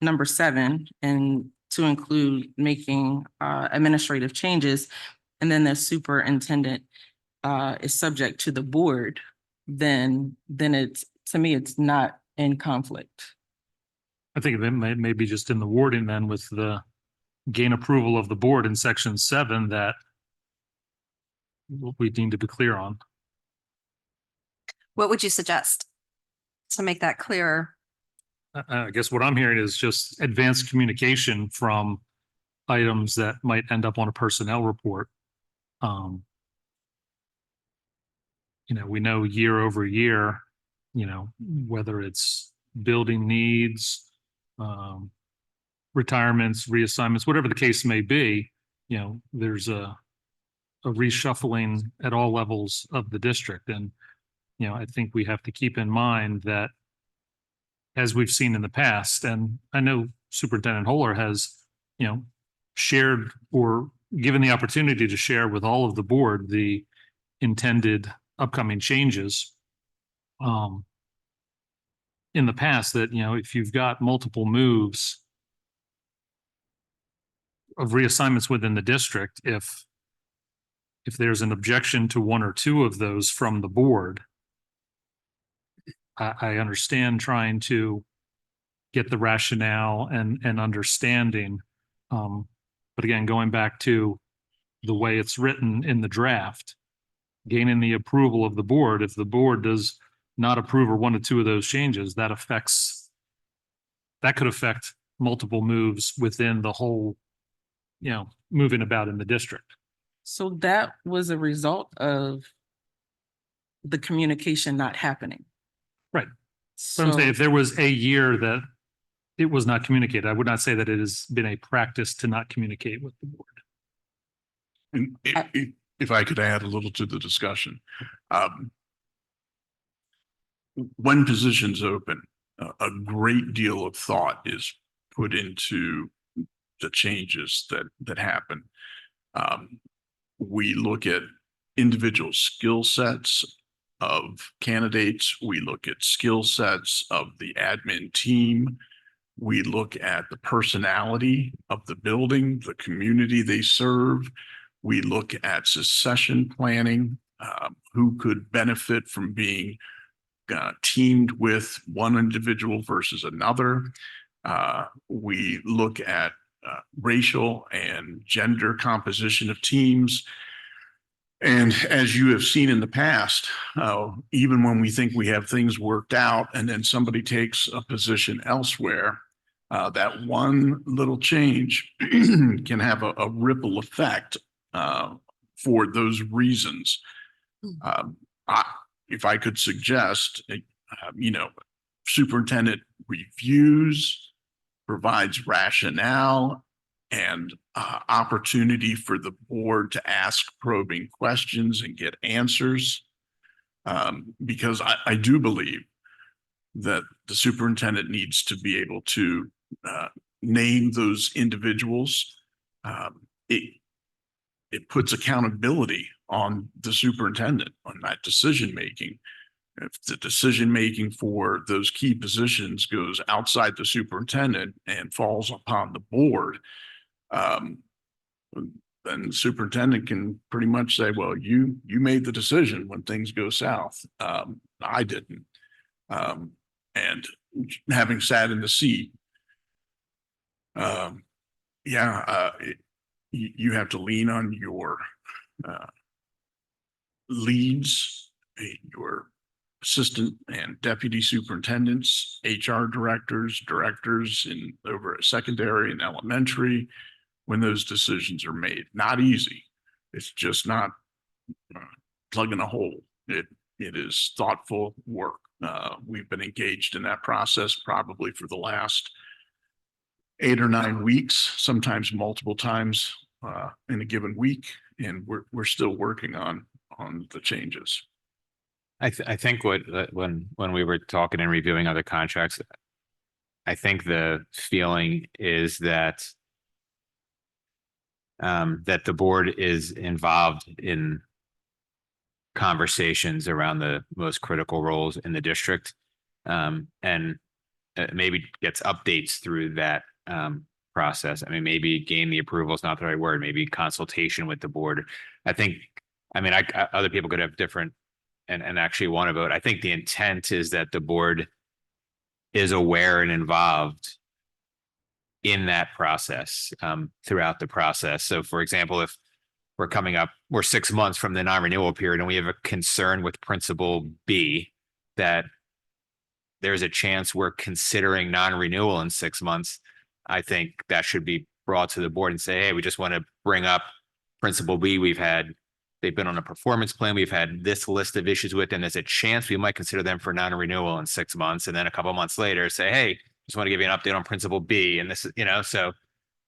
number 7, and to include making administrative changes, and then the superintendent is subject to the board, then it's, to me, it's not in conflict. I think it may be just in the wording then with the gain approval of the board in section 7 that we need to be clear on. What would you suggest to make that clearer? I guess what I'm hearing is just advanced communication from items that might end up on a personnel report. We know year over year, whether it's building needs, retirements, reassignments, whatever the case may be, there's a reshuffling at all levels of the district. And, I think we have to keep in mind that, as we've seen in the past, and I know Superintendent Holler has, shared or given the opportunity to share with all of the board the intended upcoming changes in the past, that, if you've got multiple moves of reassignments within the district, if there's an objection to one or two of those from the board, I understand trying to get the rationale and understanding. But again, going back to the way it's written in the draft, gaining the approval of the board, if the board does not approve or one or two of those changes, that could affect multiple moves within the whole, moving about in the district. So that was a result of the communication not happening. Right. So I'm saying if there was a year that it was not communicated, I would not say that it has been a practice to not communicate with the board. And if I could add a little to the discussion, when positions open, a great deal of thought is put into the changes that happen. We look at individual skill sets of candidates. We look at skill sets of the admin team. We look at the personality of the building, the community they serve. We look at succession planning, who could benefit from being teamed with one individual versus another. We look at racial and gender composition of teams. And as you have seen in the past, even when we think we have things worked out and then somebody takes a position elsewhere, that one little change can have a ripple effect for those reasons. If I could suggest, superintendent reviews, provides rationale and opportunity for the board to ask probing questions and get answers. Because I do believe that the superintendent needs to be able to name those individuals. It puts accountability on the superintendent on that decision making. If the decision making for those key positions goes outside the superintendent and falls upon the board, then the superintendent can pretty much say, well, you made the decision when things go south. I didn't. And having sat in the seat, you have to lean on your leads, your assistant and deputy superintendents, HR directors in over secondary and elementary when those decisions are made. Not easy. It's just not plugging a hole. It is thoughtful work. We've been engaged in that process probably for the last 8 or 9 weeks, sometimes multiple times in a given week, and we're still working on the changes. I think when we were talking and reviewing other contracts, I think the feeling is that that the board is involved in conversations around the most critical roles in the district, and maybe gets updates through that process. I mean, maybe gain the approval is not the right word, maybe consultation with the board. Other people could have different and actually want to vote. I think the intent is that the board is aware and involved in that process throughout the process. So for example, if we're 6 months from the non-renewal period and we have a concern with principal B that there's a chance we're considering non-renewal in 6 months, I think that should be brought to the board and say, hey, we just want to bring up principal B. They've been on a performance plan. We've had this list of issues with, and there's a chance we might consider them for non-renewal in 6 months. And then a couple of months later say, hey, just want to give you an update on principal B. And this is, so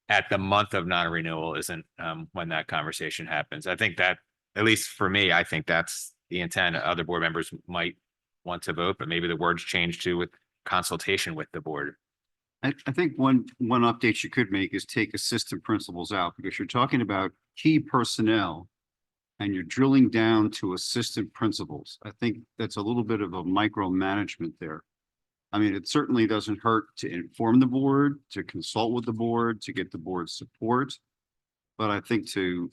at the month of non-renewal isn't when that conversation happens. I think that, at least for me, I think that's the intent. Other board members might want to vote, but maybe the words change to with consultation with the board. I think one update you could make is take assistant principals out, because you're talking about key personnel and you're drilling down to assistant principals. I think that's a little bit of a micromanagement there. I mean, it certainly doesn't hurt to inform the board, to consult with the board, to get the board's support. But I think to,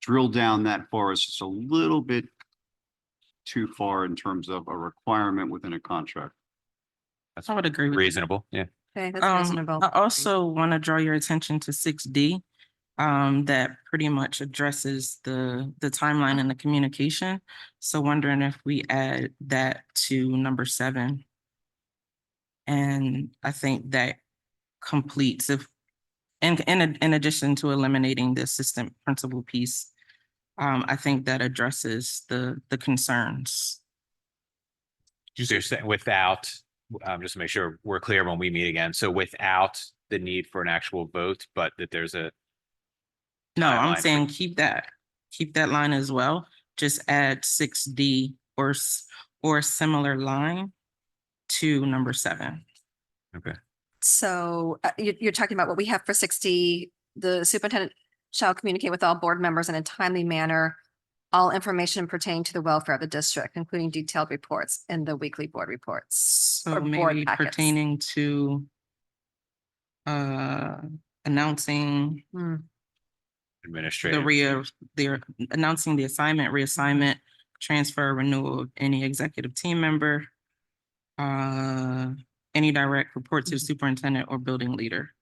drill down that far is just a little bit too far in terms of a requirement within a contract. I would agree with you. Reasonable, yeah. Okay, that's reasonable. I also want to draw your attention to 6D. That pretty much addresses the timeline and the communication. So wondering if we add that to number 7. And I think that completes in addition to eliminating the assistant principal piece, I think that addresses the concerns. So you're saying without, just to make sure we're clear when we meet again. So without the need for an actual vote, but that there's a No, I'm timeline saying keep that line as well. Just add 6D or a similar line to number 7. Okay. So you're talking about what we have for 60, the superintendent shall communicate with all board members in a timely manner, all information pertaining to the welfare of the district, including detailed reports in the weekly board reports. So or board maybe packets. pertaining to announcing Administrative. announcing the assignment, reassignment, transfer, renewal of any executive team member, any direct report to the superintendent or building leader.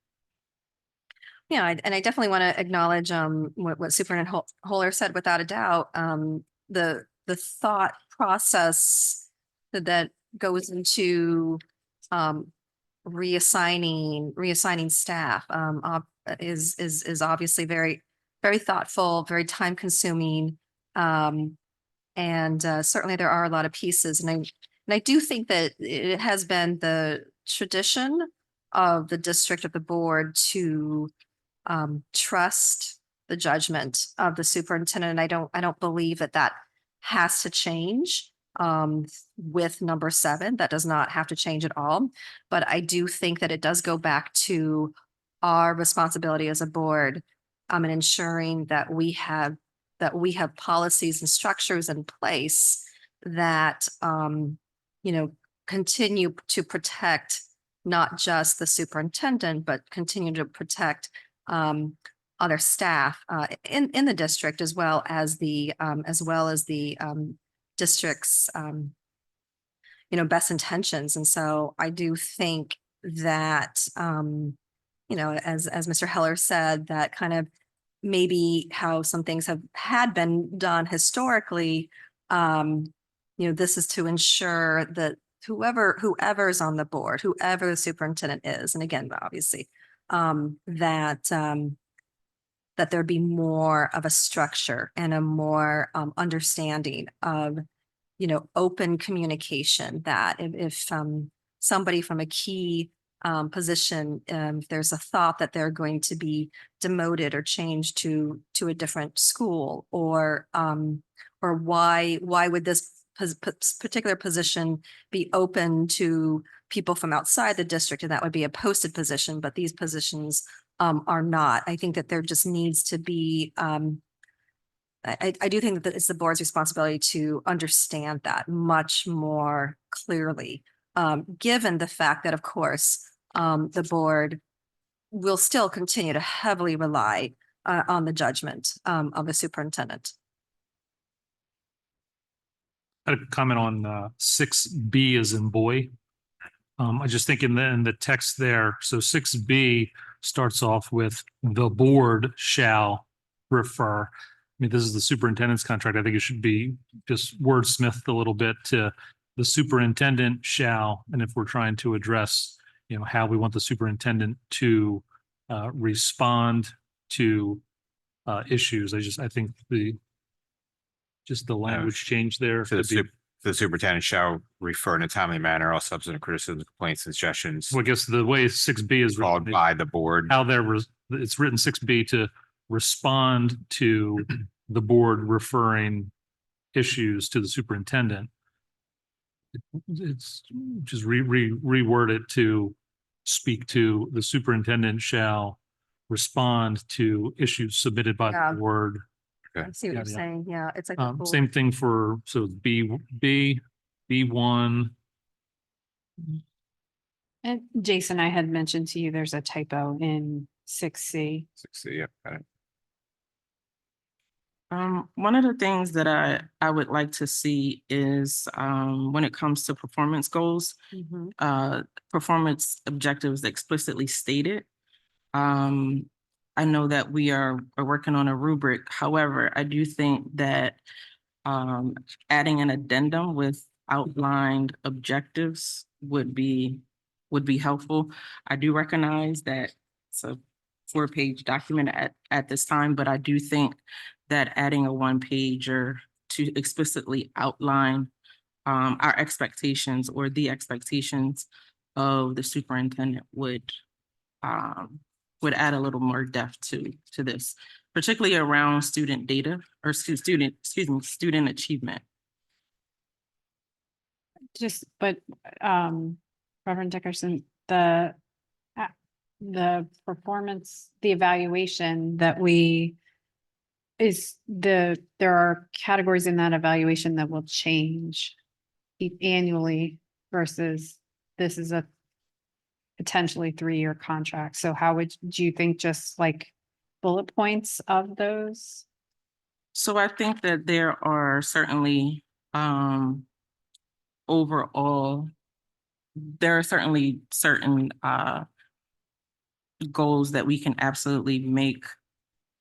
Yeah, and I definitely want to acknowledge what Superintendent Holler said without a doubt. The thought process that goes into reassigning staff is obviously very thoughtful, very time consuming. And certainly there are a lot of pieces, and I do think that it has been the tradition of the district, of the board, to trust the judgment of the superintendent. I don't believe that has to change with number 7. That does not have to change at all. But I do think that it does go back to our responsibility as a board in ensuring that we have policies and structures in place that continue to protect not just the superintendent, but continue to protect other staff in the district, as well as the district's best intentions. And so I do think that as Mr. Heller said, that kind of maybe how some things had been done historically, this is to ensure that whoever's on the board, whoever the superintendent is, and again, obviously, that there be more of a structure and a more understanding of, open communication, that if somebody from a key position, if there's a thought that they're going to be demoted or changed to a different school, or why would this particular position be open to people from outside the district, and that would be a posted position, but these positions are not. I think that there just needs to be, I do think that it's the board's responsibility to understand that much more clearly, given the fact that, of course, the board will still continue to heavily rely on the judgment of the superintendent. I had a comment on 6B as in boy. I just think in the text there, so 6B starts off with the board shall refer. I mean, this is the superintendent's contract. I think it should be just wordsmithed a little bit to the superintendent shall, and if we're trying to address, how we want the superintendent to respond to issues. I think the language change there. The superintendent shall refer in a timely manner all substantive criticisms, complaints, and suggestions. Well, I guess the way 6B is called by the board. It's written 6B to respond to the board referring issues to the superintendent. It's just reword it to speak to the superintendent shall respond to issues submitted by the board. I see what you're saying. Yeah, it's like same thing for, so B1. And Jason, I had mentioned to you, there's a typo in 6C. 6C, yeah, got it. One of the things that I would like to see is when it comes to performance goals, performance objectives explicitly stated. I know that we are working on a rubric. However, I do think that adding an addendum with outlined objectives would be helpful. I do recognize that it's a 4-page document at this time, but I do think that adding a 1-pager to explicitly outline our expectations or the expectations of the superintendent would add a little more depth to this, particularly around student data or student achievement. Reverend Dickerson, the performance, the evaluation that there are categories in that evaluation that will change annually versus this is a potentially 3-year contract. So do you think just like bullet points of those? So I think that there are certainly overall, there are certainly certain goals that we can absolutely make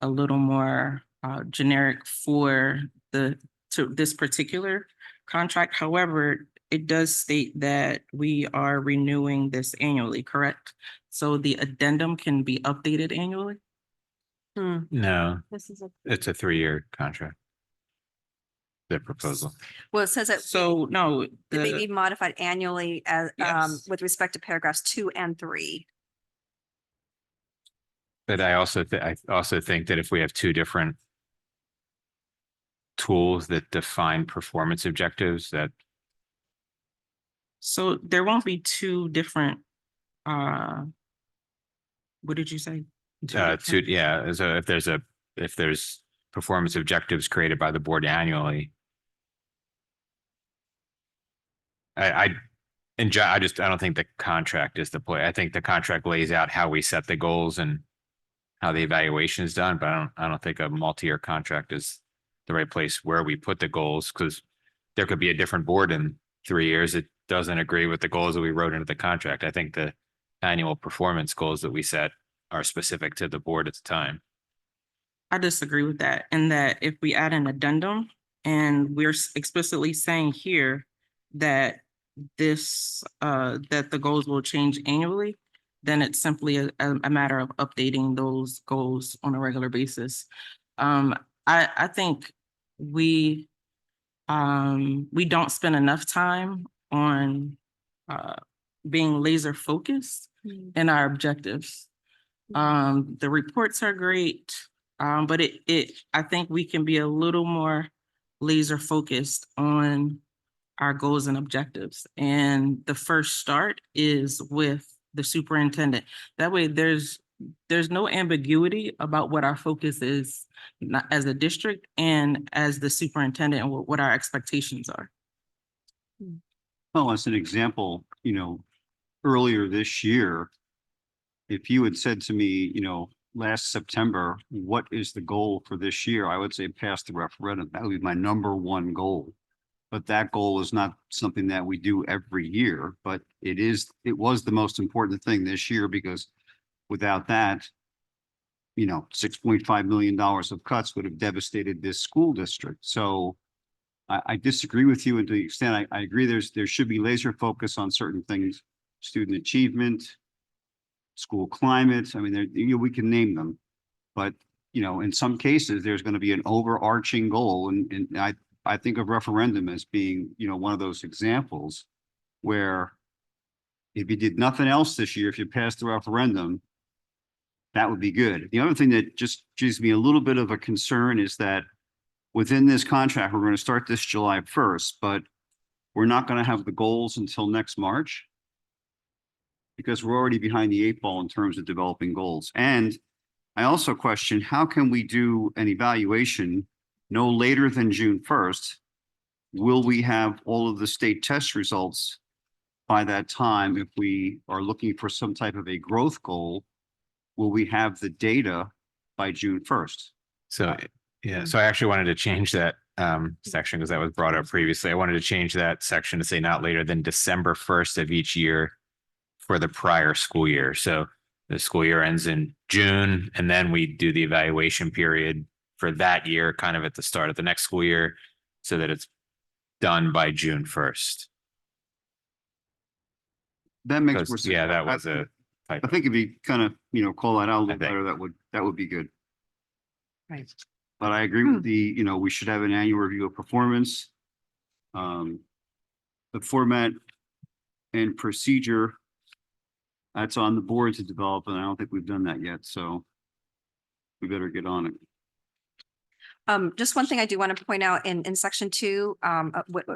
a little more generic for this particular contract. However, it does state that we are renewing this annually, correct? So the addendum can be updated annually? No, This is it's a 3-year contract. The proposal. Well, it says that So no, it may the, be modified annually as, Yes. with respect to paragraphs 2 and 3. But I also think that if we have two different tools that define performance objectives, that so there won't be two different, what did you say? so if there's performance objectives created by the board annually, I don't think the contract is the play. I think the contract lays out how we set the goals and how the evaluation is done, but I don't think a multi-year contract is the right place where we put the goals, because there could be a different board in 3 years that doesn't agree with the goals that we wrote into the contract. I think the annual performance goals that we set are specific to the board at the time. I disagree with that, and that if we add an addendum and we're explicitly saying here that that the goals will change annually, then it's simply a matter of updating those goals on a regular basis. I think we don't spend enough time on being laser focused in our objectives. The reports are great, but I think we can be a little more laser focused on our goals and objectives. And the first start is with the superintendent. That way there's no ambiguity about what our focus is, not as a district and as the superintendent, and what our expectations are. Well, as an example, earlier this year, if you had said to me, last September, what is the goal for this year? I would say pass the referendum. That would be my number one goal. But that goal is not something that we do every year, but it was the most important thing this year, because without that, $6.5 million of cuts would have devastated this school district. So I disagree with you, and to the extent I agree there should be laser focus on certain things, student achievement, school climate. I mean, we can name them, but in some cases there's going to be an overarching goal, and I think of referendum as being, one of those examples where if you did nothing else this year, if you passed the referendum, that would be good. The other thing that just gives me a little bit of a concern is that within this contract, we're going to start this July 1st, but we're not going to have the goals until next March, because we're already behind the 8 ball in terms of developing goals. And I also question, how can we do an evaluation no later than June 1st? Will we have all of the state test results by that time? If we are looking for some type of a growth goal, will we have the data by June 1st? So, yeah, so I actually wanted to change that section, because that was brought up previously. I wanted to change that section to say not later than December 1st of each year for the prior school year. So the school year ends in June, and then we do the evaluation period for that year, kind of at the start of the next school year, so that it's done by June 1st. That makes more sense. Yeah, that was a I typo. think if you kind of, call that out a little better, that would be good. Right. But I agree with we should have an annual review of performance. The format and procedure, that's on the board to develop, and I don't think we've done that yet, so we better get on it. Just one thing I do want to point out in section 2,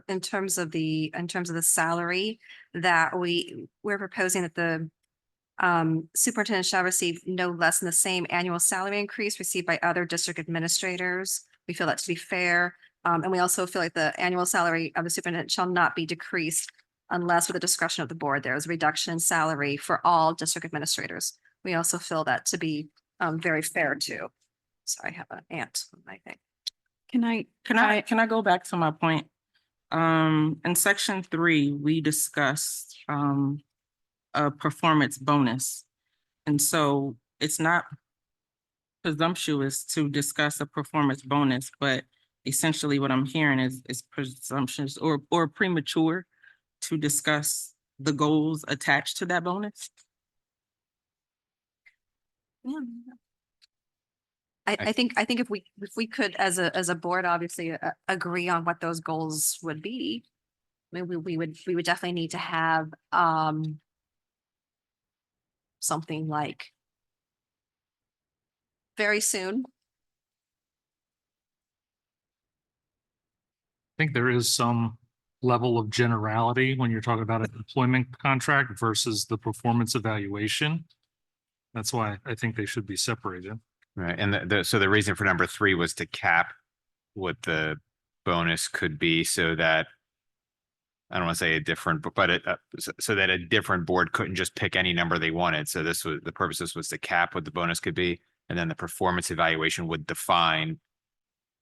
in terms of the salary, that we're proposing that the superintendent shall receive no less than the same annual salary increase received by other district administrators. We feel that to be fair. And we also feel like the annual salary of the superintendent shall not be decreased unless with the discretion of the board, there is a reduction in salary for all district administrators. We also feel that to be very fair too. Sorry, I have an ant on my thing. Can I go back to my point? In section 3, we discussed a performance bonus. And so it's not presumptuous to discuss a performance bonus, but essentially what I'm hearing is presumptuous or premature to discuss the goals attached to that bonus. I think if we could, as a board, obviously agree on what those goals would be. I mean, we would definitely need to have something like very soon. I think there is some level of generality when you're talking about an employment contract versus the performance evaluation. That's why I think they should be separated. Right, and so the reason for number 3 was to cap what the bonus could be, so that I don't want to say a different, but so that a different board couldn't just pick any number they wanted. So this was the purpose. This was to cap what the bonus could be, and then the performance evaluation would define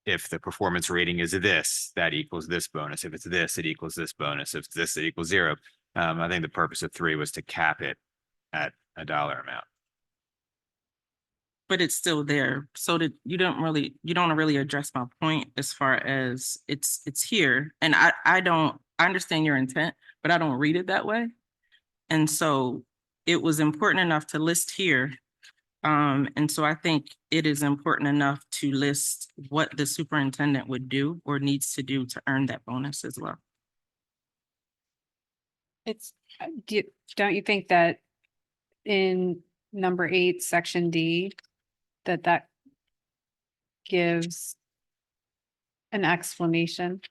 if the performance rating is this, that equals this bonus. If it's this, it equals this bonus. If it's this, it equals 0. I think the purpose of 3 was to cap it at a dollar amount. But it's still there, so that you don't really address my point as far as it's here. And I understand your intent, but I don't read it that way. And so it was important enough to list here. And so I think it is important enough to list what the superintendent would do or needs to do to earn that bonus as well. Don't you think that in number 8, section D, that gives an explanation?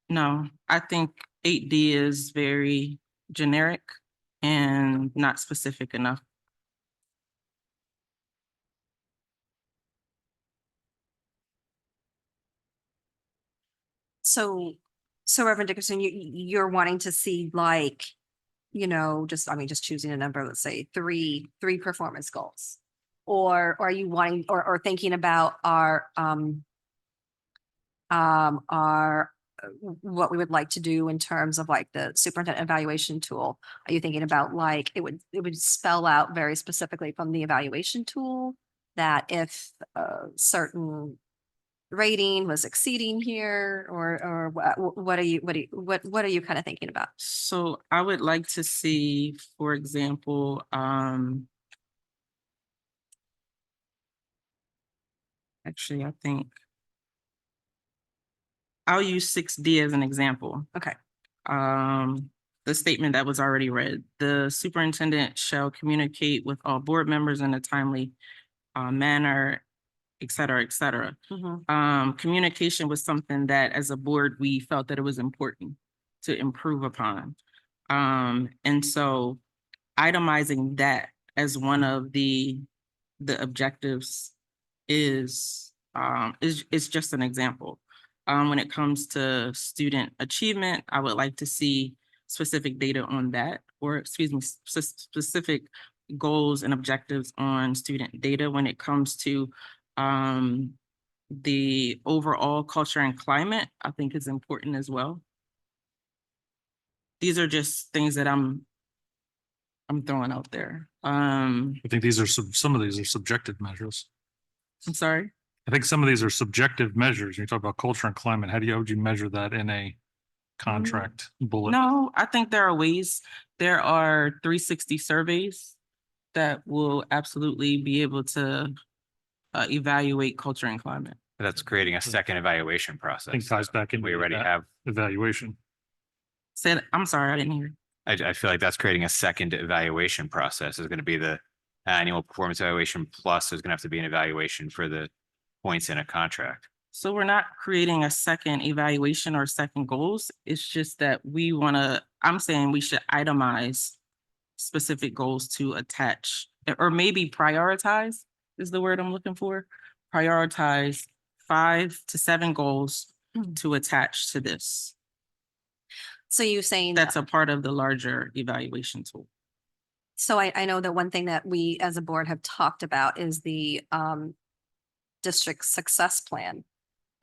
No, I think 8D is very generic and not specific enough. So Reverend Dickerson, you're wanting to see like, just choosing a number, let's say three performance goals. Or are you wanting or thinking about our what we would like to do in terms of like the superintendent evaluation tool? Are you thinking about like it would spell out very specifically from the evaluation tool that if a certain rating was exceeding here, or what are you kind of thinking about? So I would like to see, for example, actually, I think I'll use 6D as an example. Okay. The statement that was already read, the superintendent shall communicate with all board members in a timely manner, et cetera, et cetera. Communication was something that as a board, we felt that it was important to improve upon. And so itemizing that as one of the objectives is just an example. When it comes to student achievement, I would like to see specific data on that, or excuse me, specific goals and objectives on student data. When it comes to the overall culture and climate, I think is important as well. These are just things that I'm throwing out there. I think these are some of these are subjective measures. I'm sorry? I think some of these are subjective measures. You talk about culture and climate. How would you measure that in a contract bullet? No, I think there are ways. There are 360 surveys that will absolutely be able to evaluate culture and climate. That's creating a second evaluation process. I think ties back into We already that have. evaluation. I'm sorry, I didn't hear. I feel like that's creating a second evaluation process. There's going to be the annual performance evaluation, plus there's going to have to be an evaluation for the points in a contract. So we're not creating a second evaluation or second goals. It's just that I'm saying we should itemize specific goals to attach, or maybe prioritize is the word I'm looking for. Prioritize 5 to 7 goals to attach to this. So you're saying that's a part of the larger evaluation tool. So I know that one thing that we as a board have talked about is the district success plan.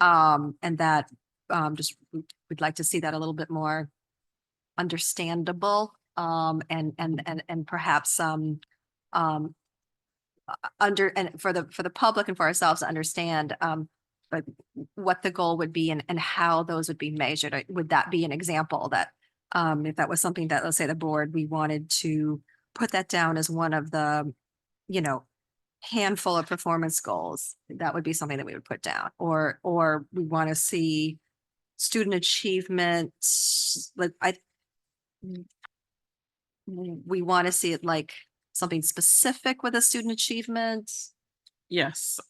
And that we'd like to see that a little bit more understandable and perhaps some and for the public and for ourselves to understand but what the goal would be and how those would be measured. Would that be an example that if that was something that, let's say the board, we wanted to put that down as one of the, handful of performance goals, that would be something that we would put down, or we want to see student achievement, we want to see it like something specific with a student achievement. Yes,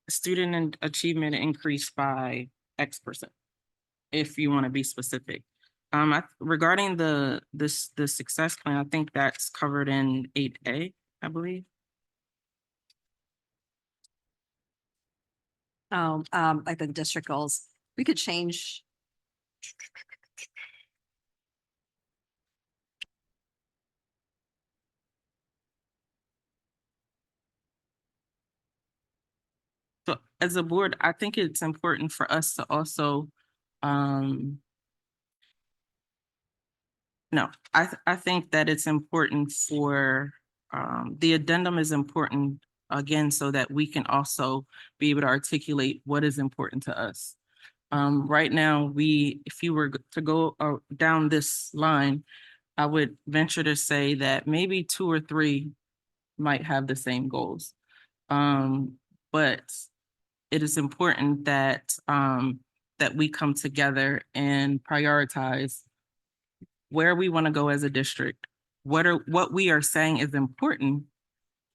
student achievement increased by X%, if you want to be specific. Regarding the success plan, I think that's covered in 8A, I believe. Like the district goals, we could change. So as a board, I think it's important for us to also, no, I think that it's important for, the addendum is important, again, so that we can also be able to articulate what is important to us. Right now, if you were to go down this line, I would venture to say that maybe 2 or 3 might have the same goals. But it is important that that we come together and prioritize where we want to go as a district, what we are saying is important,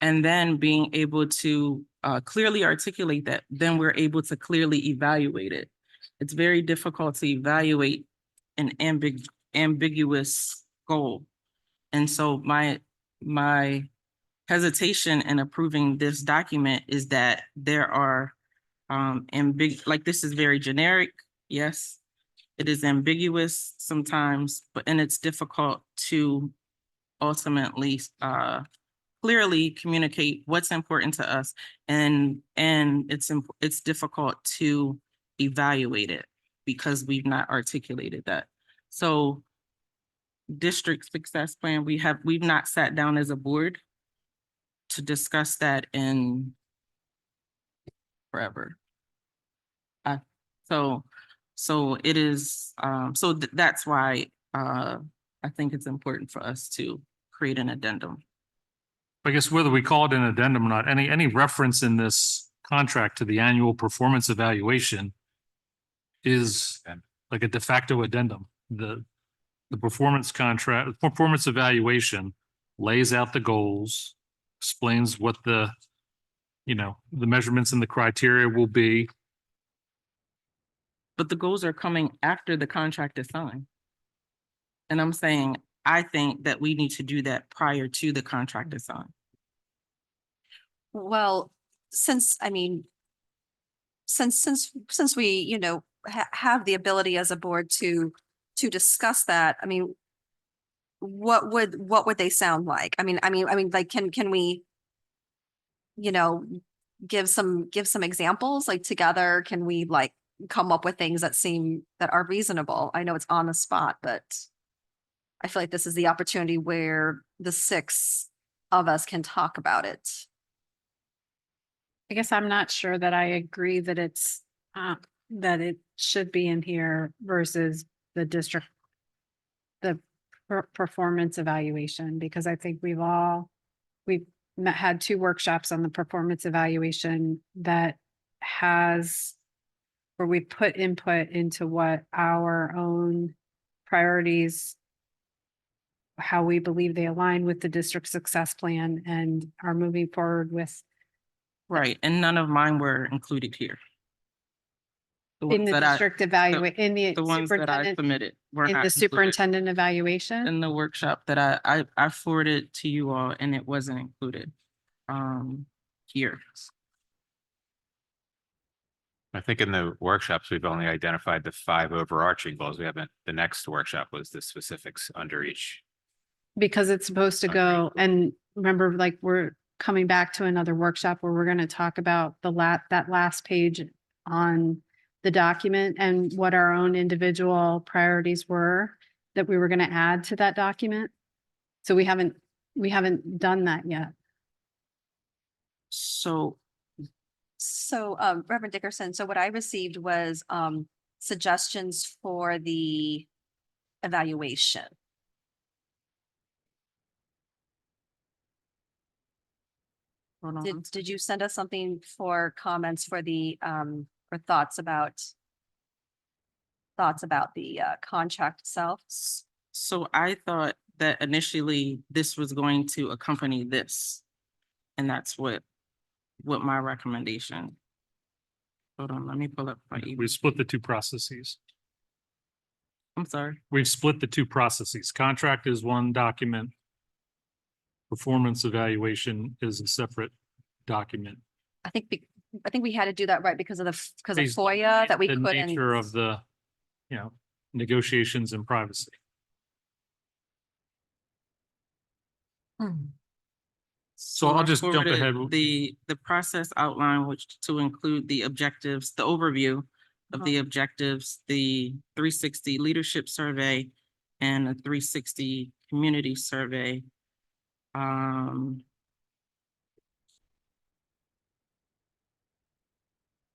and then being able to clearly articulate that, then we're able to clearly evaluate it. It's very difficult to evaluate an ambiguous goal. And so my hesitation in approving this document is that there are like this is very generic. Yes, it is ambiguous sometimes, and it's difficult to ultimately clearly communicate what's important to us, and it's difficult to evaluate it because we've not articulated that. So district success plan, we've not sat down as a board to discuss that in forever. So it is, that's why I think it's important for us to create an addendum. I guess whether we call it an addendum or not, any reference in this contract to the annual performance evaluation is like a de facto addendum. The performance contract, performance evaluation lays out the goals, explains what the measurements and the criteria will be. But the goals are coming after the contract is signed. And I'm saying, I think that we need to do that prior to the contract is signed. Well, since we, have the ability as a board to discuss that, what would they sound like? Like, can we, give some examples, like together, can we like come up with things that are reasonable? I know it's on the spot, but I feel like this is the opportunity where the 6 of us can talk about it. I guess I'm not sure that I agree that it's, that it should be in here versus the district, the performance evaluation, because I think we've had 2 workshops on the performance evaluation that where we put input into what our own priorities, how we believe they align with the district success plan and are moving forward with. Right, and none of mine were included here. In the district evaluate, in the the ones that I submitted were in not the included superintendent evaluation. in the workshop that I forwarded to you all, and it wasn't included here. I think in the workshops, we've only identified the 5 overarching goals. We haven't, the next workshop was the specifics under each. Because it's supposed to go, and remember, like, we're coming back to another workshop where we're going to talk about that last page on the document and what our own individual priorities were that we were going to add to that document. So we haven't done that yet. So So, Reverend Dickerson, so what I received was, suggestions for the evaluation. Did you send us something for comments for the, or thoughts about the, contract itself? So I thought that initially this was going to accompany this. And that's what my recommendation. Hold on, let me pull up my email. We split the two processes. I'm sorry. We've split the two processes. Contract is one document. Performance evaluation is a separate document. I think we had to do that right because of because of Based FOIA that we The couldn't. nature of the, negotiations and privacy. So I'll I just jump forwarded ahead. The process outline, which to include the objectives, the overview of the objectives, the 360 leadership survey and a 360 community survey. Yeah,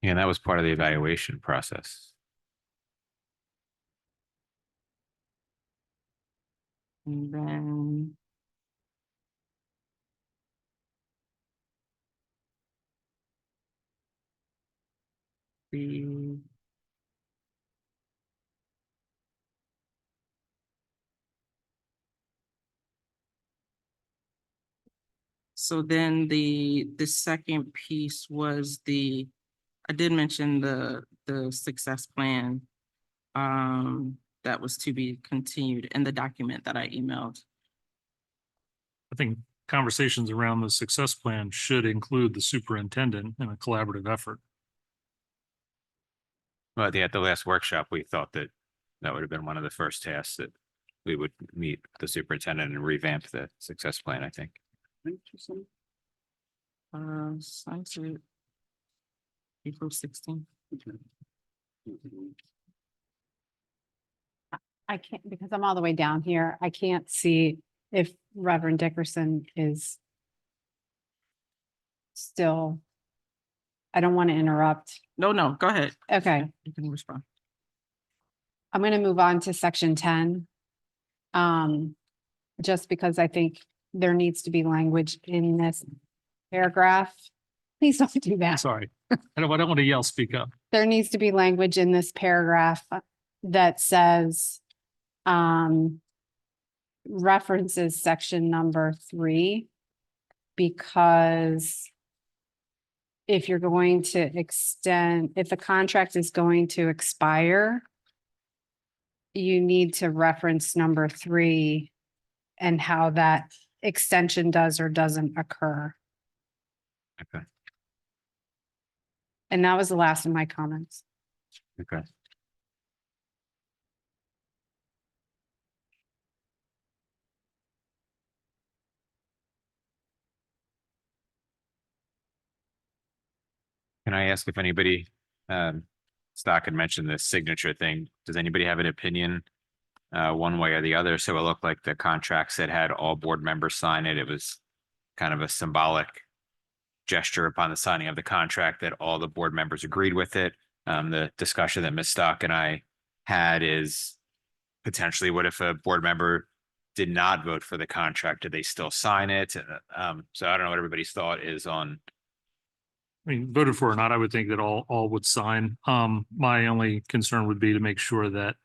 and that was part of the evaluation process. And then the So then the second piece was I did mention the success plan that was to be continued in the document that I emailed. I think conversations around the success plan should include the superintendent in a collaborative effort. Well, at the last workshop, we thought that would have been one of the first tasks that we would meet the superintendent and revamp the success plan, I think. Sunset, April 16th. I can't, because I'm all the way down here. I can't see if Reverend Dickerson is still. I don't want to interrupt. No, go ahead. Okay. You can respond. I'm going to move on to section 10. Just because I think there needs to be language in this paragraph. Please don't do that. Sorry, I don't want to yell, speak up. There needs to be language in this paragraph that says, references section number 3, because if you're going to extend, if the contract is going to expire, you need to reference number 3 and how that extension does or doesn't occur. Okay. And that was the last of my comments. Okay. Can I ask if anybody, Stock had mentioned the signature thing. Does anybody have an opinion one way or the other? So it looked like the contract said had all board members sign it. It was kind of a symbolic gesture upon the signing of the contract that all the board members agreed with it. The discussion that Ms. Stock and I had is potentially what if a board member did not vote for the contract? Did they still sign it? So I don't know what everybody's thought is on. I mean, voted for or not, I would think that all would sign. My only concern would be to make sure that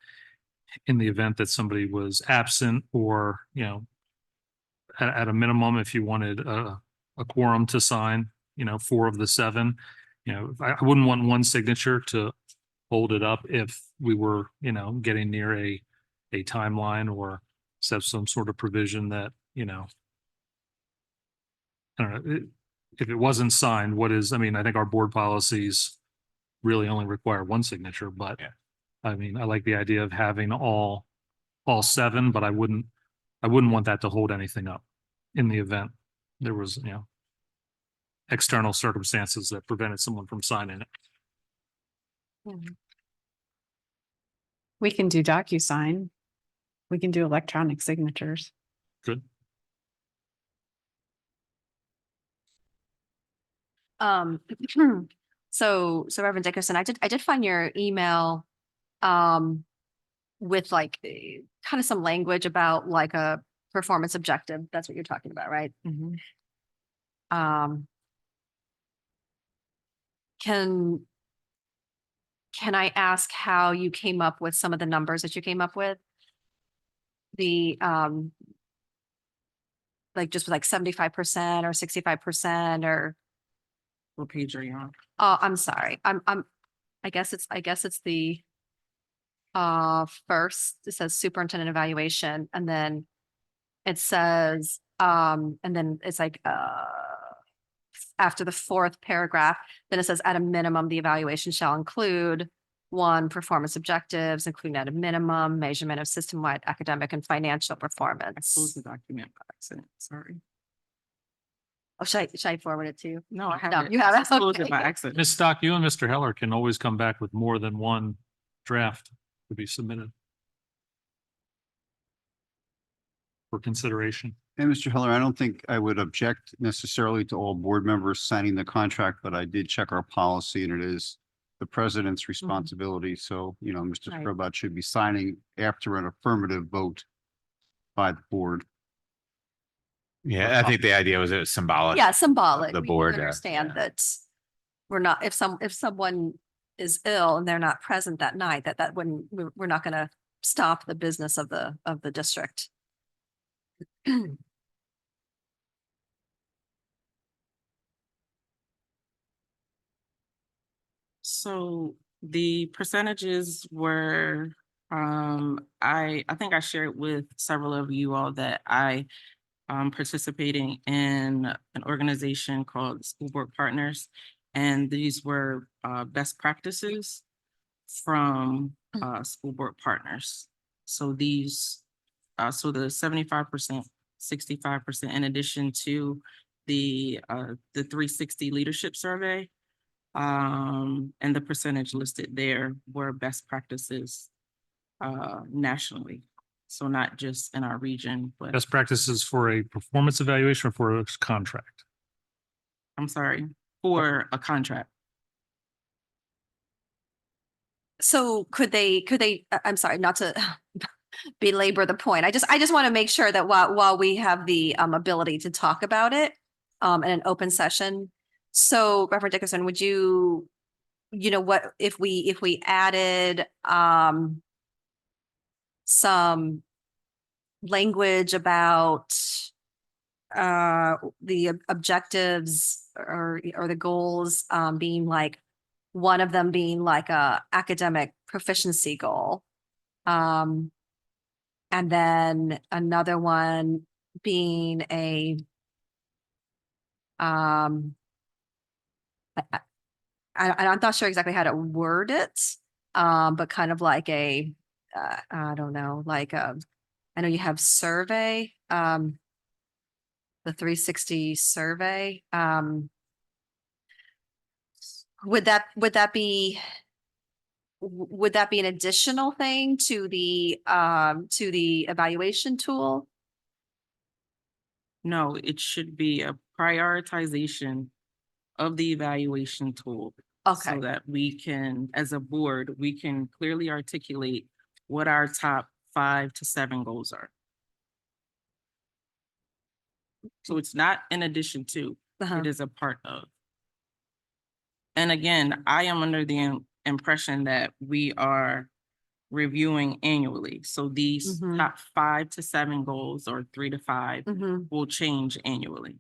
in the event that somebody was absent or, at a minimum, if you wanted a quorum to sign, 4 of the 7, I wouldn't want one signature to hold it up if we were, getting near a timeline or set some sort of provision that, I don't know, if it wasn't signed, I think our board policies really only require one signature, but yeah. I like the idea of having all 7, but I wouldn't want that to hold anything up in the event there was, external circumstances that prevented someone from signing it. We can do DocuSign. We can do electronic signatures. Good. Um, so Reverend Dickerson, I did find your email, with like kind of some language about like a performance objective. That's what you're talking about, right? Um, can I ask how you came up with some of the numbers that you came up with? The, like just like 75% or 65% or, What page are you on? oh, I'm sorry. I guess it's the first, it says superintendent evaluation, and then it says, and then it's like after the fourth paragraph, then it says at a minimum, the evaluation shall include one, performance objectives, including at a minimum measurement of system-wide academic and financial performance. Close the document by accident, sorry. Oh, should I forward it to you? No, I have No, it. you have I it. closed it by Okay. accident. Ms. Stock, you and Mr. Heller can always come back with more than one draft to be submitted for consideration. And Mr. Heller, I don't think I would object necessarily to all board members signing the contract, but I did check our policy and it is the president's responsibility. So, you know, Mr. Right. Scrubbat should be signing after an affirmative vote by the board. Yeah, I think the idea was it was symbolic. Yeah, symbolic. The We board, understand that we're not, if someone is ill and they're not present that night, that wouldn't, we're not gonna stop the business of the district. So the percentages were, I think I shared with several of you all that I participating in an organization called School Board Partners. And these were best practices from school board partners. So these, so the 75%, 65%, in addition to the 360 leadership survey, and the percentage listed there were best practices nationally. So not just in our region, but Best practices for a performance evaluation or for a contract? I'm sorry, for a contract. So could they, I'm sorry, not to belabor the point. I just want to make sure that while we have the ability to talk about it in an open session. So Reverend Dickerson, would you know, what if we added some language about the objectives or the goals being like, one of them being like a academic proficiency goal, and then another one being a I'm not sure exactly how to word it, but kind of like a I don't know, like I know you have survey, the 360 survey. Would that be an additional thing to the evaluation tool? No, it should be a prioritization of the evaluation tool. Okay. So that we can, as a board, we can clearly articulate what our top 5 to 7 goals are. So it's not in addition to, it is a part of. And again, I am under the impression that we are reviewing annually. So these top 5 to 7 goals or 3 to 5 will change annually.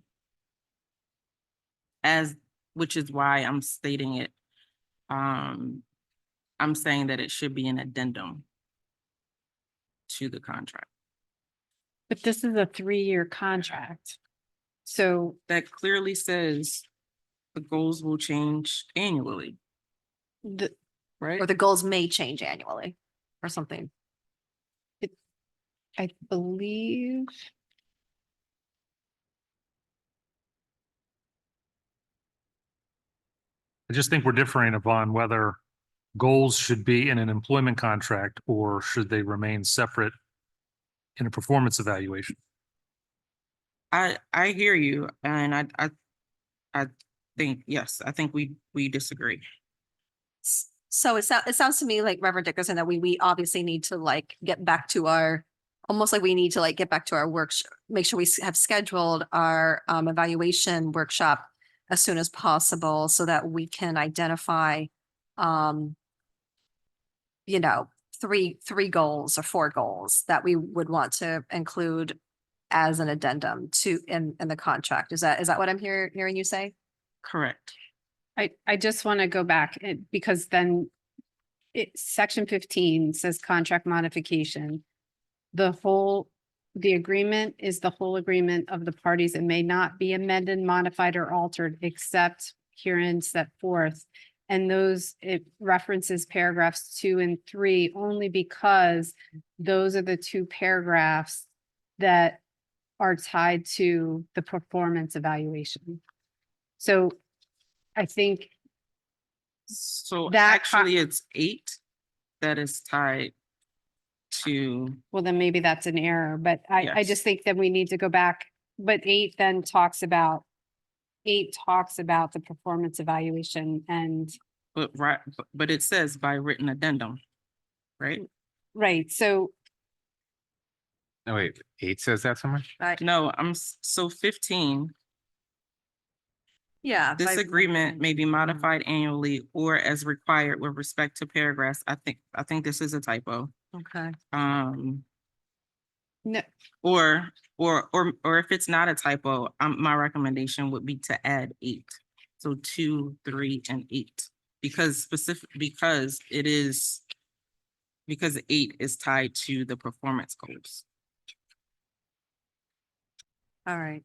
Which is why I'm stating it. I'm saying that it should be an addendum to the contract. But this is a 3-year contract. So that clearly says the goals will change annually. Right? Or the goals may change annually or something. I believe. I just think we're differing upon whether goals should be in an employment contract or should they remain separate in a performance evaluation. I hear you, and I think, yes, I think we disagree. So it sounds to me like Reverend Dickerson that we obviously need to like get back to our, almost like we need to like get back to our work, make sure we have scheduled our evaluation workshop as soon as possible so that we can identify, you know, three goals or 4 goals that we would want to include as an addendum to in the contract. Is that what I'm hearing you say? Correct. I just want to go back because then section 15 says contract modification. The agreement is the whole agreement of the parties and may not be amended, modified, or altered except herein set forth. And it references paragraphs 2 and 3 only because those are the 2 paragraphs that are tied to the performance evaluation. So I think So that actually it's 8 that is tied to. well, then maybe that's an error, but I Yes. just think that we need to go back. But 8 then talks about the performance evaluation and But right, but it says by written addendum, right? right. So No, wait, 8 says that so much? No, so 15, Yeah. this agreement may be modified annually or as required with respect to paragraphs. I think this is a typo. Okay. no, Or if it's not a typo, my recommendation would be to add 8. So 2, 3, and 8, because because 8 is tied to the performance goals. All right.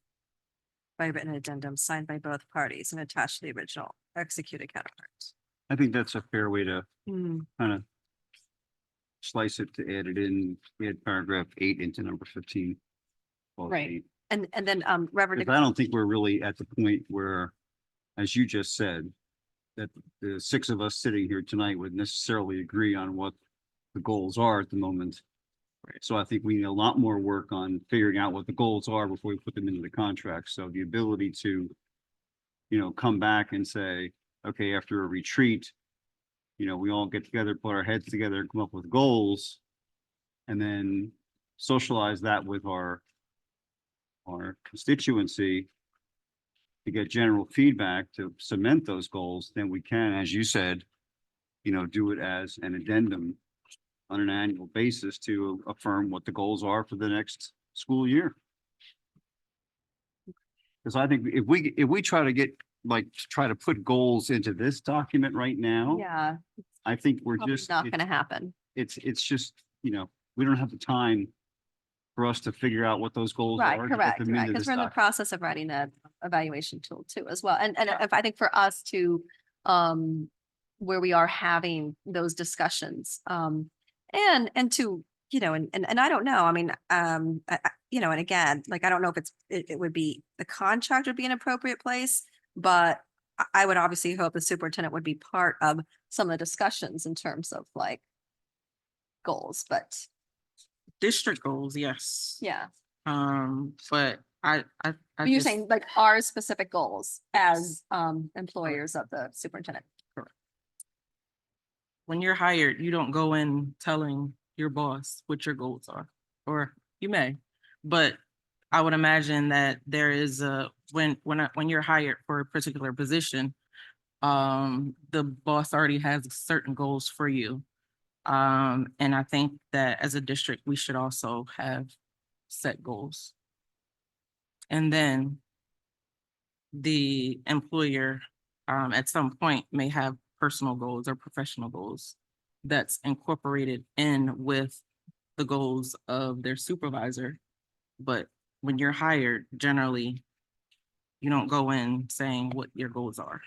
By written addendum signed by both parties and attached to the original executed counterparts. I think that's a fair way to Hmm. kind of slice it, to add it in, add paragraph 8 into number 15. Clause Right. 8. And then Reverend. Because I don't think we're really at the point where, as you just said, that the 6 of us sitting here tonight would necessarily agree on what the goals are at the moment. So I think we need a lot more work on figuring out what the goals are before we put them into the contract. So the ability to, come back and say, okay, after a retreat, we all get together, put our heads together, and come up with goals, and then socialize that with our constituency to get general feedback to cement those goals. Then we can, as you said, do it as an addendum on an annual basis to affirm what the goals are for the next school year. Because I think if we try to put goals into this document right now, Yeah. I think we're Probably just not gonna happen. It's just, we don't have the time for us to figure out what those goals Right, are. to put correct, them into because this we're in the document. process of writing a evaluation tool too as well. And if I think for us to, where we are having those discussions, and to, and I don't know, I mean, and again, like, I don't know if it would be, the contract would be an appropriate place, but I would obviously hope the superintendent would be part of some of the discussions in terms of like goals, but District goals, yes. yeah. But I But you're just- saying like our specific goals as employers of the superintendent. when you're hired, you don't go in telling your boss what your goals are, or you may, but I would imagine that there is when you're hired for a particular position, the boss already has certain goals for you. And I think that as a district, we should also have set goals. And then the employer, at some point may have personal goals or professional goals that's incorporated in with the goals of their supervisor. But when you're hired, generally, you don't go in saying what your goals are.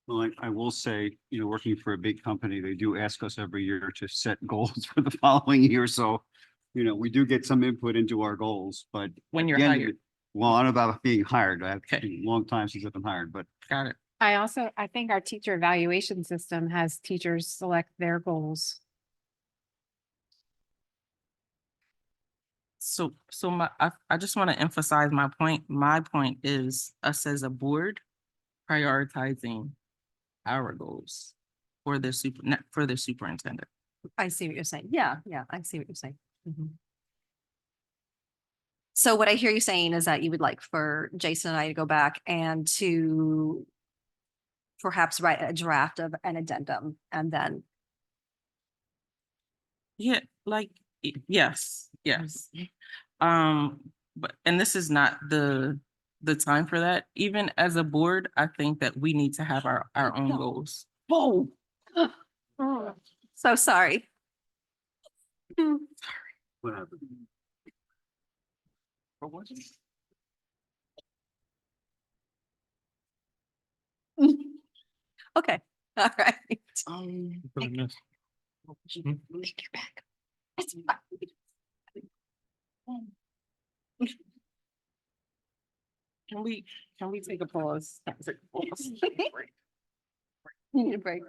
Well, I will say, working for a big company, they do ask us every year to set goals for the following year. So, we do get some input into our goals, but When at you're the end of hired. it- Well, I don't know about being hired. I have a long time since I've been hired, but Got it. I think our teacher evaluation system has teachers select their goals. I just want to emphasize my point. My point is us as a board prioritizing our goals for the superintendent. I see what you're saying. Yeah, I see what you're saying. So what I hear you saying is that you would like for Jason and I to go back and to perhaps write a draft of an addendum and then. Yeah, yes. But, and this is not the time for that. Even as a board, I think that we need to have our own goals. Whoa. So sorry. What happened? Okay, all right. What I missed? Take your back. It's fine. Can we take a pause? You need a break.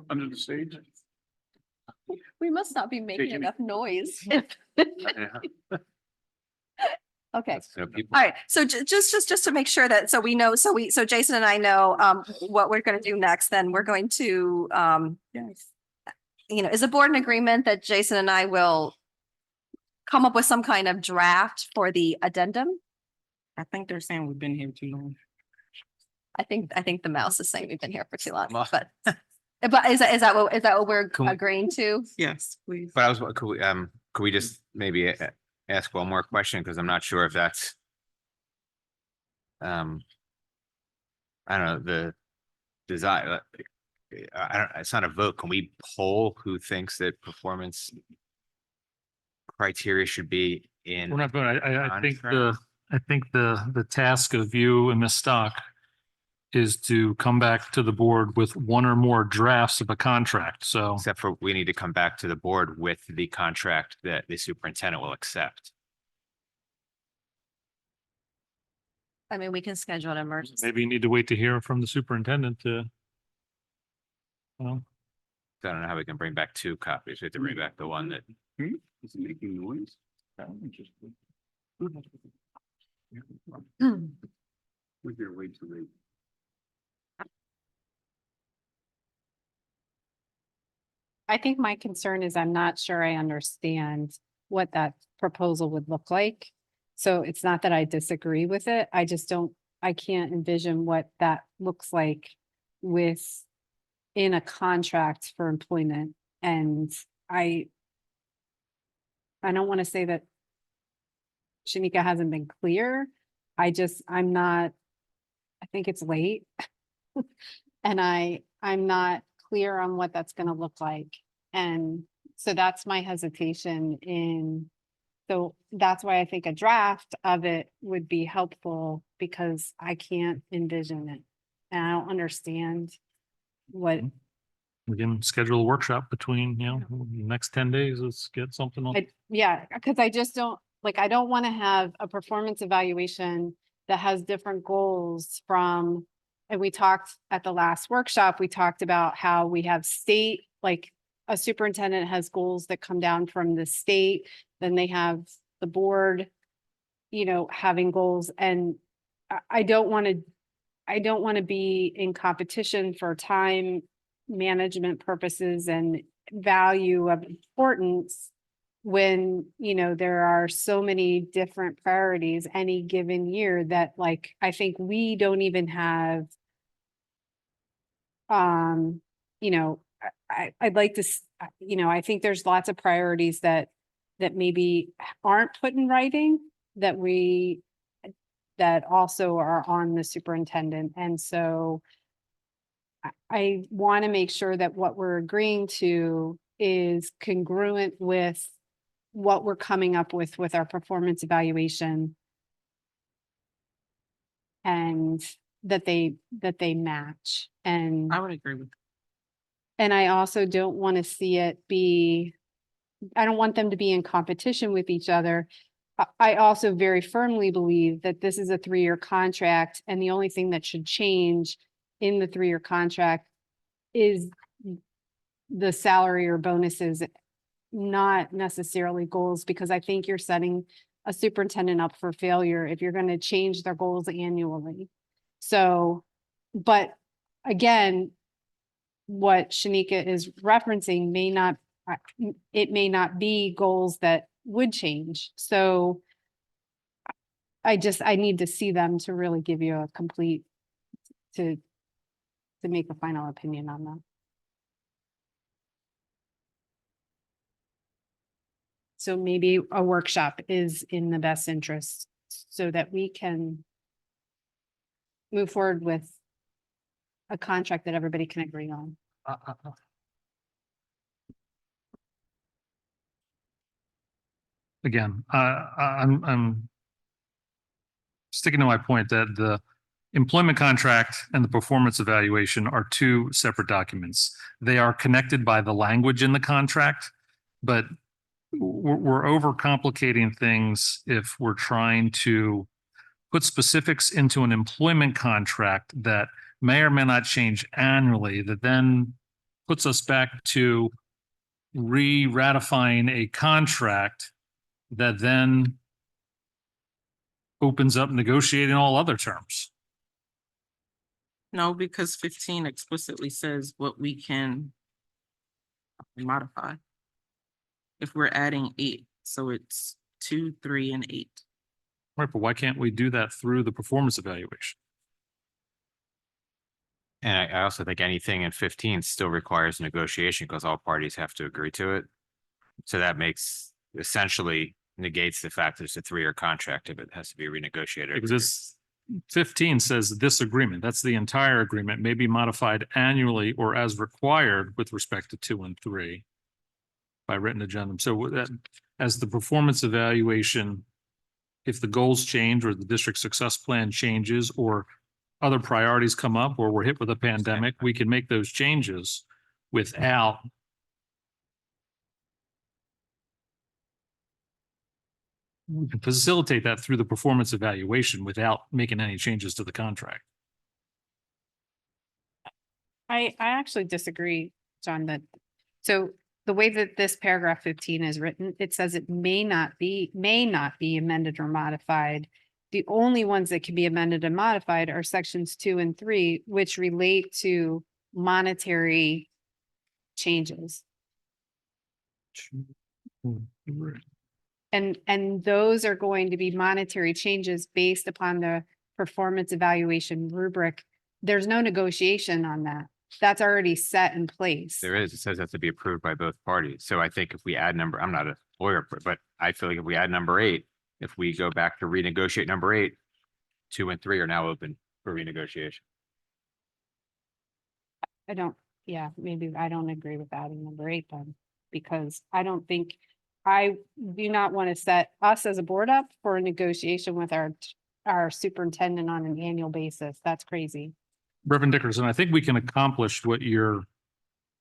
Under the stage? We must not be making Taking it. enough noise. Yeah. Okay. So people, All right, so just to make sure that, so we know, so Jason and I know what we're gonna do next, then we're going to is the board in agreement that Jason and I will come up with some kind of draft for the addendum? I think they're saying we've been here too long. I think the mouse is saying we've been here for too long, but is that what we're Can we- agreeing to? Yes, please. but could we just maybe ask one more question? Because I'm not sure if that's I don't know, the desire. It's not a vote. Can we poll who thinks that performance criteria should be in? We're not voting. contract? I think the task of you and Ms. Stock is to come back to the board with one or more drafts of a contract. So Except for we need to come back to the board with the contract that the superintendent will accept. I mean, we can schedule an emergency. maybe you need to wait to hear from the superintendent to. Well, I don't know how we can bring back two copies. We have to bring back the one that. Is it making noise? Was there way too late? I think my concern is I'm not sure I understand what that proposal would look like. So it's not that I disagree with it. I just I can't envision what that looks like in a contract for employment. And I don't want to say that Shanika hasn't been clear. I think it's late. And I'm not clear on what that's going to look like. And so that's my hesitation so that's why I think a draft of it would be helpful, because I can't envision it. And I don't understand what, we can schedule a workshop between, the next 10 days. Let's get something on. because I just don't, I don't want to have a performance evaluation that has different goals and we talked at the last workshop, we talked about how we have state, a superintendent has goals that come down from the state, then they have the board, having goals. And I don't want to be in competition for time management purposes and value of importance when, there are so many different priorities any given year that I think we don't even have, I'd like to, I think there's lots of priorities that maybe aren't put in writing that also are on the superintendent. And so I want to make sure that what we're agreeing to is congruent with what we're coming up with our performance evaluation, and that they match. And I would agree with. And I also don't want to see it I don't want them to be in competition with each other. I also very firmly believe that this is a 3-year contract, and the only thing that should change in the 3-year contract is the salary or bonuses, not necessarily goals, because I think you're setting a superintendent up for failure if you're going to change their goals annually. So, but again, what Shanika is referencing may not, it may not be goals that would change. So I need to see them to really give you a complete, to make a final opinion on that. So maybe a workshop is in the best interest so that we can move forward with a contract that everybody can agree on. Again, I'm sticking to my point that the employment contract and the performance evaluation are two separate documents. They are connected by the language in the contract, but we're overcomplicating things if we're trying to put specifics into an employment contract that may or may not change annually, that then puts us back to re-ratifying a contract that then opens up negotiating all other terms. No, because 15 explicitly says what we can modify. If we're adding 8, so it's 2, 3, and 8. Right, but why can't we do that through the performance evaluation? And I also think anything in 15 still requires negotiation because all parties have to agree to it. So that makes essentially negates the fact that it's a 3-year contract if it has to be renegotiated. Because this 15 says this agreement, that's the entire agreement, may be modified annually or as required with respect to 2 and 3 by written addendum. So that as the performance evaluation, if the goals change or the district success plan changes or other priorities come up or we're hit with a pandemic, we can make those changes without we can facilitate that through the performance evaluation without making any changes to the contract. I actually disagree, John, that, so the way that this paragraph 15 is written, it says it may not be amended or modified. The only ones that can be amended and modified are sections 2 and 3, which relate to monetary changes. And those are going to be monetary changes based upon the performance evaluation rubric. There's no negotiation on that. That's already set in place. There is, it says it has to be approved by both parties. So I think if we add I'm not a lawyer, but I feel like if we add number 8, if we go back to renegotiate number 8, 2 and 3 are now open for renegotiation. Maybe I don't agree with adding number 8 then, because I do not want to set us as a board up for a negotiation with our superintendent on an annual basis. That's crazy. Reverend Dickerson, I think we can accomplish what your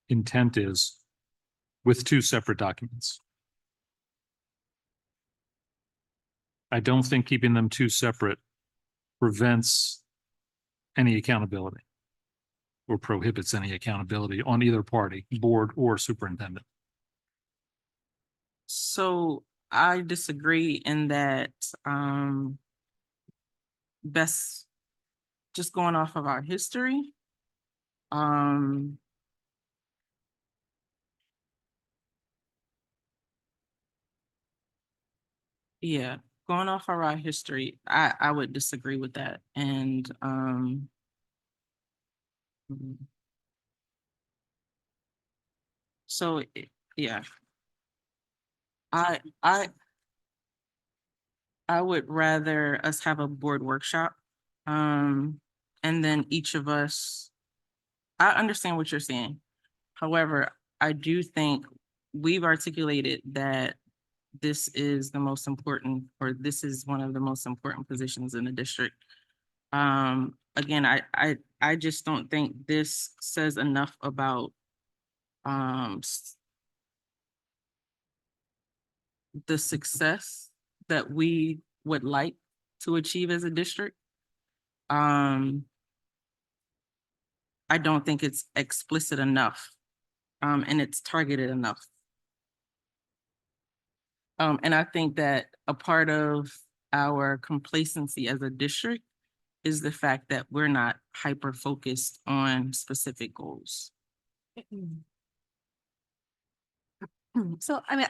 intent is with 2 separate documents. I don't think keeping them 2 separate prevents any accountability or prohibits any accountability on either party, board or superintendent. So I disagree in that best just going off of our history. Yeah, going off of our history, I would disagree with that. And so yeah. I would rather us have a board workshop. And then each of us, I understand what you're saying. However, I do think we've articulated that this is the most important, or this is one of the most important positions in the district. Again, I just don't think this says enough about the success that we would like to achieve as a district. I don't think it's explicit enough and it's targeted enough. And I think that a part of our complacency as a district is the fact that we're not hyper focused on specific goals. So, I mean,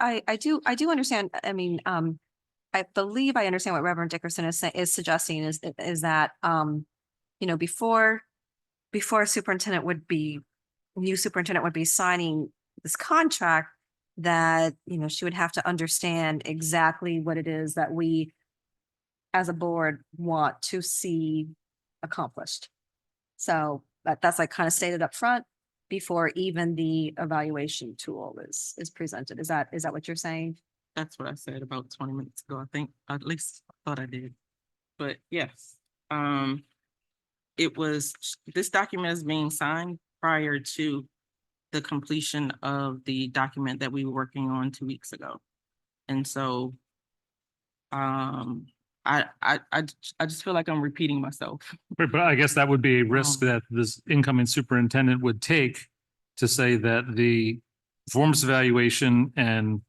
I do understand, I mean, I believe I understand what Reverend Dickerson is suggesting is that, you know, before a superintendent would be, new superintendent would be signing this contract, that, you know, she would have to understand exactly what it is that we as a board want to see accomplished. So that's like kind of stated up front before even the evaluation tool is presented. Is that what you're saying? That's what I said about 20 minutes ago. I think, at least I thought I did. But yes, this document is being signed prior to the completion of the document that we were working on 2 weeks ago. And so, I just feel like I'm repeating myself. But I guess that would be a risk that this incoming superintendent would take to say that the performance evaluation and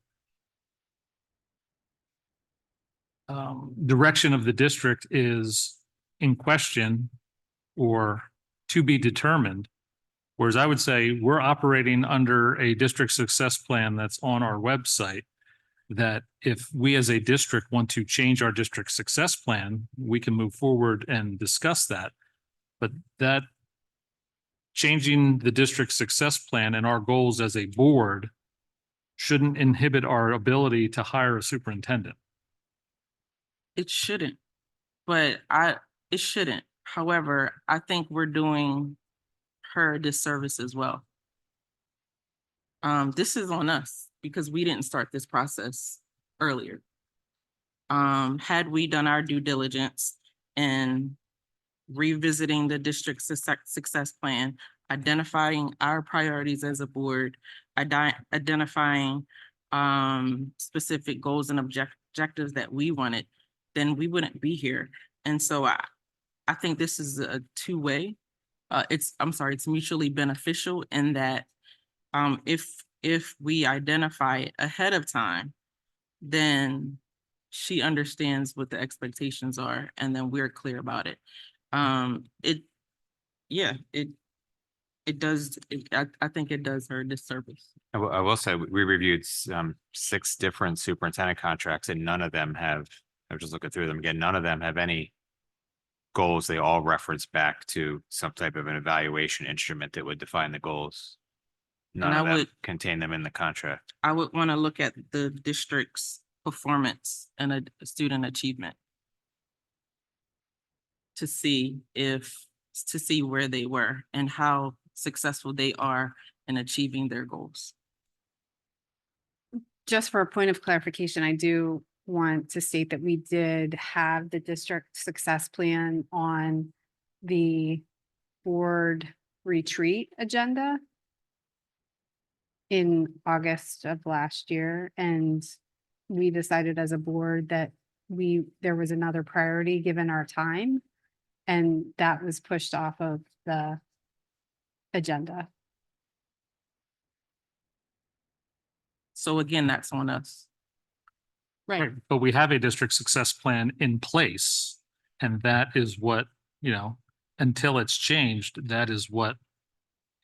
direction of the district is in question or to be determined. Whereas I would say we're operating under a district success plan that's on our website, that if we as a district want to change our district success plan, we can move forward and discuss that. But that changing the district success plan and our goals as a board shouldn't inhibit our ability to hire a superintendent. It shouldn't, but it shouldn't. However, I think we're doing her a disservice as well. This is on us because we didn't start this process earlier. Had we done our due diligence in revisiting the district success plan, identifying our priorities as a board, identifying specific goals and objectives that we wanted, then we wouldn't be here. And so I think this is a two-way. It's mutually beneficial in that if we identify it ahead of time, then she understands what the expectations are, and then we're clear about it. It does. I think it does her a disservice. I will say, we reviewed 6 different superintendent contracts, and none of them have, I was just looking through them again, none of them have any goals. They all reference back to some type of an evaluation instrument that would define the goals. None of them contain them in the contract. I would want to look at the district's performance and a student achievement to see where they were and how successful they are in achieving their goals. Just for a point of clarification, I do want to state that we did have the district success plan on the board retreat agenda in August of last year. And we decided as a board that there was another priority given our time, and that was pushed off of the agenda. So again, that's on us. Right. But we have a district success plan in place, and that is what, until it's changed, that is what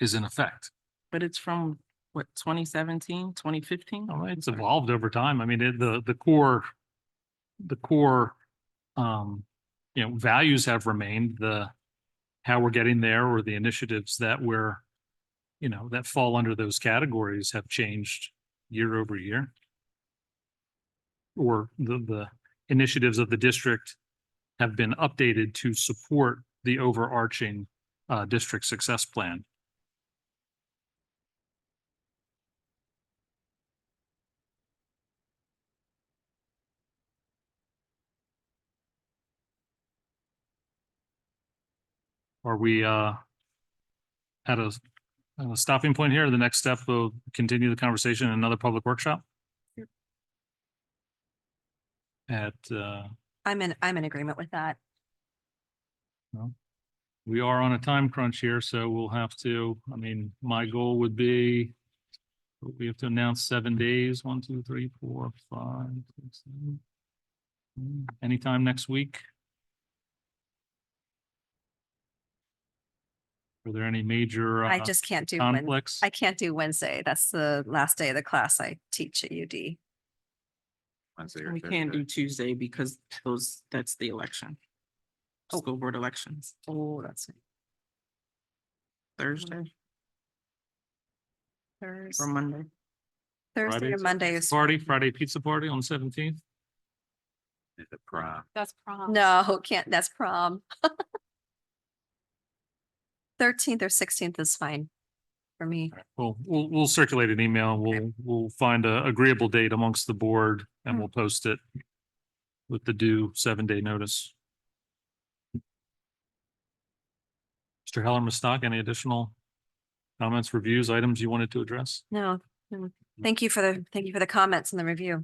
is in effect. But it's from what, 2017, 2015? Oh, it's evolved over time. I mean, the core values have remained. How we're getting there, or the initiatives that that fall under those categories, have changed year over year. Or the initiatives of the district have been updated to support the overarching district success plan. Are we at a stopping point here? The next step will continue the conversation in another public workshop? I'm in agreement with that. Well, we are on a time crunch here, so we'll have to, I mean, my goal would be we have to announce 7 days, 1, 2, 3, 4, 5, 6, 7. Anytime next week. Are there any major I just can't do conflicts? I can't do Wednesday. That's the last day of the class I teach at UD. Wednesday or We can't Thursday. do Tuesday because that's the election. School board elections, Oh, that's Thursday or Thursday. Monday. Thursday or Friday's Monday is. Friday pizza party on the 17th. Is it prom? That's prom. No, can't, that's prom. 13th or 16th is fine for me. Well, we'll circulate an email. We'll find a agreeable date amongst the board and we'll post it with the due 7-day notice. Mr. Heller, Ms. Stock, any additional comments, reviews, items you wanted to address? No, no. Thank you for the comments and the review.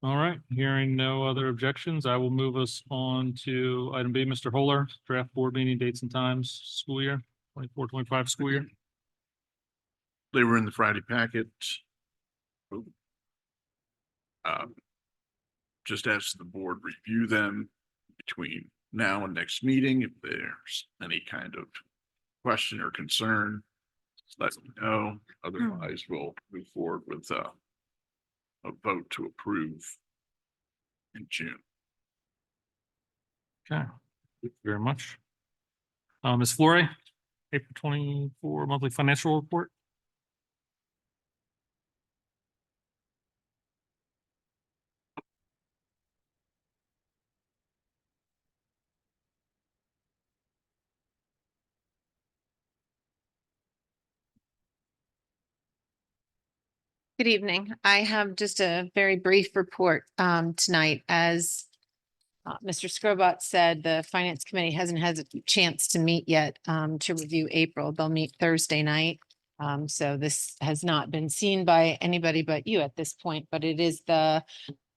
All right, hearing no other objections, I will move us on to item B. Mr. Holler, draft board meeting dates and times, school year, 24-25 school year. They were in the Friday packet. Just ask the board review them between now and next meeting. If there's any kind of question or concern, let me know. Otherwise, we'll move forward with a vote to approve in June. Okay, thank you very much. Ms. Flore, April 24 monthly financial report. Good evening. I have just a very brief report tonight. As Mr. Scrobot said, the Finance Committee hasn't had a chance to meet yet to review April. They'll meet Thursday night. So this has not been seen by anybody but you at this point, but it is the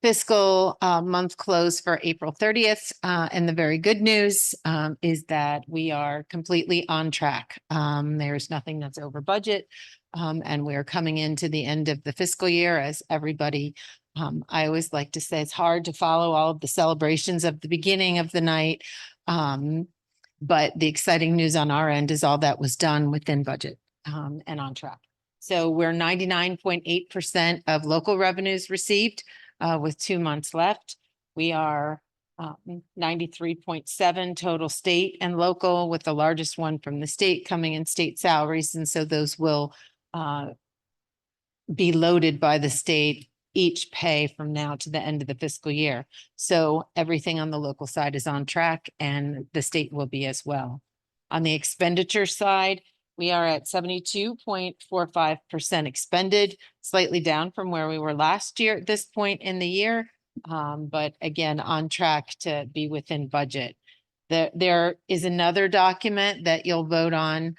fiscal month close for April 30th. And the very good news is that we are completely on track. There's nothing that's over budget. And we're coming into the end of the fiscal year as everybody, I always like to say it's hard to follow all of the celebrations of the beginning of the night. But the exciting news on our end is all that was done within budget and on track. So we're 99.8% of local revenues received with 2 months left. We are 93.7 total state and local, with the largest one from the state coming in state salaries. And so those will be loaded by the state each pay from now to the end of the fiscal year. So everything on the local side is on track and the state will be as well. On the expenditure side, we are at 72.45% expended, slightly down from where we were last year at this point in the year. But again, on track to be within budget. There is another document that you'll vote on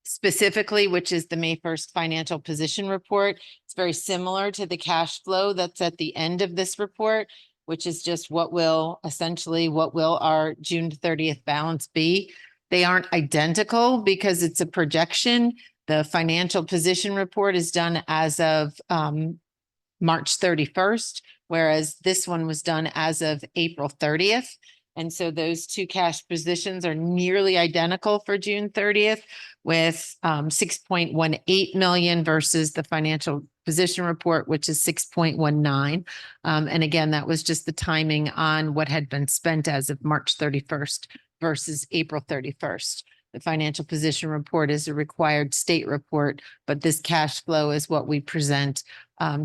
specifically, which is the May 1st financial position report. It's very similar to the cash flow that's at the end of this report, which is just what will our June 30th balance be. They aren't identical because it's a projection. The financial position report is done as of March 31st, whereas this one was done as of April 30th. And so those two cash positions are nearly identical for June 30th, with 6.18 million versus the financial position report, which is 6.19. And again, that was just the timing on what had been spent as of March 31st versus April 31st. The financial position report is a required state report, but this cash flow is what we present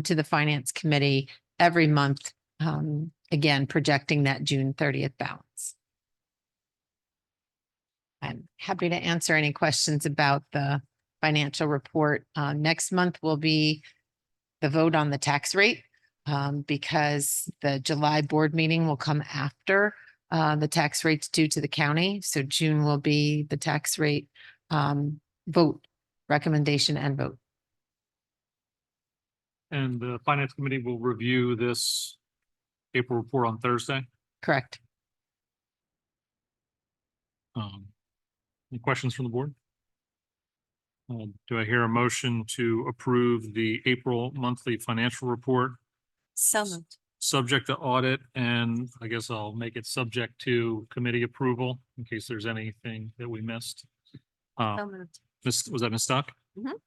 to the Finance Committee every month. Again, projecting that June 30th balance. I'm happy to answer any questions about the financial report. Next month will be the vote on the tax rate because the July board meeting will come after the tax rates due to the county. So June will be the tax rate vote, recommendation and vote. And the Finance Committee will review this April report on Thursday. Correct. Any questions from the board? Do I hear a motion to approve the April monthly financial report, So moved. subject to audit, and I guess I'll make it subject to committee approval in case there's anything that we missed. So moved. Was that Ms. Stock? Mhm. Do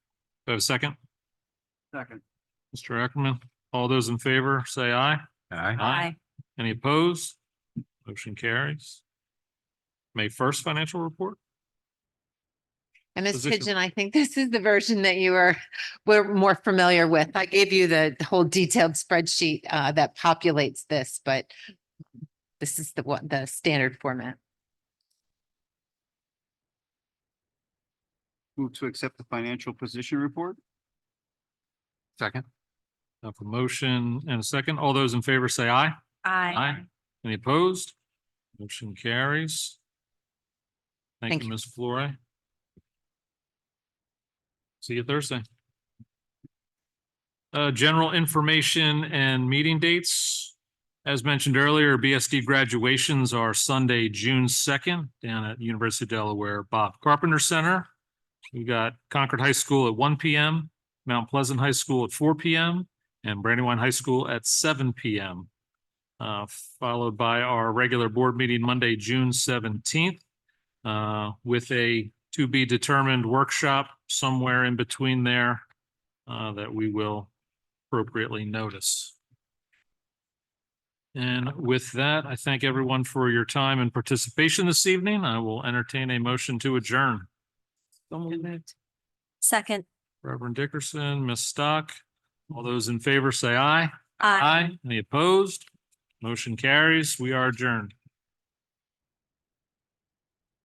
I have a second? Second. Mr. Ackerman, all those in favor, say aye. Aye. Any opposed? Motion carries. May 1st financial report? And Ms. Position- Pigeon, I think this is the version that were more familiar with. I gave you the whole detailed spreadsheet that populates this, but this is the standard format. Move to accept the financial position report. Second. I have a motion and a second. All those in favor say aye. Aye. Any opposed? Motion carries. Thank Thank you, you. Ms. Flore. See you Thursday. General information and meeting dates. As mentioned earlier, BSD graduations are Sunday, June 2nd, down at University of Delaware Bob Carpenter Center. We got Concord High School at 1 p.m., Mount Pleasant High School at 4 p.m., and Brandywine High School at 7 p.m. Followed by our regular board meeting Monday, June 17th, with a to be determined workshop somewhere in between there that we will appropriately notice. And with that, I thank everyone for your time and participation this evening. I will entertain a motion to adjourn. Second. Reverend Dickerson, Ms. Stock, all those in favor say aye. Aye. Any opposed? Motion carries. We are adjourned.